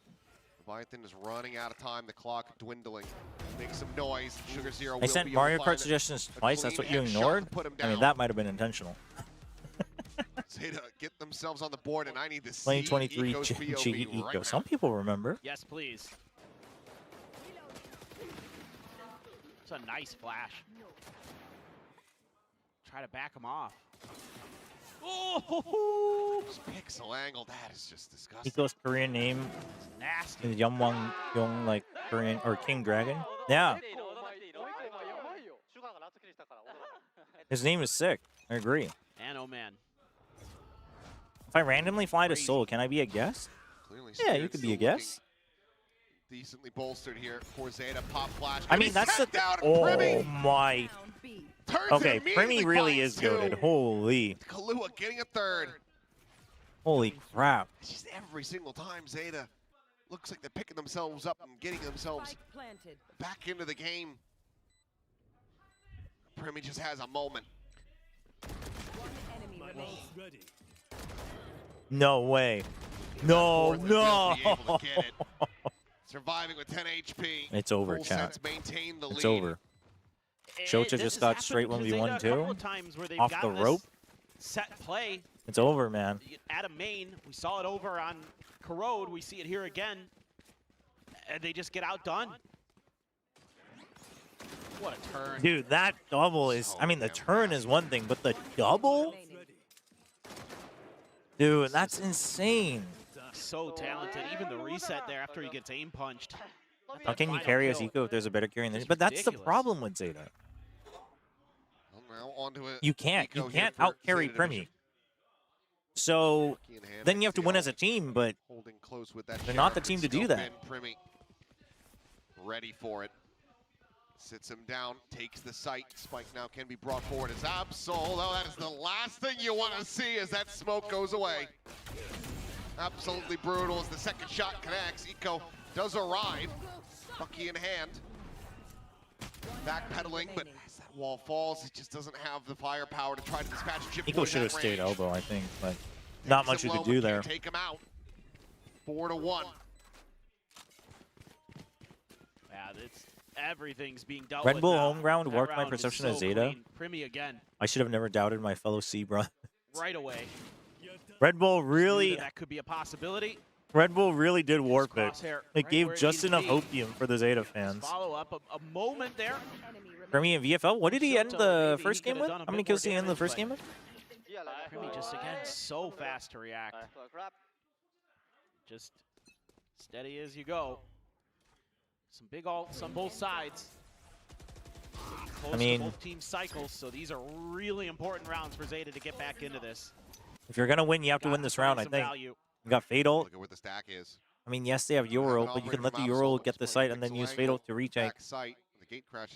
Leviathan is running out of time. The clock dwindling. Make some noise. Sugar Zero. I sent Mario Kart suggestions twice. That's what you ignored? I mean, that might have been intentional. ZETA get themselves on the board, and I need to see 2023 Eco's POV GE right Eco. now. Some people remember. Yes, please. It's a nice flash. Try to back him off. Oh! Pixel angle. That is just disgusting. Eco's Korean name Nasty. is Yumwang Yong, like Korean or King Dragon. Yeah. His name is sick. I agree. And oh man. If I randomly fly to Seoul, can I be a guest? Clearly Yeah, you could be a guest. Decently bolstered here for ZETA. Pop flash. I mean, that's the. Oh my. Okay, Primi really is goated. Holy. Kahlua getting a third. Holy crap. It's just every single time ZETA looks like they're picking themselves up and getting themselves back into the game. Primi just has a moment. No way. No, no. Surviving with 10 HP. It's over, Full chat. Sense maintain the It's lead. over. Shota just got straight 1v1 too. Off the rope. Set play. It's over, man. At a main, we saw it over on Corrode. We see it here again. And they just get outdone. What a turn. Dude, that double is, I mean, the turn is one thing, but the double? Dude, that's insane. So talented. Even the reset there after he gets aim punched. How can you carry as Eco if there's a better carry than? But that's the problem with ZETA. Now onto it. You can't. You Eco here can't for out carry ZETA Primi. So then you have to win as a team, but holding close with that they're not the sheriff, team it's to do still that. been Primi ready for it. Sits him down, takes the sight. Spike now can be brought forward as Absol. Oh, that is the last thing you want to see as that smoke goes away. Absolutely brutal as the second shot connects. Eco does arrive. Bucky in hand. Backpedaling, but as that wall falls, it just doesn't have the firepower to try to dispatch Chip Eco Boys should have at stayed range. elbow, I think, but not much you could do there. Take him out. 4-1. Yeah, it's everything's being dealt Red with Bull now. home ground That worked my round is perception so of ZETA. clean. Primi again, I should have never doubted my fellow C brother. right away. Red Bull really, That could be a possibility. Red Bull really did warp it. Crosshair It right gave where it just needed enough to be. opium for the ZETA fans. Follow up a moment there. Primi and VFL, what did he end the Maybe first he game could've with? done a How many bit more kills did he end the damage, first but game with? Primi just again so fast to react. Just steady as you go. Some big ults on both sides. Close I mean, to both team cycles, so these are really important rounds for ZETA to get back into this. if you're gonna win, you have to win this round. I some think. value. You got Fatal. Look at where the stack is. I mean, yes, they have Euro, but you can let the Euro get the site and then use Fatal to retake.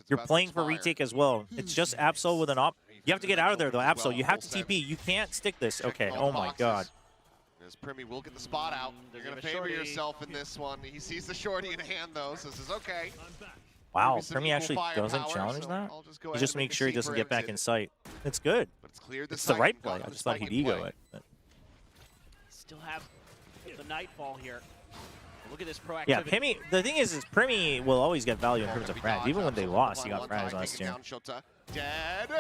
You're playing for retake as well. It's just Absol with an op. You have to get out of there, though, Absol. You have to TP. You can't stick this. Okay, oh my god. As Primi will get the spot out. You're going to favor yourself in this one. He sees the shorty in hand, though, so this is okay. Wow, Primi actually doesn't challenge that? He just makes sure he doesn't get back in sight. It's good. It's the right play. I just thought he'd ego it. But. Still have the Nightfall here. Look at this proactivity. Yeah, Primi, the thing is Primi will always get value in terms of frags. Even when they lost, he got frags last year. Dead.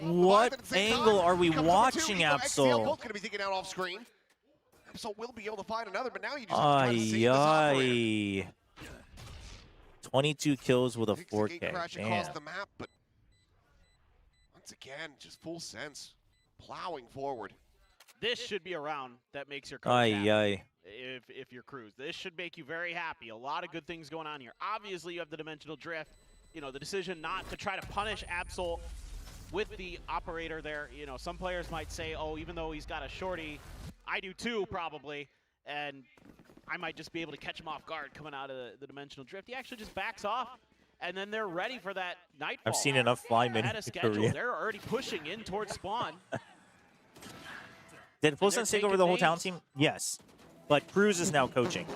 What angle are we watching, Absol? Both going to be taken out off screen. Absol will be able to find another, but now you just have to save this operator. 22 kills with a 4K. Crash across the map, but once again, just full sense, plowing forward. This should be a round that makes your coach happy. If you're Cruz, this should make you very happy. A lot of good things going on here. Obviously, you have the dimensional drift. You know, the decision not to try to punish Absol with the operator there. You know, some players might say, oh, even though he's got a shorty, I do too, probably, and I might just be able to catch him off guard coming out of the dimensional drift. He actually just backs off, and then they're ready for that Nightfall. I've seen enough fly mid Ahead of schedule. They're already pushing in towards spawn. Did Full Sense take over the whole town team? Yes. But Cruz is now coaching.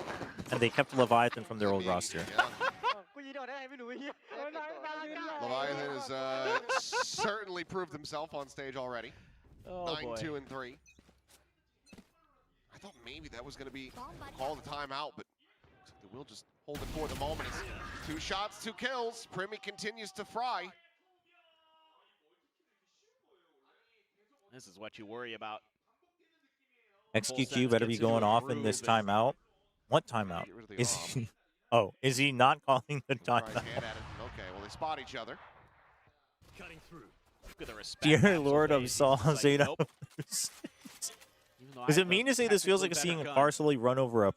And they kept Leviathan from their old roster. Leviathan has certainly proved himself on stage already. 9-2 and 3. I thought maybe that was going to be call the timeout, but they will just hold it for the moment. It's 2 shots, 2 kills. Primi continues to fry. This is what you worry about. XQQ better be going off in this timeout. What timeout? Is he? Oh, is he not calling the timeout? Okay, well they spot each other. Cutting through. Look at the respect. Dear Lord of Saul, ZETA. Does it mean to say this feels like seeing a car slowly run over a?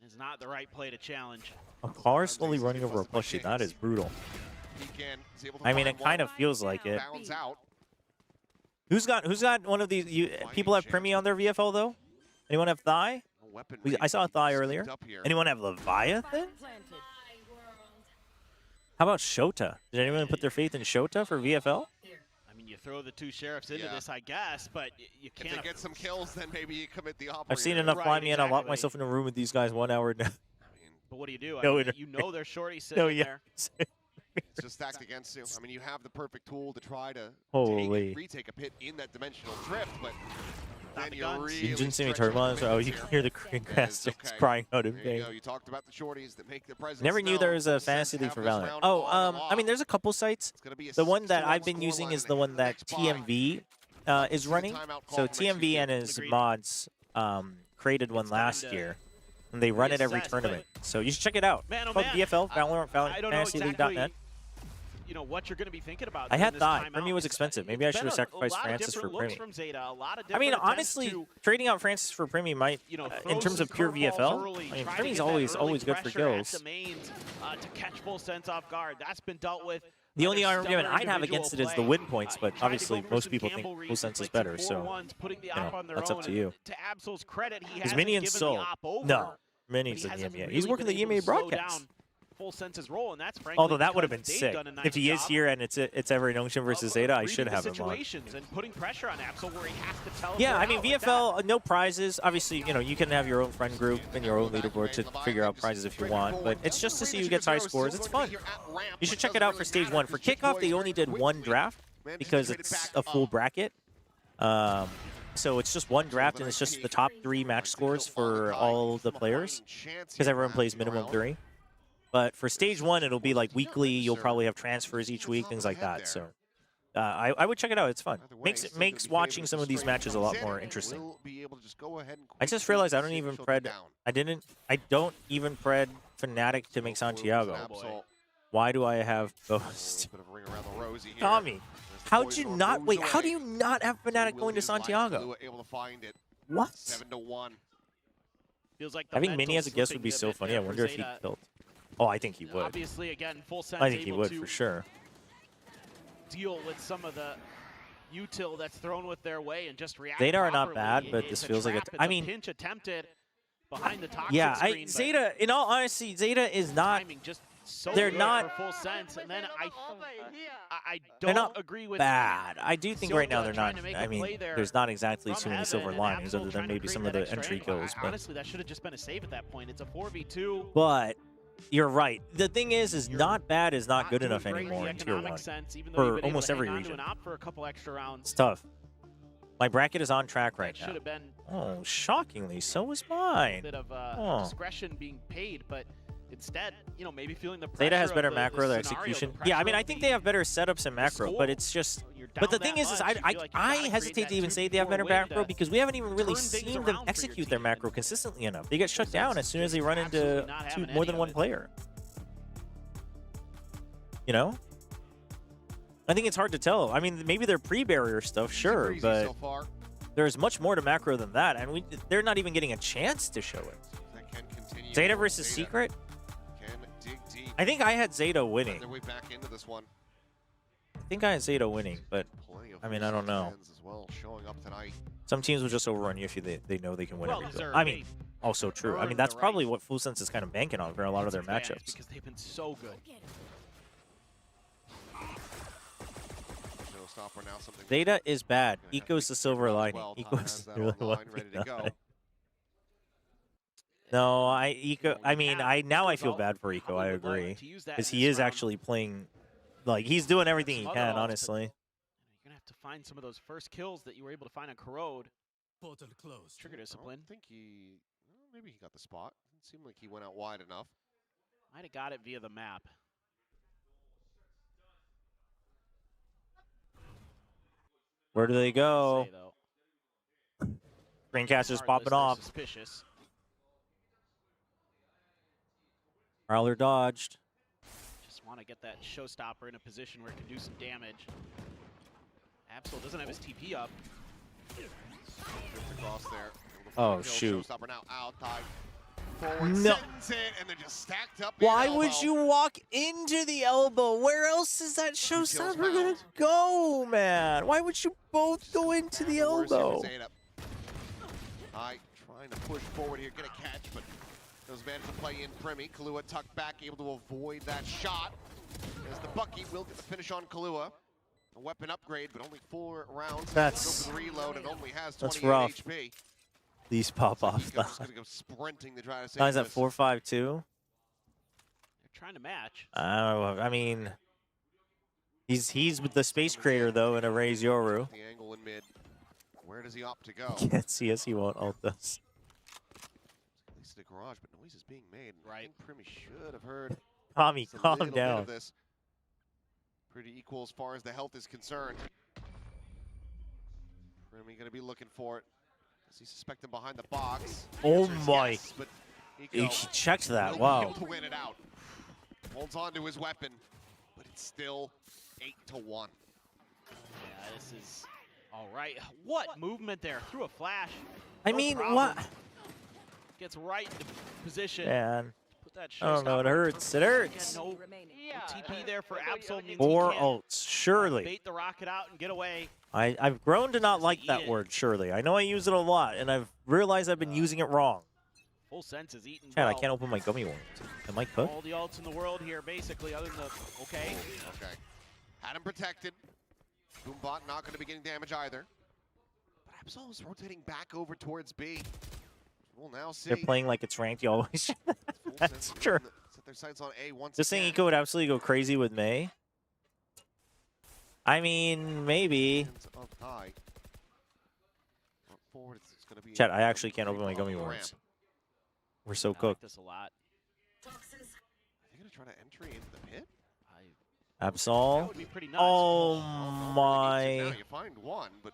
It's not the right play to challenge. A car slowly running over a plushie. That is brutal. I mean, it kind of feels like it. Who's got one of these? People have Primi on their VFL though. Anyone have Thigh? I saw a Thigh earlier. Anyone have Leviathan? How about Shota? Did anyone put their faith in Shota for VFL? I mean, you throw the 2 sheriffs into this, I guess, but you can't. If they get some kills, then maybe you commit the operator. I've seen enough fly me, and I locked myself in a room with these guys 1 hour now. But what do you do? I mean, you know they're shorty sitting there. It's just stacked against you. I mean, you have the perfect tool to try to retake a pit in that dimensional drift, but then you're really you didn't see me turbulence. Oh, you can hear the casters crying out in pain. You talked about the shorties that make their presence. Never knew there was a fantasy league for Valorant. Oh, I mean, there's a couple sites. The one that I've been using is the one that TMV is running. So TMV and his mods created one last year. And they run it every tournament. So you should check it out. It's called VFL, Valorant FantasyLeague.net. You know what you're going to be thinking about. I had Thigh. Primi was expensive. Maybe I should have sacrificed Francis for Primi. I mean, honestly, trading out Francis for Primi might, in terms of pure VFL, I mean, Primi's always good for kills. To catch Full Sense off guard. That's been dealt with. The only argument I'd have against it is the win points, but obviously most people think Full Sense is better, so that's up to you. To Absol's credit, he His Minion's sold. No, Minion's in the EMEA. He's working the EMEA broadcast. Full Sense's role, and that's frankly. Although that would have been sick if he is here and it's ever Youngshin versus ZETA. I should have him on. And putting pressure on Absol where he has to tell. Yeah, I mean VFL, no prizes. Obviously, you can have your own friend group and your own leaderboard to figure out prizes if you want. But it's just to see who gets high scores. It's fun. You should check it out for stage 1. For kickoff, they only did 1 draft because it's a full bracket. So it's just 1 draft and it's just the top 3 match scores for all the players because everyone plays minimum 3. But for stage 1, it'll be like weekly. You'll probably have transfers each week, things like that. So I would check it out. It's fun. Makes watching some of these matches a lot more interesting. I just realized I don't even pred. I don't even pred Fnatic to make Santiago. Why do I have Ghost? Tommy, how'd you not wait? How do you not have Fnatic going to Santiago? What? Feels like having Mini as a guest would be so funny. I wonder if he killed. Oh, I think he would. Obviously, again, full sense. I think he would for sure. Deal with some of the util that's thrown with their way and just react. ZETA are not properly. bad, but It's this a feels like trap. I It's mean, pinch attempted behind the toxic yeah, screen, but ZETA. In all honesty, ZETA is not. timing just so They're good not. for full sense, and then I They're don't not agree with bad. I do think right now Silva they're trying not. to make I a mean, play there there's not exactly from too many heaven, silver and linings Absol other than trying to maybe some create of the that extra entry angle. kills. But Honestly, that should have just been a save at that point. It's a 4v2. But you're right. The thing is not bad is not good doing enough great in the anymore in Tier economic 1 sense, even though you've for been able almost to every hang on to region. an op for a couple extra rounds. It's tough. My bracket is on track right That now. should have been Oh, shockingly, so was a mine. bit of Oh. discretion being paid, but instead, maybe feeling the pressure ZETA has of better the macro, the scenario, execution. the Yeah, I pressure mean, I of think the- they have better setups in macro, score. but it's just. You're But the down thing that is much, you feel like you I gotta hesitate create to even that say they have 2-4 better win macro to because we haven't even really turn things seen them around for your execute their team. macro consistently enough. They get shut down as soon as they run Absolutely into not having more any than of one it. player. You know? I think it's hard to tell. I mean, maybe they're pre-barrier stuff, sure, breezy but so far. there's much more to macro than that, and they're not even getting a chance to show it. That can continue. ZETA versus Secret? Can dig deep. I think I had ZETA winning. Their way back into this one. I think I had ZETA winning, but Plenty of I mean, I don't know. fans as well showing up tonight. Some teams will just overrun you if they know they can win Well every deserved. I mean, also true. I mean, Earned that's the probably right. what Full Sense is kind of banking on for a lot of their Advantage matchups. because they've been so good. Showstopper now something. ZETA is bad. Gonna have to Eco's the silver lining. well. Tom Eco's has that really online, lucky ready to on go. it. No, I mean, now I feel bad for Eco. I Probably would like agree, to use that because in he this is round. actually playing, like he's doing everything he Some can. other odds, but Honestly, You're gonna have to find some of those first kills that you were able to find on Corrode. Portal closed. Trigger I discipline. don't think he. Well, maybe he got the spot. Didn't seem like he went out wide enough. Might have got it via the map. where do they go? Say, though, Screencaster's regardless, popping they're off. Suspicious. Prowler dodged. Just want to get that showstopper in a position where it can do some damage. Absol doesn't have his TP up. Drift across there. Oh, Kill. shoot. Showstopper now outside. Forward No. sends it, and they're just stacked up. Why near would elbow. you walk into the elbow? Where else is that showstopper gonna found. go, man? Why would you both go into the Worse here elbow? for ZETA. Trying to push forward here, get a catch, but those managed to play in Primi. Kahlua tucked back, able to avoid that shot. As the Bucky will get the finish on Kahlua. A weapon upgrade, but only 4 rounds. That's- Go for the reload and only has that's 28 rough. HP. These pop off. Eco's just gonna go sprinting to try to save Guys at this. 4.52. They're trying to match. I mean, he's with the space creator though in a Raise Yoru. The angle in mid. Where does he opt to go? Can't see us. He won't ult us. At least in the garage, but noise is being made. And I Right. think Primi should have heard. Tommy, just a calm little bit of down. this. Pretty equal as far as the health is concerned. Primi going to be looking for it. Does he suspect him behind the box? The Oh answer is my. yes, but He Eco checked that. will be Wow. able to win it out. Holds on to his weapon, but it's still 8-1. Yeah, this is all right. What movement there? Through a flash. I No mean, problem. what? Gets right into position. Man, Put that I don't know. It showstopper. hurts. It hurts. Again, no TP there for Absol means 4 he can't ults. Surely. bait the rocket out and get away. I've grown to not like that eat it. word. Surely. I know I use it a lot, and I've realized I've been using it wrong. Full sense is eaten. Chad, I well. can't open my gummy worms. Am I cooked? All the ults in the world here, basically, other than the okay. Okay. Had him protected. Boombot not going to be getting damage either. But Absol is rotating back over towards B. We'll now see. They're playing like it's ranked. You always. Full That's sense true. set their sights on A once Just saying, again. Eco would absolutely go crazy with May. I mean, maybe. Hands up high. Up forward, it's going to be Chad, I actually can't open my off gummy the worms. ramp. We're so I like cooked. this a lot. Are they going to try to entry into the pit? That Absol. would be pretty nuts. Oh Now my. you find one, but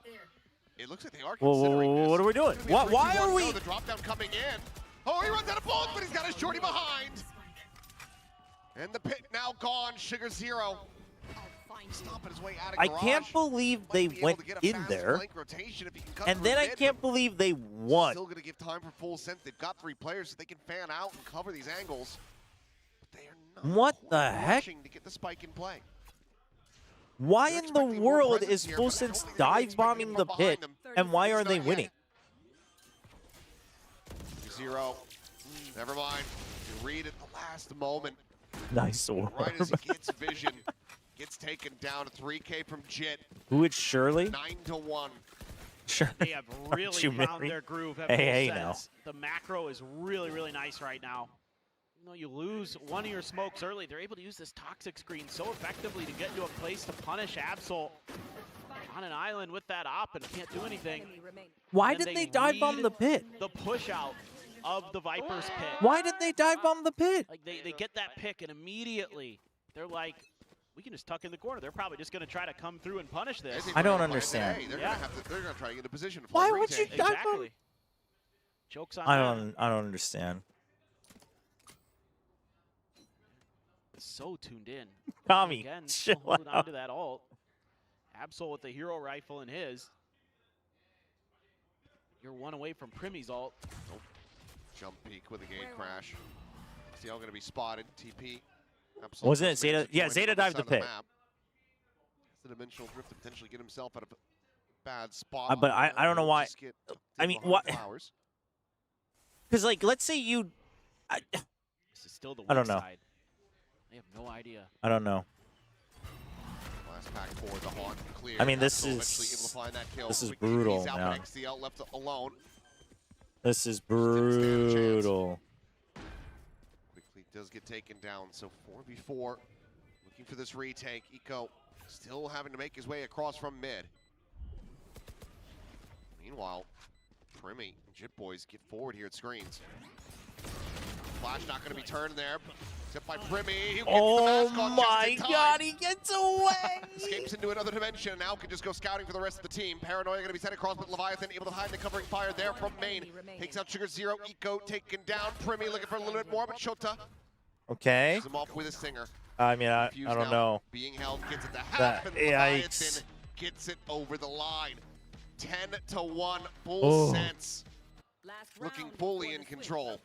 it looks like they are Whoa, whoa, considering whoa, this. what are we doing? It's gonna be a Why 3-2-1 are go. we? The drop down coming in. Oh, he runs out of bullets, but he's got his shorty behind. And the pit now gone. Sugar 0. Stomping his way out of I garage. can't believe they Might be able went to get a in fast there. flank rotation if he can cut And through then I mid, can't but believe they won. Still going to give time for full sense. They've got 3 players, so they can fan out and cover these angles. But they are What the heck? To get the spike in play. Why in the world is Full Sense dive bombing the pit, and why are they winning? 0. Never mind. You read at the last moment. Nice orb. Right as he gets vision, gets taken down. 3K from Jit. Who it's Shirley? 9-1. Sure. They have really found their groove at hey, Full now. Sense. The macro is really, really nice right now. Even though you lose one of your smokes early, they're able to use this toxic screen so effectively to get into a place to punish Absol on an island with that op and can't do anything. Why And did they dive bomb the pit? The push out of the Viper's pit. Why did they dive bomb the pit? Like they get that pick and immediately they're like, we can just tuck in the corner. They're probably just going to try to come through and punish this. I don't understand. Hey, they're gonna try to get a position. For Why a would you retake. dive bomb? Exactly. Jokes on I them. don't understand. So tuned in. Tommy, Again, chill holding on out. to that ult. Absol with the hero rifle in his. You're one away from Primmy's ult. Jump peek with a gate crash. CL going to be spotted. TP. Wasn't it Zeta? Yeah, Zeta dived the pit. The dimensional drift to potentially get himself out of a bad spot. But I don't know why. I mean, what? Flowers. Because, like, let's say you... This is still the weak I don't know. side. They have no idea. I don't know. Last pack for the Haunt. Clear. I mean, this Absol eventually able to is... find that kill. This is Quickly, brutal, he's out, man. but XCL left alone. This is brutal. Quickly does get taken down, so 4v4. Looking for this retake. Eco still having to make his way across from mid. Meanwhile, Primmy and Jit Boys get forward here at screens. Flash not going to be turned there. Except by Primmy. He gets Oh the mask on my just in time. god, he gets away! Escapes into another dimension, and now can just go scouting for the rest of the team. Paranoia going to be sent across, but Leviathan able to hide the covering fire there from main. Takes out Sugar Zero. Eco taken down. Primmy looking for a little bit more, but Shota Okay. pulls him off with a stinger. I mean, I Confused don't now. know. Being held, gets it to That- half, and yikes. Leviathan gets it over the line. 10-1, Full Oh. Sense looking fully in control.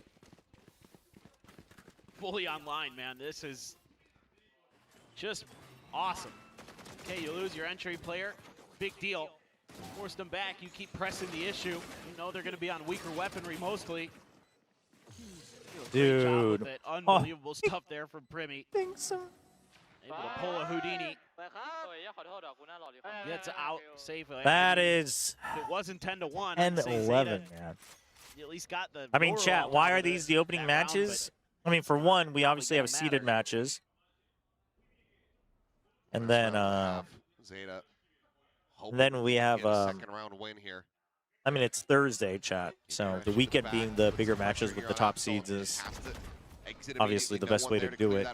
Fully online, man. This is just awesome. Okay, you lose your entry player. Big deal. Force them back. You keep pressing the issue. You know they're going to be on weaker weaponry mostly. Great job with Dude. it. Unbelievable stuff there from Primmy. Think so. Able to pull a Houdini. Gets out safely. That is If it wasn't 10-1. 10-11, man. You at least got the. I mean, Roar chat, ult why out are of these the opening that round, matches? I mean, for one, we obviously have seeded matches. And then, Zeta. then we have, Get a second round win here. I mean, it's Thursday, chat. So the weekend being the bigger matches with the top seeds is obviously the best way to do it.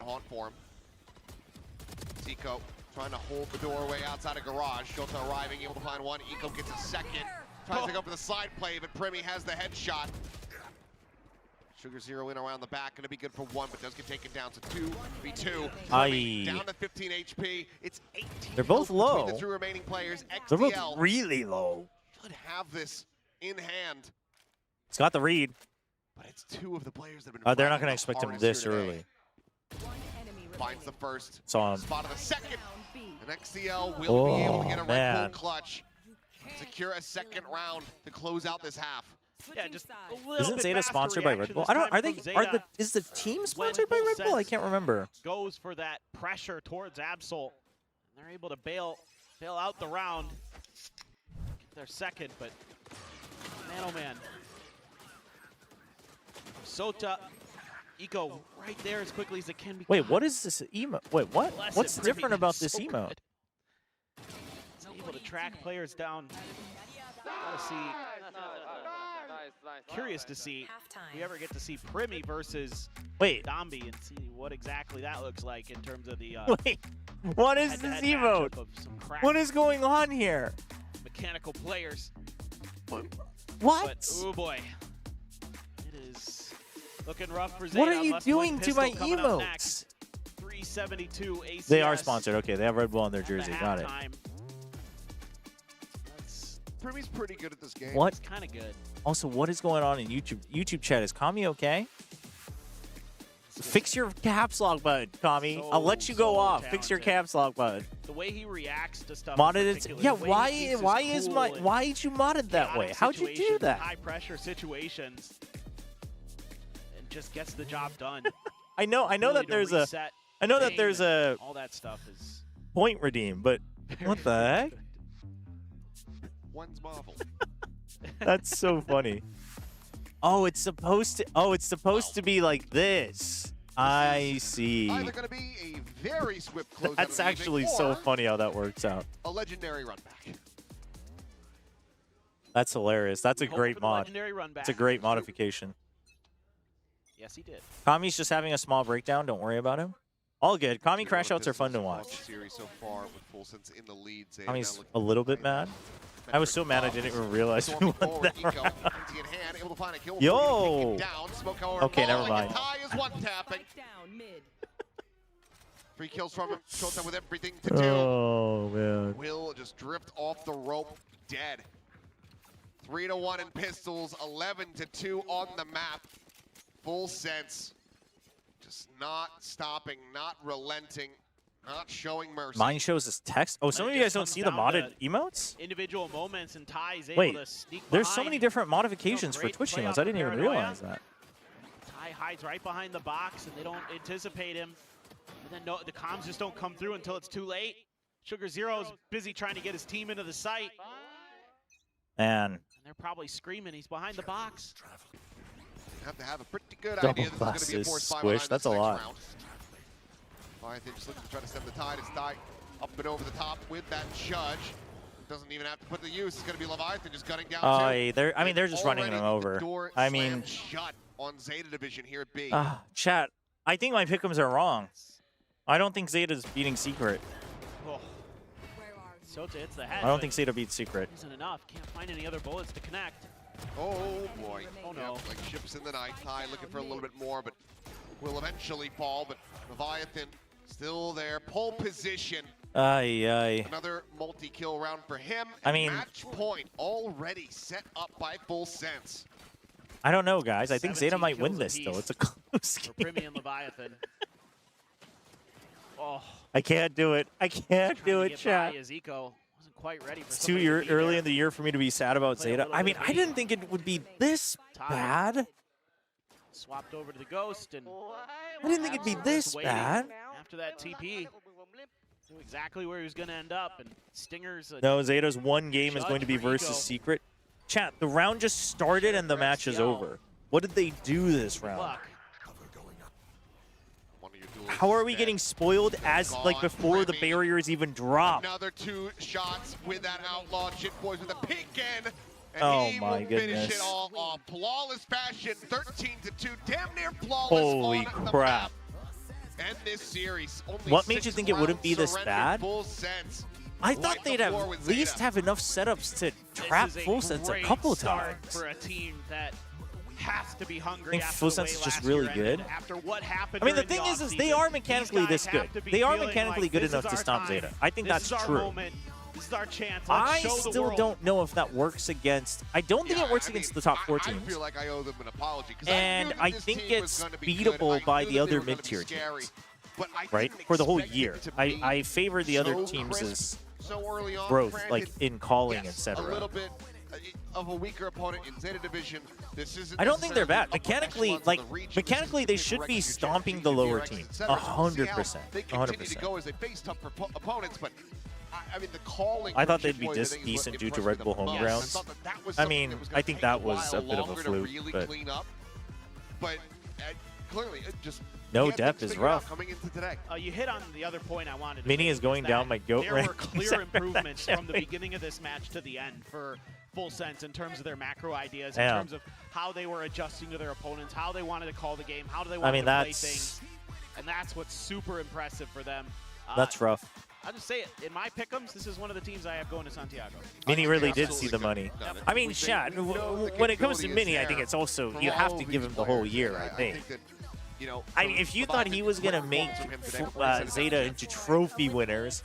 Zico trying to hold the doorway outside a garage. Shota arriving, able to find one. Eco gets a second. Tries to go for the side play, but Primmy has the headshot. Sugar Zero in around the back, gonna be good for one, but does get taken down to 2v2. Primmy down to 15 HP. It's 18. They're both between low. the two remaining players. They're both XDL really low. should have this in hand, It's got the read. but it's two of the players that have been. They're not fighting going to the expect him hardest this here today. early. Finds the first. Saw him. Spot of the second. And XCL will be able to get a Red Bull man. clutch. Secure a second round to close out this half. Yeah, just a little Isn't bit Zeta faster sponsored by Red reaction Bull? this I don't. time Are they? from Are Zeta. the? Is the team When sponsored by Full Red Bull? I Sense can't remember. Goes for that pressure towards Absol. And they're able to bail out the round. Get their second, but man, oh man. Sota, Eco right there as quickly as it can be. Wait, what is this emote? Wait, what? Blessed What's Primmy different did about so this emote? good. It's able to track players down. Gotta see. Curious to see if we ever get to see Primmy versus Dombi and see what exactly that looks like in terms of the Wait, what is this head-to-head emote? matchup of some cracked What is going on here? mechanical players. What? But, oh boy, it is looking rough for Zeta. What are you Must-win doing to pistol my coming up emotes? next. 372 ACS. They are sponsored. Okay, they have Red Bull on their at the jersey. Got it. halftime. Primmy's pretty good at this game. What? It's kind of good. Also, what is going on in YouTube? YouTube chat, is Kami okay? Fix your caps lock button, Kami. I'll let you go off. Fix your caps lock button. The way he reacts to stuff. Modded it. Yeah, why did you mod it that way? How'd you do that? High pressure situations. And just gets the job done. I know that there's a all that stuff is point redeem, but what the heck? One's Marvel. That's so funny. Oh, it's supposed to be like this. I see. Either going to be a very swift close. That's actually so funny how that works out. A legendary run back. That's hilarious. That's a great mod. It's a great modification. Yes, he did. Kami's just having a small breakdown. Don't worry about him. All good. Kami crash outs are fun to watch. Series so far with full sense in the lead. Kami's a little bit mad. I was so mad I didn't even realize we won that round. Yo! Okay, never mind. Free kills from him. Showtime with everything to do. Oh, man. Will just drift off the rope, dead. 3-1 in pistols, 11-2 on the map. Full sense. Just not stopping, not relenting. Not showing mercy. Mine shows this text. Oh, some of you guys don't see the modded emotes? Individual moments and Ty's able Wait, to sneak there's behind. so many different modifications for Twitch emotes. I didn't even realize that. Ty hides right behind the box and they don't anticipate him. And then the comms just don't come through until it's too late. Sugar Zero's busy trying to get his team into the site. Man. And they're probably screaming. He's behind the box. Have to have a pretty good Double idea. This is going to be a classes, forced 5 squish. That's a lot. Leviathan just looking to try to stem the tide. It's Ty up and over the top with that judge. Doesn't even have to put the use. It's going to be Leviathan just gunning down. They're just running them over. I mean, shut on ZETA division here at B. Chat, I think my pickems are wrong. I don't think ZETA's beating Secret. Oh. So it's the head. I don't think ZETA beats Secret. Isn't enough. Can't find any other bullets to connect. Oh boy. Oh no. Yep, like ships in the night. Ty looking for a little bit more, but will eventually fall. But Leviathan still there. Pole position. Another multi-kill round for him. I mean, match point already set up by Full Sense. I don't know, guys. I think ZETA might win this, though. It's a close game. Primi and Leviathan. Oh. I can't do it. I can't do it, chat. Ezekiel wasn't quite ready for It's too early in the year for me to be sad about ZETA. I mean, I didn't think it would be this bad. Swapped over to the Ghost, and I didn't think it'd be this bad. After that TP, knew exactly where he was going to end up, and Stinger's. No, ZETA's one game is going to be versus Secret. Chat, the round just started and the match is over. What did they do this round? How are we getting spoiled as like before the barriers even drop? Another 2 shots with that outlaw. Jit Boys with a pickem. Oh he my will goodness. finish it all off. Flawless fashion, 13-2, damn near flawless. Holy on the crap. map. And this series, only What made you 6 think it wouldn't be this rounds bad? Full Sense. I thought they'd at least have enough setups to trap Full Sense a couple times. For a team that has to be hungry. I think after Full the Sense way is just last really year good. ended, after what happened I mean, the during thing is offseason, they are mechanically these this guys good. have to be They are feeling mechanically like good this enough is to our stomp time. ZETA. I think This that's is our true. moment. This is our chance. Let's I show the still world. don't know if that works against. I don't think it works against the top 4 I teams. feel like I owe them an apology. And I think it's beatable by the other mid-tier teams. Right? For the whole year. I favor the other teams' growth, like in calling, etc. A little bit of a weaker opponent in ZETA division. This isn't I don't think they're bad. necessarily Mechanically, they should be stomping the lower teams. 100%. They continue to go as they face tough opponents, but I mean the calling. I thought they'd be decent due to Red Bull home grounds. I mean, I think that was a bit of a fluke, but clearly it just no depth is rough. Coming into today. You hit on the other point I wanted to Mini make, is going down my goat there rank. were clear improvements from the beginning of this match to the end for Full Sense in terms of their macro ideas, in terms of how they were adjusting to their opponents, how they wanted to call the game, how do they want to play things. And that's what's super impressive for them. That's rough. I'll just say it. In my pick'ems, this is one of the teams I have going to Santiago. Mini really did see the money. I mean, Shad, when it comes to Mini, I think it's also, you have to give him the whole year, I think. I mean, if you thought he was going to make ZETA into trophy winners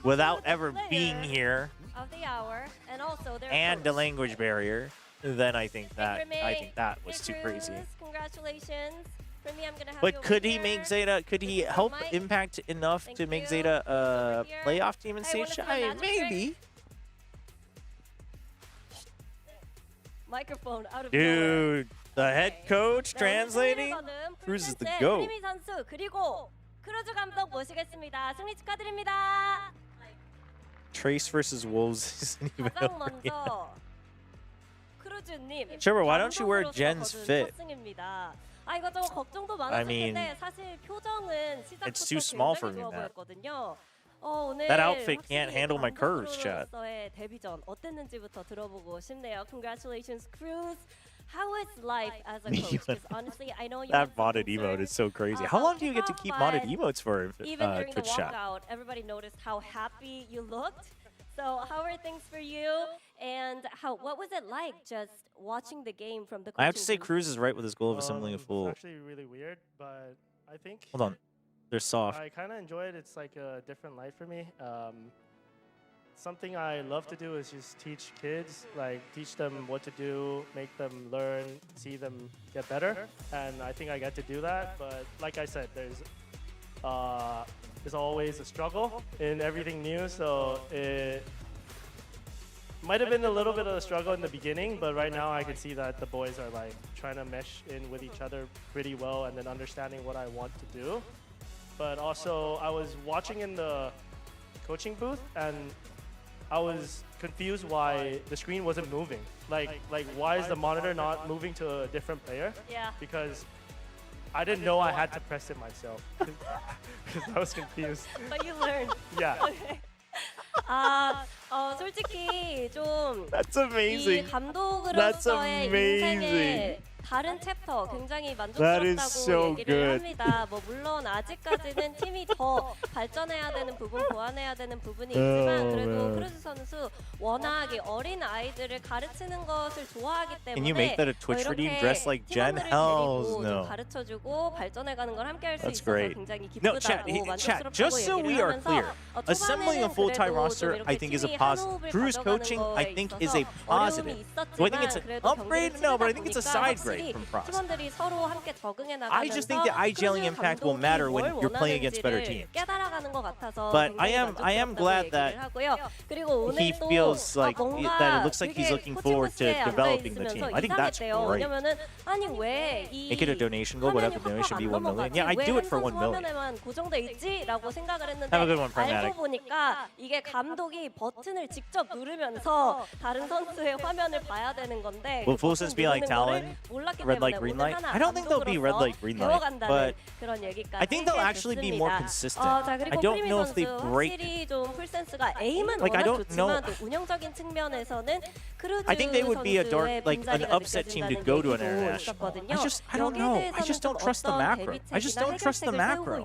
without ever being here of the hour, and also and the language barrier, then I think that was too crazy. Congratulations. For me, I'm gonna have you But over could he here. make ZETA? Could he help impact enough to make ZETA a playoff team in stage? Maybe. Microphone out of nowhere. Dude, the head coach translating. Cruz is the GOAT. 프리미 선수 그리고 크루즈 감독 모시겠습니다. 승리 축하드립니다. Trace versus Wolves isn't even 가장 over yet. 먼저 크루즈님. Chobra, why don't you wear 감독으로서 Jen's 거둔 fit? 첫 승입니다. 아 이거 좀 걱정도 많았을 I mean, 텐데 사실 표정은 it's too 시작부터 small for 굉장히 me, 좋아 Matt. 보였거든요. 오늘 That outfit can't 확실히 handle my curves, chat. 감독으로서의 데뷔전 어땠는지부터 들어보고 싶네요. Congratulations, Cruz. How is life as a coach? Because honestly, I know you That had some modded emote concerns, is so crazy. How long do you get to keep modded but emotes for, even during the Twitch chat? walkout, everybody noticed how happy you looked. So how are things for you? And what was it like just watching the game from the I have to say coaching booth? Cruz is right with his goal of assembling a full. It's actually really weird, but I think Hold on. They're soft. I kind of enjoy it. It's like a different life for me. Something I love to do is just teach kids, like teach them what to do, make them learn, see them get better. And I think I get to do that. But like I said, there's always a struggle in everything new. So it might have been a little bit of a struggle in the beginning, but right now I can see that the boys are like trying to mesh in with each other pretty well and then understanding what I want to do. But also I was watching in the coaching booth and I was confused why the screen wasn't moving. Like why is the monitor not moving to a different player? Yeah. Because I didn't know I had to press it myself. Because I was confused. But you learned. Yeah. Okay. 솔직히 좀 That's 이 amazing. 감독으로서의 amazing. 인생의 다른 챕터 굉장히 That is so 만족스럽다고 얘기를 good. 합니다. 뭐 물론 아직까지는 팀이 더 발전해야 되는 부분, 보완해야 되는 부분이 있지만 그래도 man. 크루즈 선수 워낙 어린 아이들을 가르치는 것을 좋아하기 Can you 때문에 make that a Twitch redeem dressed like Jen? 팀원들을 Hells 데리고 좀 no. 가르쳐주고 발전해가는 걸 함께 할 수 That's 있어서 great. 굉장히 No, chat, 기쁘다고 chat. 만족스럽다고 Just so we 얘기를 are 하면서 clear, assembling a 초반에는 full tie 그래도 roster, 좀 I 이렇게 think, is a 팀이 positive. 한호흡을 Cruz 가져가는 coaching, I 거에 think, 있어서 is a positive. 어려움이 Do I think 있었지만 it's an 그래도 upgrade? 경기를 No, but I 치르다 think it's a 보니까 side 확실히 grade from Prost. 팀원들이 서로 함께 적응해 I just think the 나가면서 eye-gelling 크루즈 impact will 감독이 matter when 뭘 you're playing against better 원하는지를 teams. 깨달아가는 것 같아서 But I 굉장히 am 만족스럽다고 glad 얘기를 that 하고요. 그리고 오늘 he 또 feels like 뭔가 that it looks like he's 되게 looking forward to 코치 부스에 developing the team. 앉아있으면서 I think that's 이상했대요. great. 왜냐면은 아니 왜 이 Make it a donation goal, whatever 화면이 donation 확확 be 안 1 million. 넘어가지? Yeah, I 왜 do it for 한 1 선수 million. 화면에만 고정돼 있지라고 생각을 했는데 Have a good one, Pragmatic. 알고 보니까 이게 감독이 버튼을 직접 누르면서 다른 선수의 화면을 봐야 되는 건데 Will full sense be like 누르는 거를 Talon? 몰랐기 Red light, 때문에 green 오늘 light? 하나 I don't think they'll be red 감독으로서 light, green light, 배워간다는 but 그런 얘기까지 I think they'll actually be more 해줬습니다. consistent. 자, 그리고 I don't 프리미 know if they 선수 break. 확실히 좀 풀센스가 에임은 Like, I 워낙 don't know. 좋지만 또 운영적인 측면에서는 크루즈 I think they would be a dark, 선수의 like an 빈자리가 upset team to 느껴진다는 go to an 얘기도 international. 있었거든요. I don't know. I just don't trust the macro. I just don't trust the macro.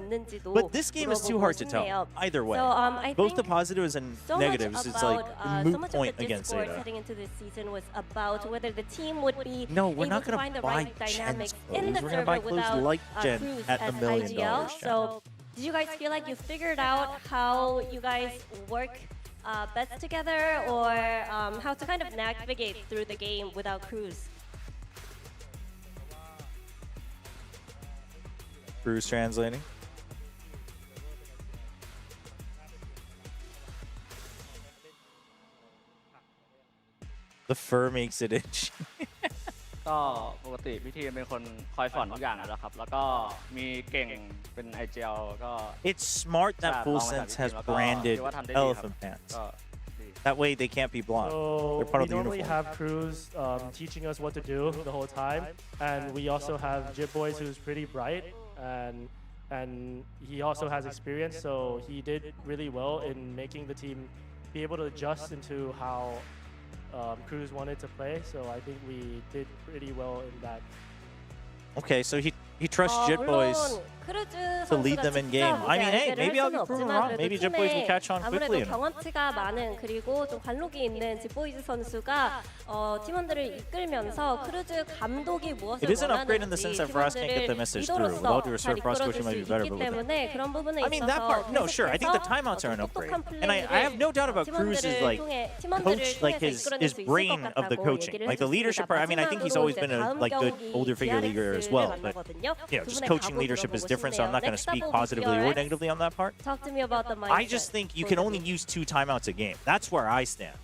But this game is too hard to tell. Either way, So, I both the think positives and so negatives, much it's like about, a so moot much point of the against discourse ZETA. heading into this season was about whether the team would be No, we're able not to gonna find the buy right dynamics Jen's in the clothes. We're gonna server buy clothes without like Jen Cruz at as $1 million. IGL. So, did you guys feel like you figured out how you guys work best together, or how to kind of navigate through the game without Cruz? Cruz translating. The fur makes it itchy. ก็ปกติพี่ทีมเป็นคนคอยสอนทุกอย่างนะครับแล้วก็มีเก่งเป็น IGL ก็ It's smart that Full Sense has branded elephant pants. That way they can't be blocked. So They're part we of the normally uniform. have Cruz teaching us what to do the whole time, and we also have Jib Boys who's pretty bright, and he also has experience. So he did really well in making the team be able to adjust into how Cruz wanted to play. So I think we did pretty well in that. Okay, so he trusts Jit Boys. 물론 to lead them in game. I mean, hey, maybe I'll be proven wrong. Maybe Jet Boys will catch on quickly. 아무래도 경험치가 많은 그리고 좀 관록이 있는 짚보이즈 선수가 팀원들을 이끌면서 크루즈 감독이 무엇을 It is an upgrade in the sense that Frost can't get the message through. With all due respect, Frost coaching might be better, but 때문에 그런 부분에 I mean, that part, no, sure. I think the timeouts are an upgrade. And I have no doubt about Cruz's, like, coach, like, his brain of the coaching. Like, the leadership part, I mean, I think he's always been a, like, good older figure leader as well. But, you know, just coaching leadership is different, so I'm not going to speak positively or negatively on that part. Talk to me about the mindset. I just think you can only use 2 timeouts a game. That's where I stand.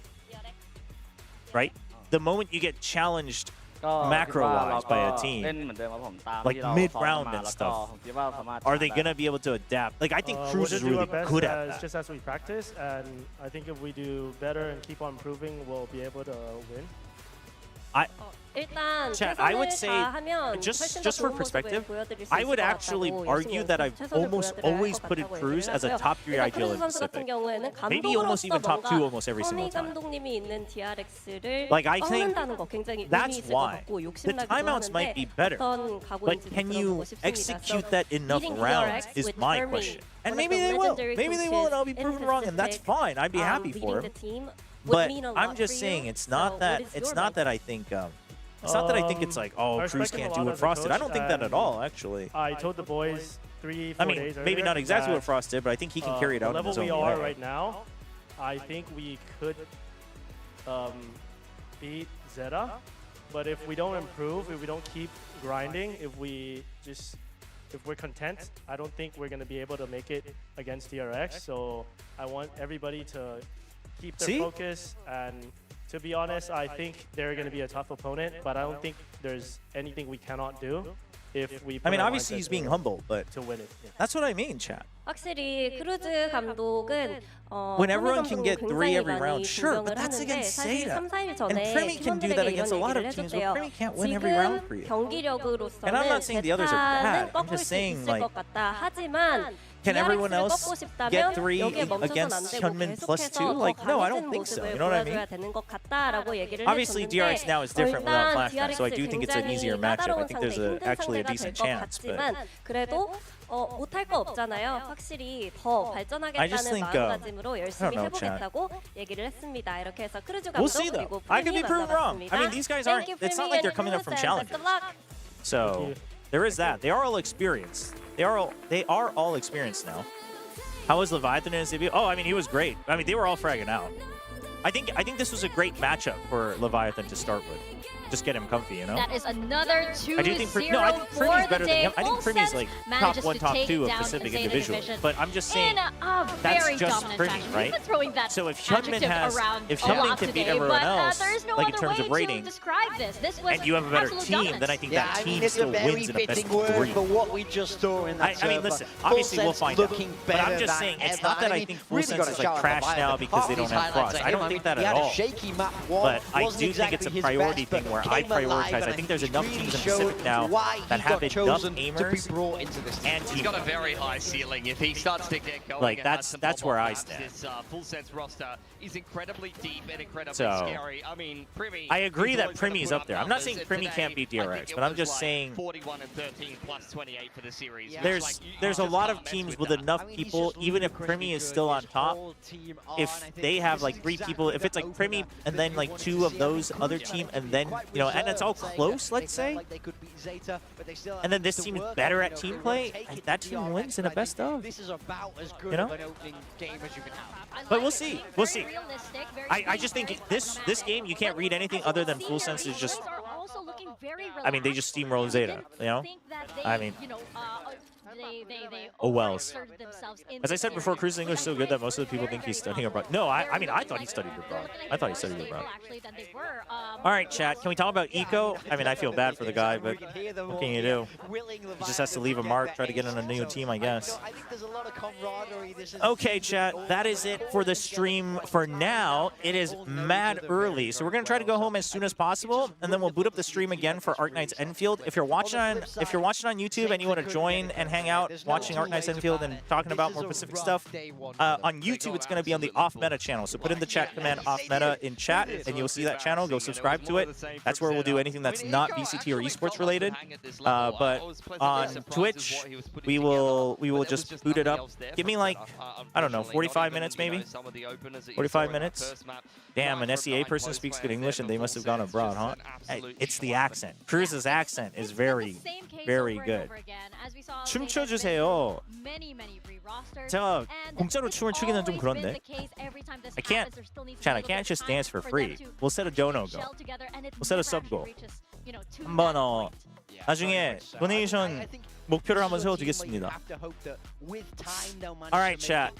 Right? The moment you get challenged macro-wise by a team, like mid-round and stuff, are they going to be able to adapt? Like, I think Cruz is really good at that. Just as we practice, and I think if we do better and keep on improving, we'll be able to win. Chad, I would say, just for perspective, I would actually argue that I've almost always put in Cruz as a top 3 ideal in Pacific. Maybe almost even top 2 almost every single time. Like, I think that's why. The timeouts might be better, but can you execute that enough rounds is my question. And maybe they will. Maybe they will, and I'll be proven wrong, and that's fine. I'd be happy for him. But I'm just saying, it's not that I think it's not that I think it's like, oh, Cruz can't do what Frost did. I don't think that at all, actually. I told the boys 3-4 days earlier. Maybe not exactly what Frost did, but I think he can carry it out in his own way. The level we are right now, I think we could beat ZETA. But if we don't improve, if we don't keep grinding, if we're content, I don't think we're going to be able to make it against DRX. So I want everybody to keep their focus, and to be honest, I think they're going to be a tough opponent, but I don't think there's anything we cannot do if we. I mean, obviously he's being humble, but to win it. Yeah. That's what I mean, chat. 확실히 크루즈 감독은 when everyone can get 3 every round, sure, but that's against ZETA. And Premi can do that against a lot of teams, but Premi can't win every round for you. And I'm not saying the others are bad. I'm just saying, like, can everyone else get 3 against Hyunmin +2? Like, no, I don't think so. You know what I mean? Obviously, DRX now is different without Flashback, so I do think it's an easier matchup. I think there's actually a decent chance. But 못할 거 없잖아요. 확실히 더 발전하겠다는 마음가짐으로 열심히 해보겠다고 얘기를 했습니다. 이렇게 해서 크루즈 감독 그리고 I could be proven wrong. I mean, these guys aren't. It's not like they're coming up from challengers. So there is that. They are all experienced. They are all experienced now. How was Leviathan in his debut? Oh, I mean, he was great. I mean, they were all fragging out. I think this was a great matchup for Leviathan to start with. Just get him comfy, you know? That is another 2-0 I think Premi's better than him. I think Premi's like top 1, top 2 of Pacific individually. But I'm just saying, that's just Premi, right? So if Hyunmin can beat everyone else, like in terms of rating, and you have a better team, then I think that team still wins in a best of 3. But what we just saw in that I mean, listen, obviously we'll find out. But I'm just saying, it's not that I think Full Sense is like trash now because they don't have Frost. I don't think that at all. But I do think it's a priority thing where I prioritize. I think there's enough teams in Pacific now that have enough aimers and he's got a very high ceiling. If he starts to get going, like that's where I stand. This Full Sense roster is incredibly deep and incredibly scary. I mean, Premi. I agree that Premi is up there. I'm not saying Premi can't beat DRX, but I'm just saying 41 and 13 plus 28 for the series. There's a lot of teams with enough people, even if Premi is still on top. If they have like 3 people, if it's like Premi and then like 2 of those other team, and then you know, and it's all close, let's say. And then this team is better at team play. That team wins in a best of. This is about as good of an opening game as you can have. But we'll see. We'll see. I just think this game you can't read anything other than Full Sense is just. I mean, they just steamroll ZETA. You know. I mean. Oh wells. As I said before, Cruz's English is so good that most of the people think he's studying abroad. No, I mean, I thought he studied abroad. All right, chat. Can we talk about Eco? I mean, I feel bad for the guy, but what can you do? He just has to leave a mark, try to get on a new team, I guess. Okay, chat. That is it for the stream for now. It is mad early, so we're gonna try to go home as soon as possible, and then we'll boot up the stream again for Arknights Enfield. If you're watching on YouTube and you want to join and hang hang out watching Arknights Enfield and talking about more Pacific stuff, on YouTube it's going to be on the offmeta channel. So put in the chat command offmeta in chat, and you'll see that channel. Go subscribe to it. That's where we'll do anything that's not VCT or esports related. But on Twitch, we will just boot it up. Give me like, I don't know, 45 minutes maybe? 45 minutes? Damn, an SEA person speaks good English and they must have gone abroad, huh? It's the accent. Cruz's accent is very, very good. 춤춰주세요. 제가 공짜로 춤을 추기는 좀 그런데. I can't just dance for free. We'll set a dono goal. We'll set a sub goal. 한번 나중에 도네이션 목표를 한번 세워두겠습니다. Alright, chat.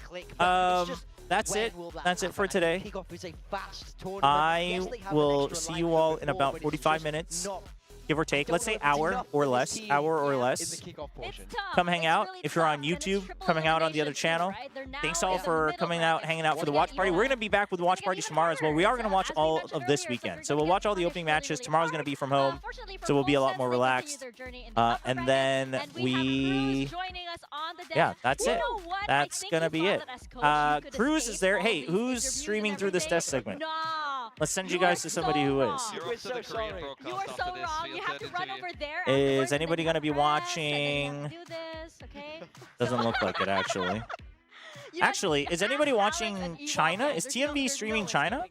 That's it. That's it for today. I will see you all in about 45 minutes. Give or take, let's say hour or less. Come hang out. If you're on YouTube, coming out on the other channel. Thanks all for coming out, hanging out for the watch party. We're going to be back with watch party tomorrow as well. We are going to watch all of this weekend. So we'll watch all the opening matches. Tomorrow's going to be from home, so we'll be a lot more relaxed. And then yeah, that's it. That's going to be it. Cruz is there. Hey, who's streaming through this test segment? Let's send you guys to somebody who is. You are so wrong. You have to run over there. Is anybody going to be watching? Doesn't look like it, actually. Actually, is anybody watching China? Is TMV streaming China?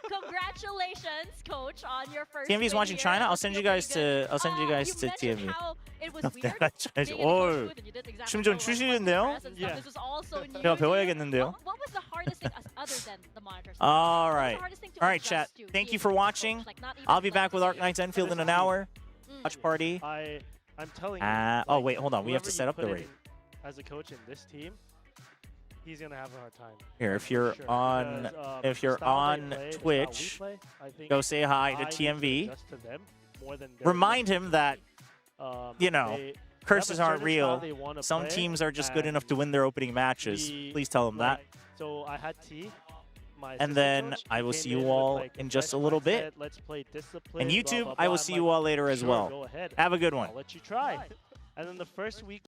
Congratulations, coach, on your first. TMV is watching China. I'll send you guys to TMV. It was weird. 오, 춤 좀 추시는데요? 제가 배워야겠는데요. What was the hardest thing other than the monitors? All right, chat. Thank you for watching. I'll be back with Arknights Enfield in an hour. Watch party. I'm telling you. Oh wait, hold on. We have to set up the rate. As a coach in this team, he's gonna have a hard time. Here, if you're on Twitch, go say hi to TMV. Remind him that, you know, curses aren't real. Some teams are just good enough to win their opening matches. Please tell them that. So I had T. And then I will see you all in just a little bit. And YouTube, I will see you all later as well. Have a good one. I'll let you try. And then the first week.